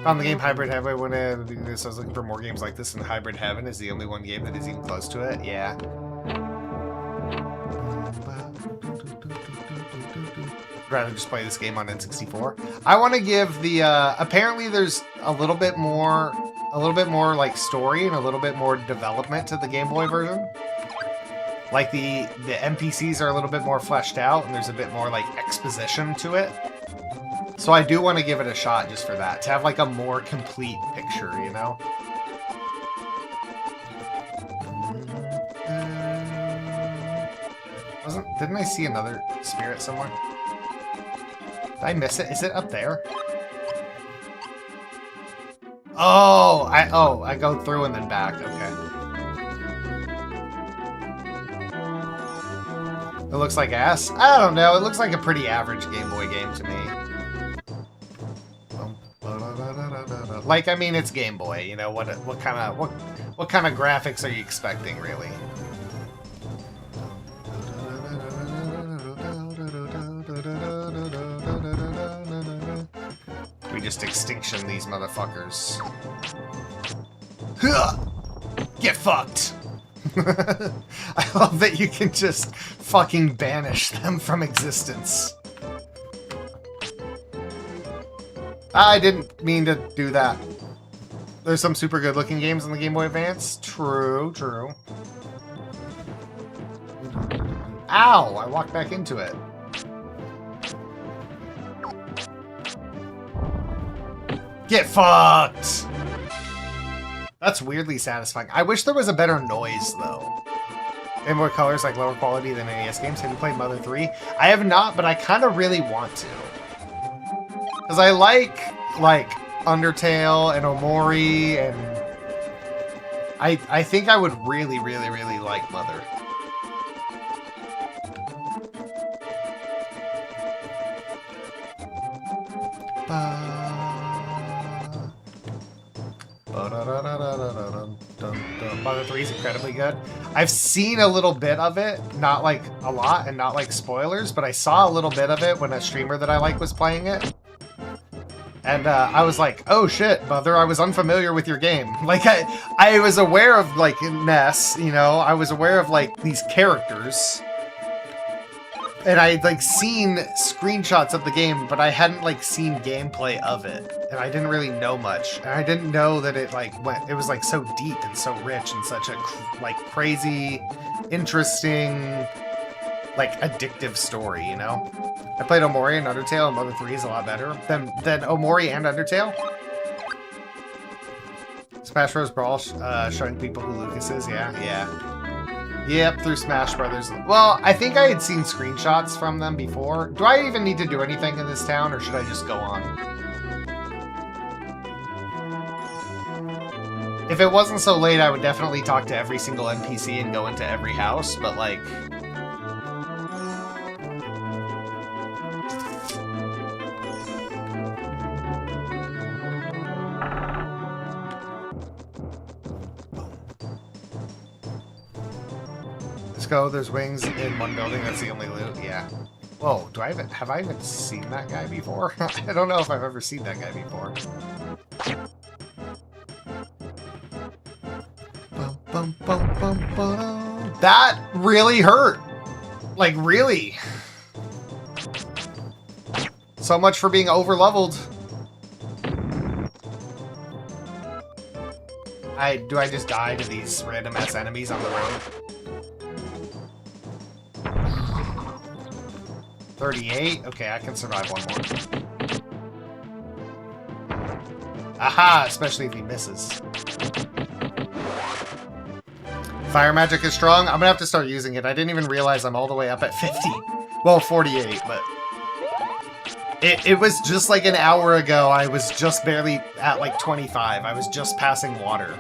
Found the game Hybrid Heaven when I was looking for more games like this, and Hybrid Heaven is the only one game that is even close to it. Yeah. I'd rather just play this game on N64. I want to give the apparently there's a little bit more like story and a little bit more development to the Game Boy version. Like the NPCs are a little bit more fleshed out, and there's a bit more like exposition to it. So I do want to give it a shot just for that, to have like a more complete picture, you know? Didn't I see another spirit somewhere? Did I miss it? Is it up there? Oh, I go through and then back. Okay. It looks like ass. I don't know. It looks like a pretty average Game Boy game to me. Like, I mean, it's Game Boy. You know what kind of graphics are you expecting, really? We just extinction these motherfuckers. Get fucked! I love that you can just fucking banish them from existence. I didn't mean to do that. There's some super good looking games on the Game Boy Advance. True, true. Ow! I walked back into it. Get fucked! That's weirdly satisfying. I wish there was a better noise, though. And more colors, like lower quality than NES games. Have you played Mother 3? I have not, but I kind of really want to. Because I like Undertale and Omori, and I think I would really, really, really like Mother. Mother 3 is incredibly good. I've seen a little bit of it, not like a lot and not like spoilers, but I saw a little bit of it when a streamer that I like was playing it. And I was like, oh shit, Mother, I was unfamiliar with your game. Like, I was aware of, like, Ness, you know, I was aware of, like, these characters. And I'd, like, seen screenshots of the game, but I hadn't, like, seen gameplay of it. And I didn't really know much. And I didn't know that it, like, it was, like, so deep and so rich and such a, like, crazy, interesting, like, addictive story, you know? I played Omori and Undertale, and Mother 3 is a lot better than Omori and Undertale. Smash Bros. Brawl showing people who Lucas is, yeah. Yep, through Smash Brothers. Well, I think I had seen screenshots from them before. Do I even need to do anything in this town, or should I just go on? If it wasn't so late, I would definitely talk to every single NPC and go into every house, but like... Let's go, there's wings in one building, that's the only loot, yeah. Whoa, have I even seen that guy before? I don't know if I've ever seen that guy before. That really hurt. Like, really. So much for being over-leveled. Do I just die to these random-ass enemies on the road? 38? Okay, I can survive one more. Aha! Especially if he misses. Fire magic is strong. I'm gonna have to start using it. I didn't even realize I'm all the way up at 50. Well, 48, but... It was just like an hour ago. I was just barely at like 25. I was just passing water.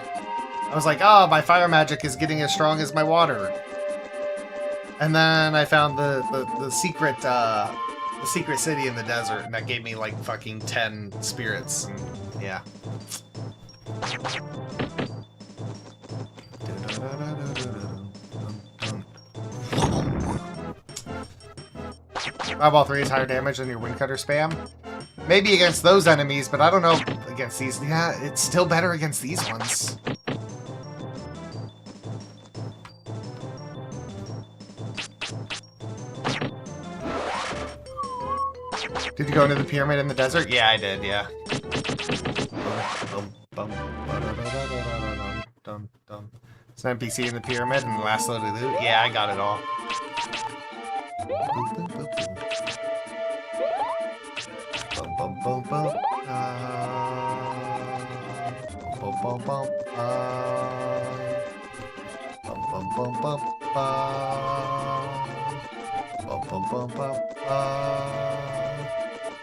I was like, oh, my fire magic is getting as strong as my water. And then I found the secret city in the desert, and that gave me like fucking 10 spirits. And, yeah. Fireball 3 is higher damage than your Windcutter spam. Maybe against those enemies, but I don't know against these. Yeah, it's still better against these ones. Did you go into the pyramid in the desert? Yeah, I did, yeah. It's an NPC in the pyramid and the last load of loot? Yeah, I got it all.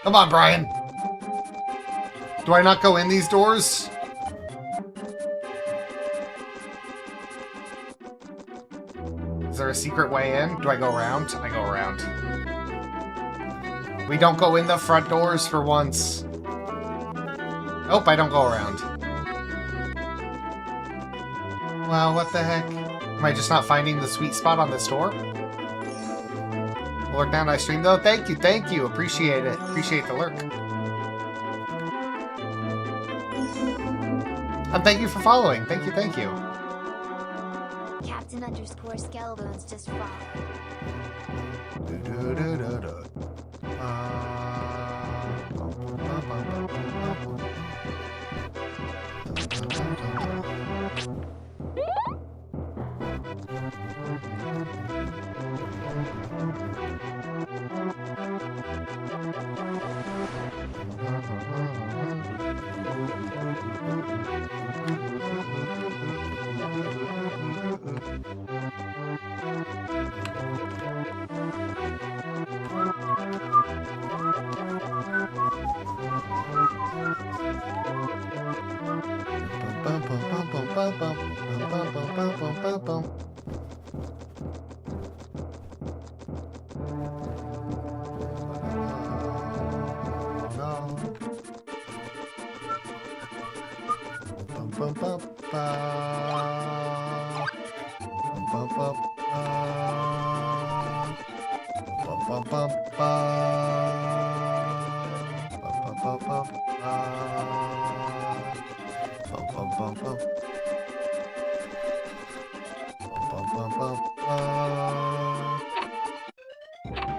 Come on, Brian. Do I not go in these doors? Is there a secret way in? Do I go around? I go around. We don't go in the front doors for once. Nope, I don't go around. Well, what the heck? Am I just not finding the sweet spot on this door? Lurk down, I stream though. Thank you. Appreciate it. Appreciate the lurk. And thank you for following. Thank you. Captain _ Skellbones just followed.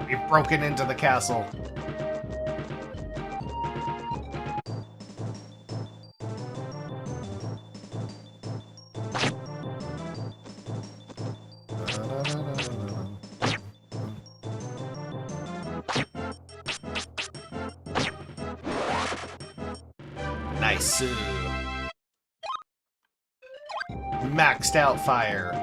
We've broken into the castle. Nice. Maxed out fire.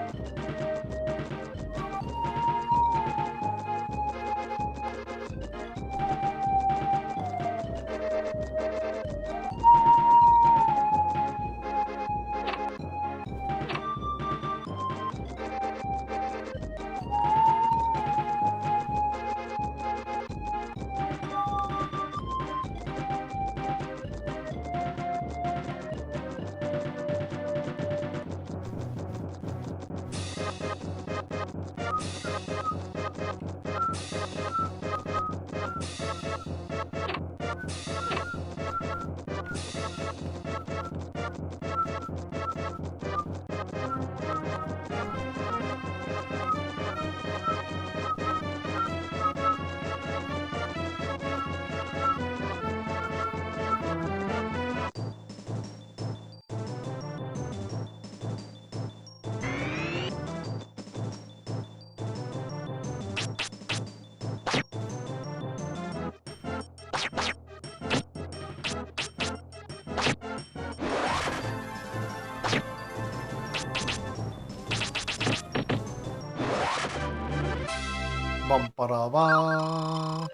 bum ba da ba.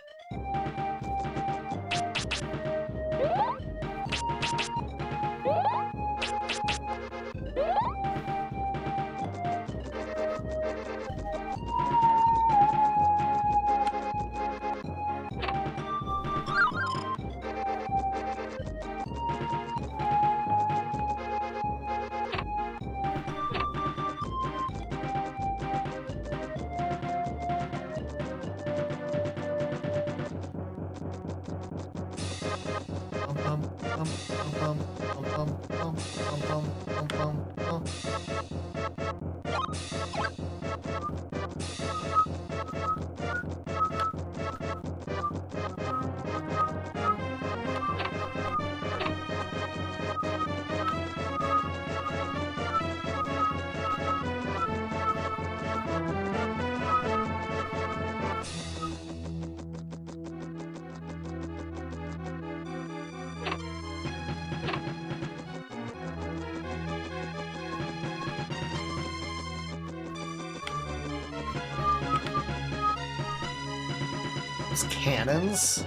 Those cannons?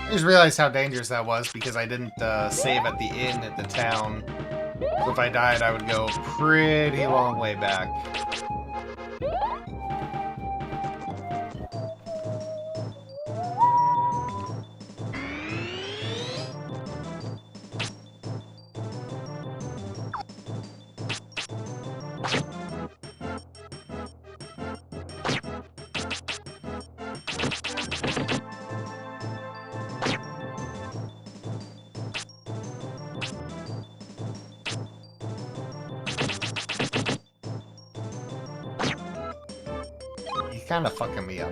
I just realized how dangerous that was because I didn't save at the inn at the town. So if I died, I would go pretty long way back. Kind of fucking me up.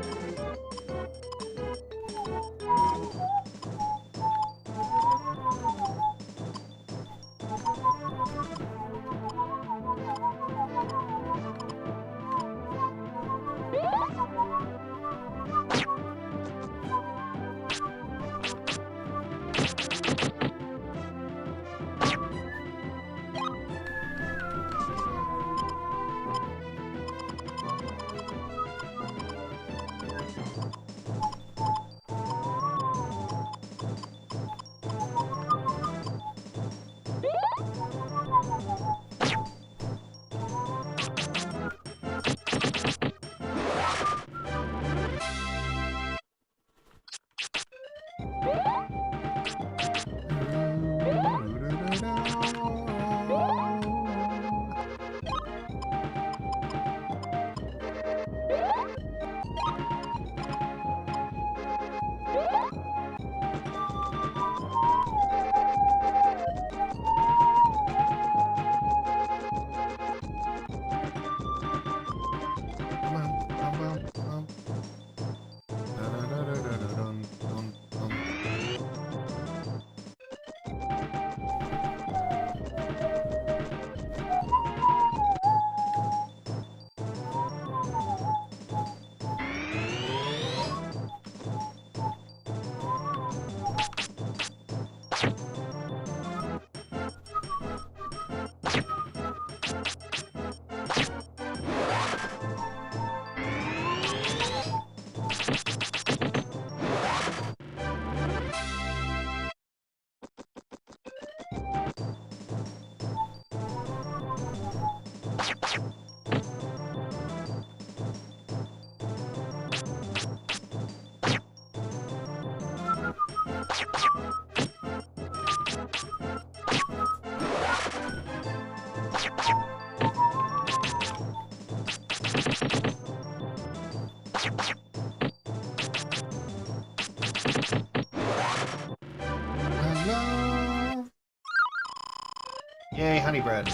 Yay, honey bread.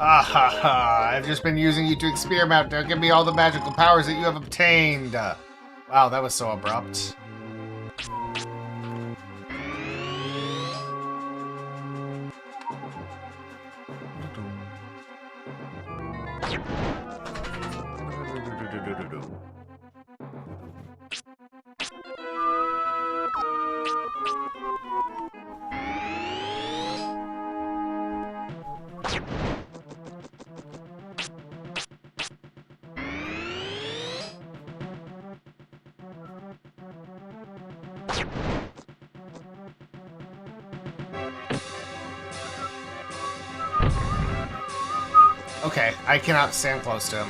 Ah ha ha! I've just been using you to experiment. Now give me all the magical powers that you have obtained. Wow, that was so abrupt. Okay, I cannot stand close to him.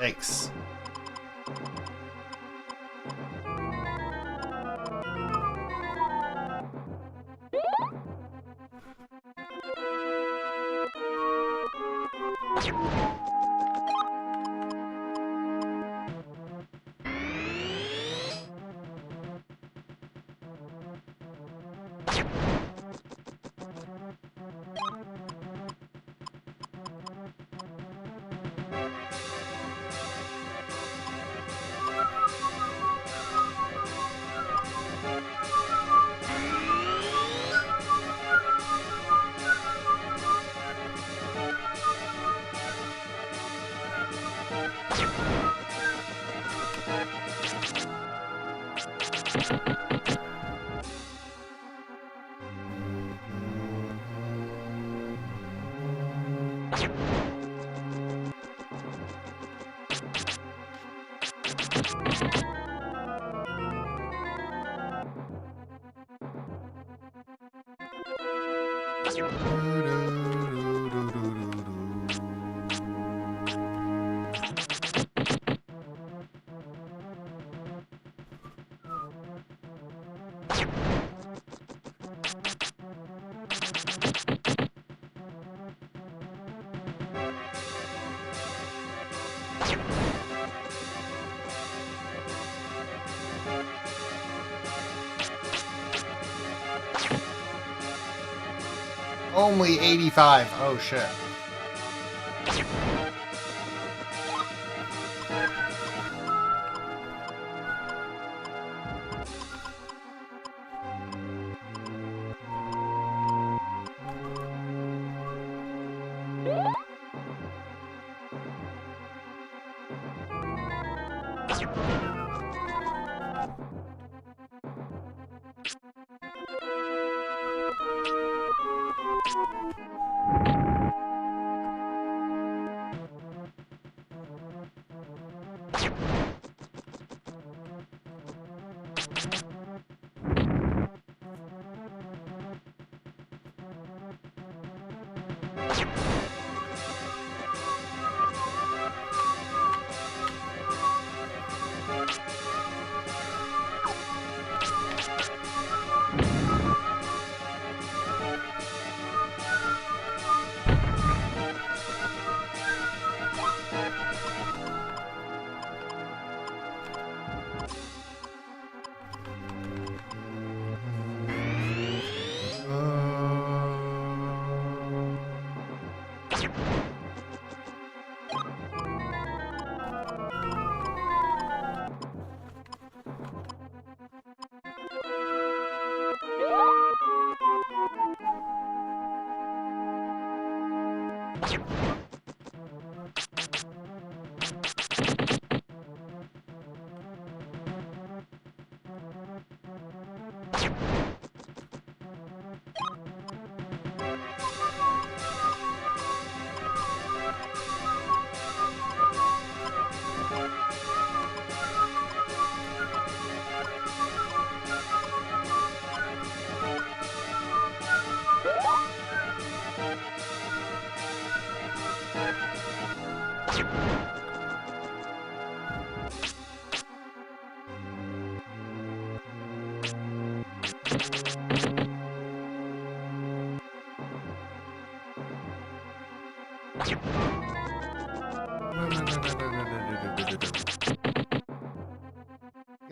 Yikes. Only 85. Oh shit.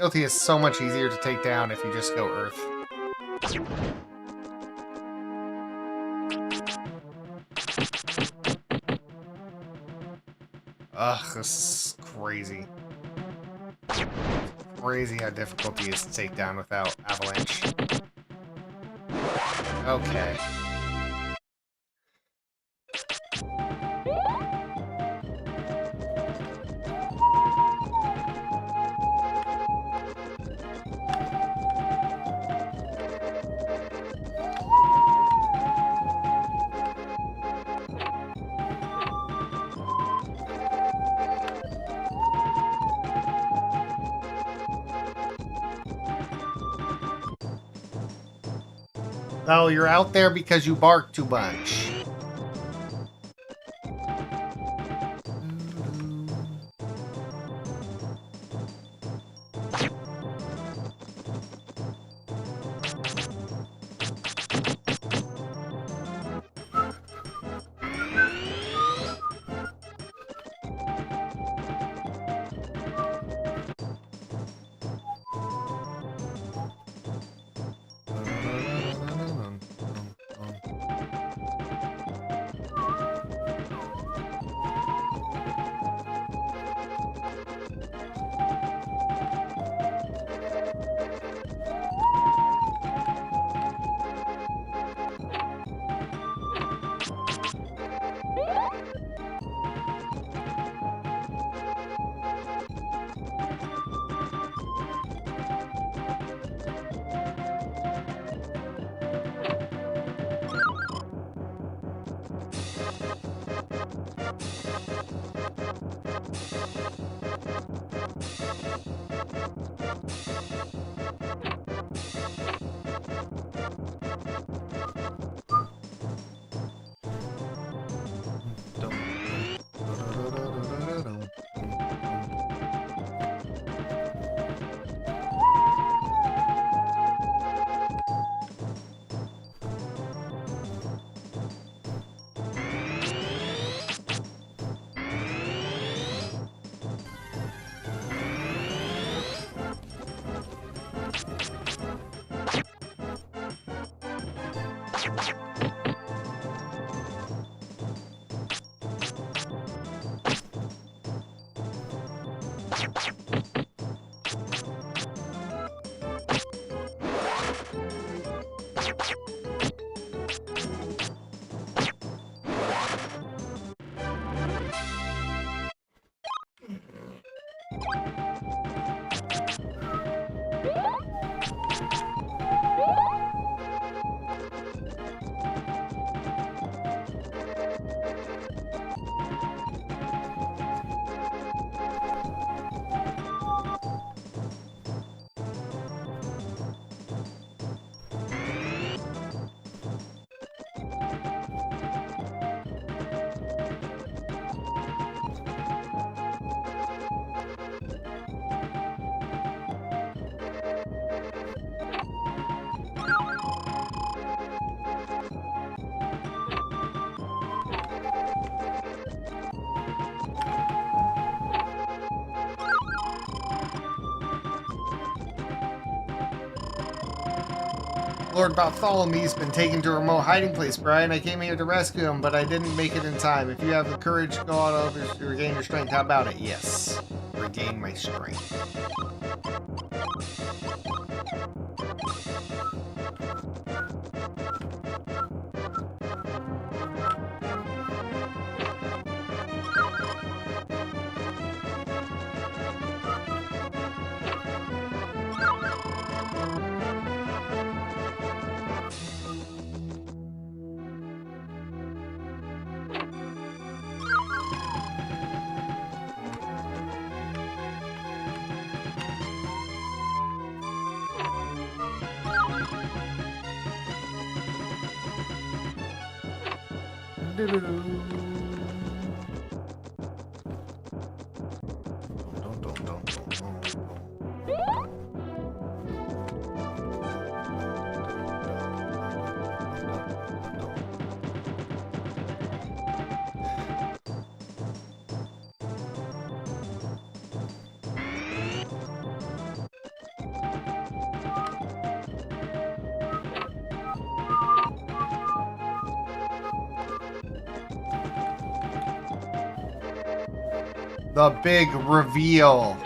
Guilty is so much easier to take down if you just go Earth. Ugh, this is crazy. Crazy how difficult he is to take down without Avalanche. Okay. Oh, you're out there because you bark too much. Lord Bartholomew's been taken to a remote hiding place, Brian. I came here to rescue him, but I didn't make it in time. If you have the courage to go out of to regain your strength, how about it? Yes. Regain my strength. The big reveal.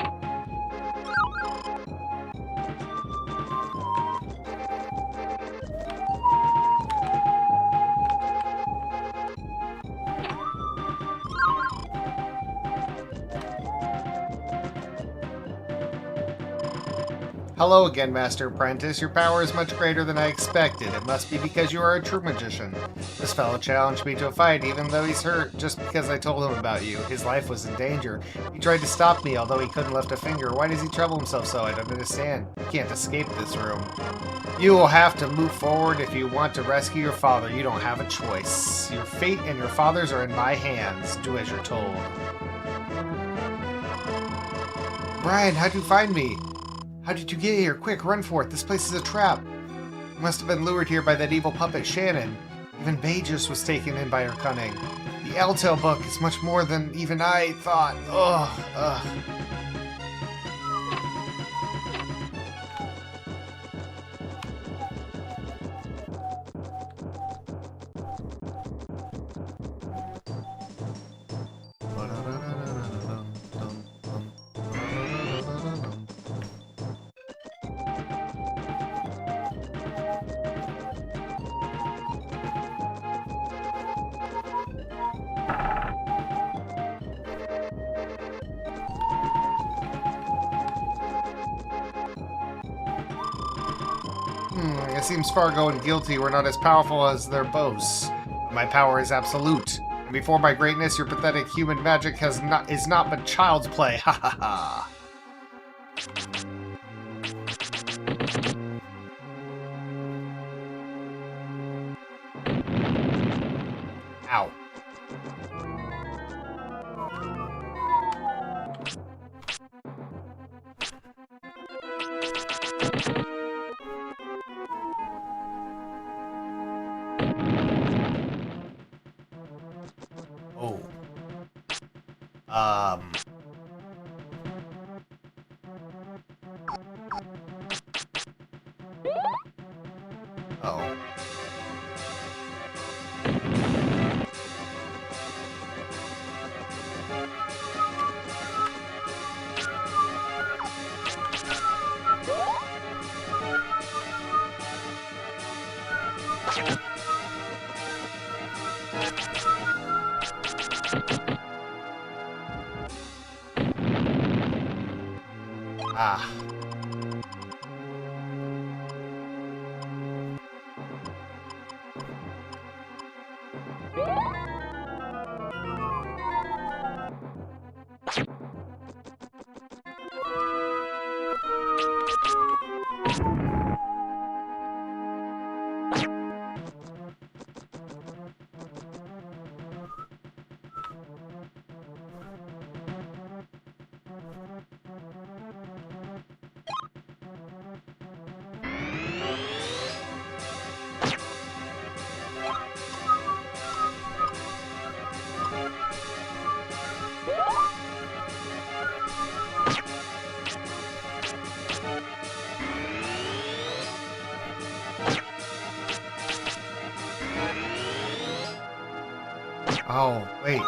Hello again, Master Apprentice. Your power is much greater than I expected. It must be because you are a true magician. This fellow challenged me to a fight, even though he's hurt, just because I told him about you. His life was in danger. He tried to stop me, although he couldn't lift a finger. Why does he trouble himself so? I don't understand. You can't escape this room. You will have to move forward if you want to rescue your father. You don't have a choice. Your fate and your father's are in my hands. Do as you're told. Brian, how'd you find me? How did you get here? Quick, run for it. This place is a trap. You must have been lured here by that evil puppet Shannon. Even Beatrice was taken in by her cunning. The Eltail book is much more than even I thought. Ugh. It seems Fargo and Guilty were not as powerful as their boasts. My power is absolute. And before my greatness, your pathetic human magic is not but child's play. Ha ha ha. Ow. Oh. Ah. Oh, wait.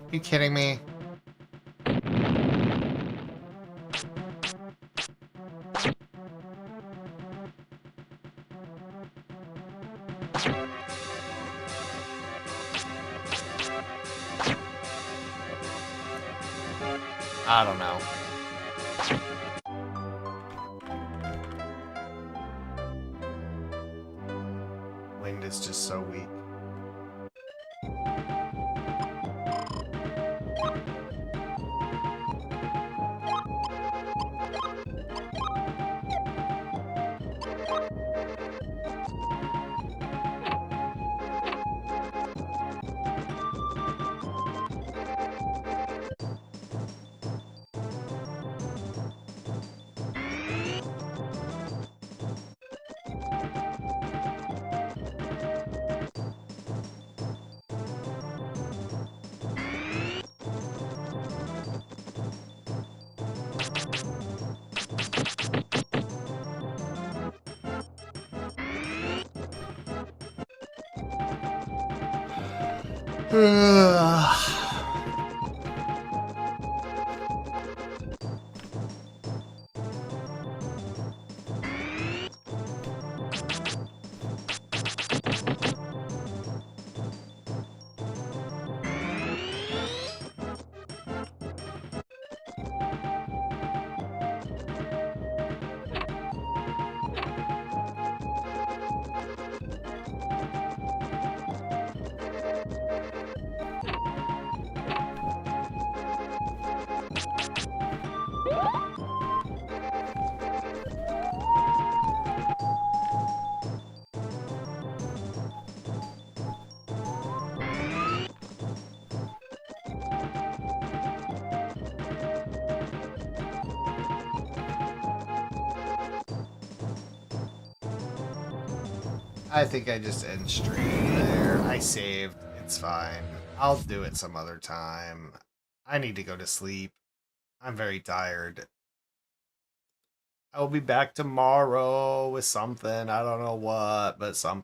You kidding me? I don't know. Wind is just so weak. I think I just end stream there. I saved. It's fine. I'll do it some other time. I need to go to sleep. I'm very tired. I will be back tomorrow with something. I don't know what, but something.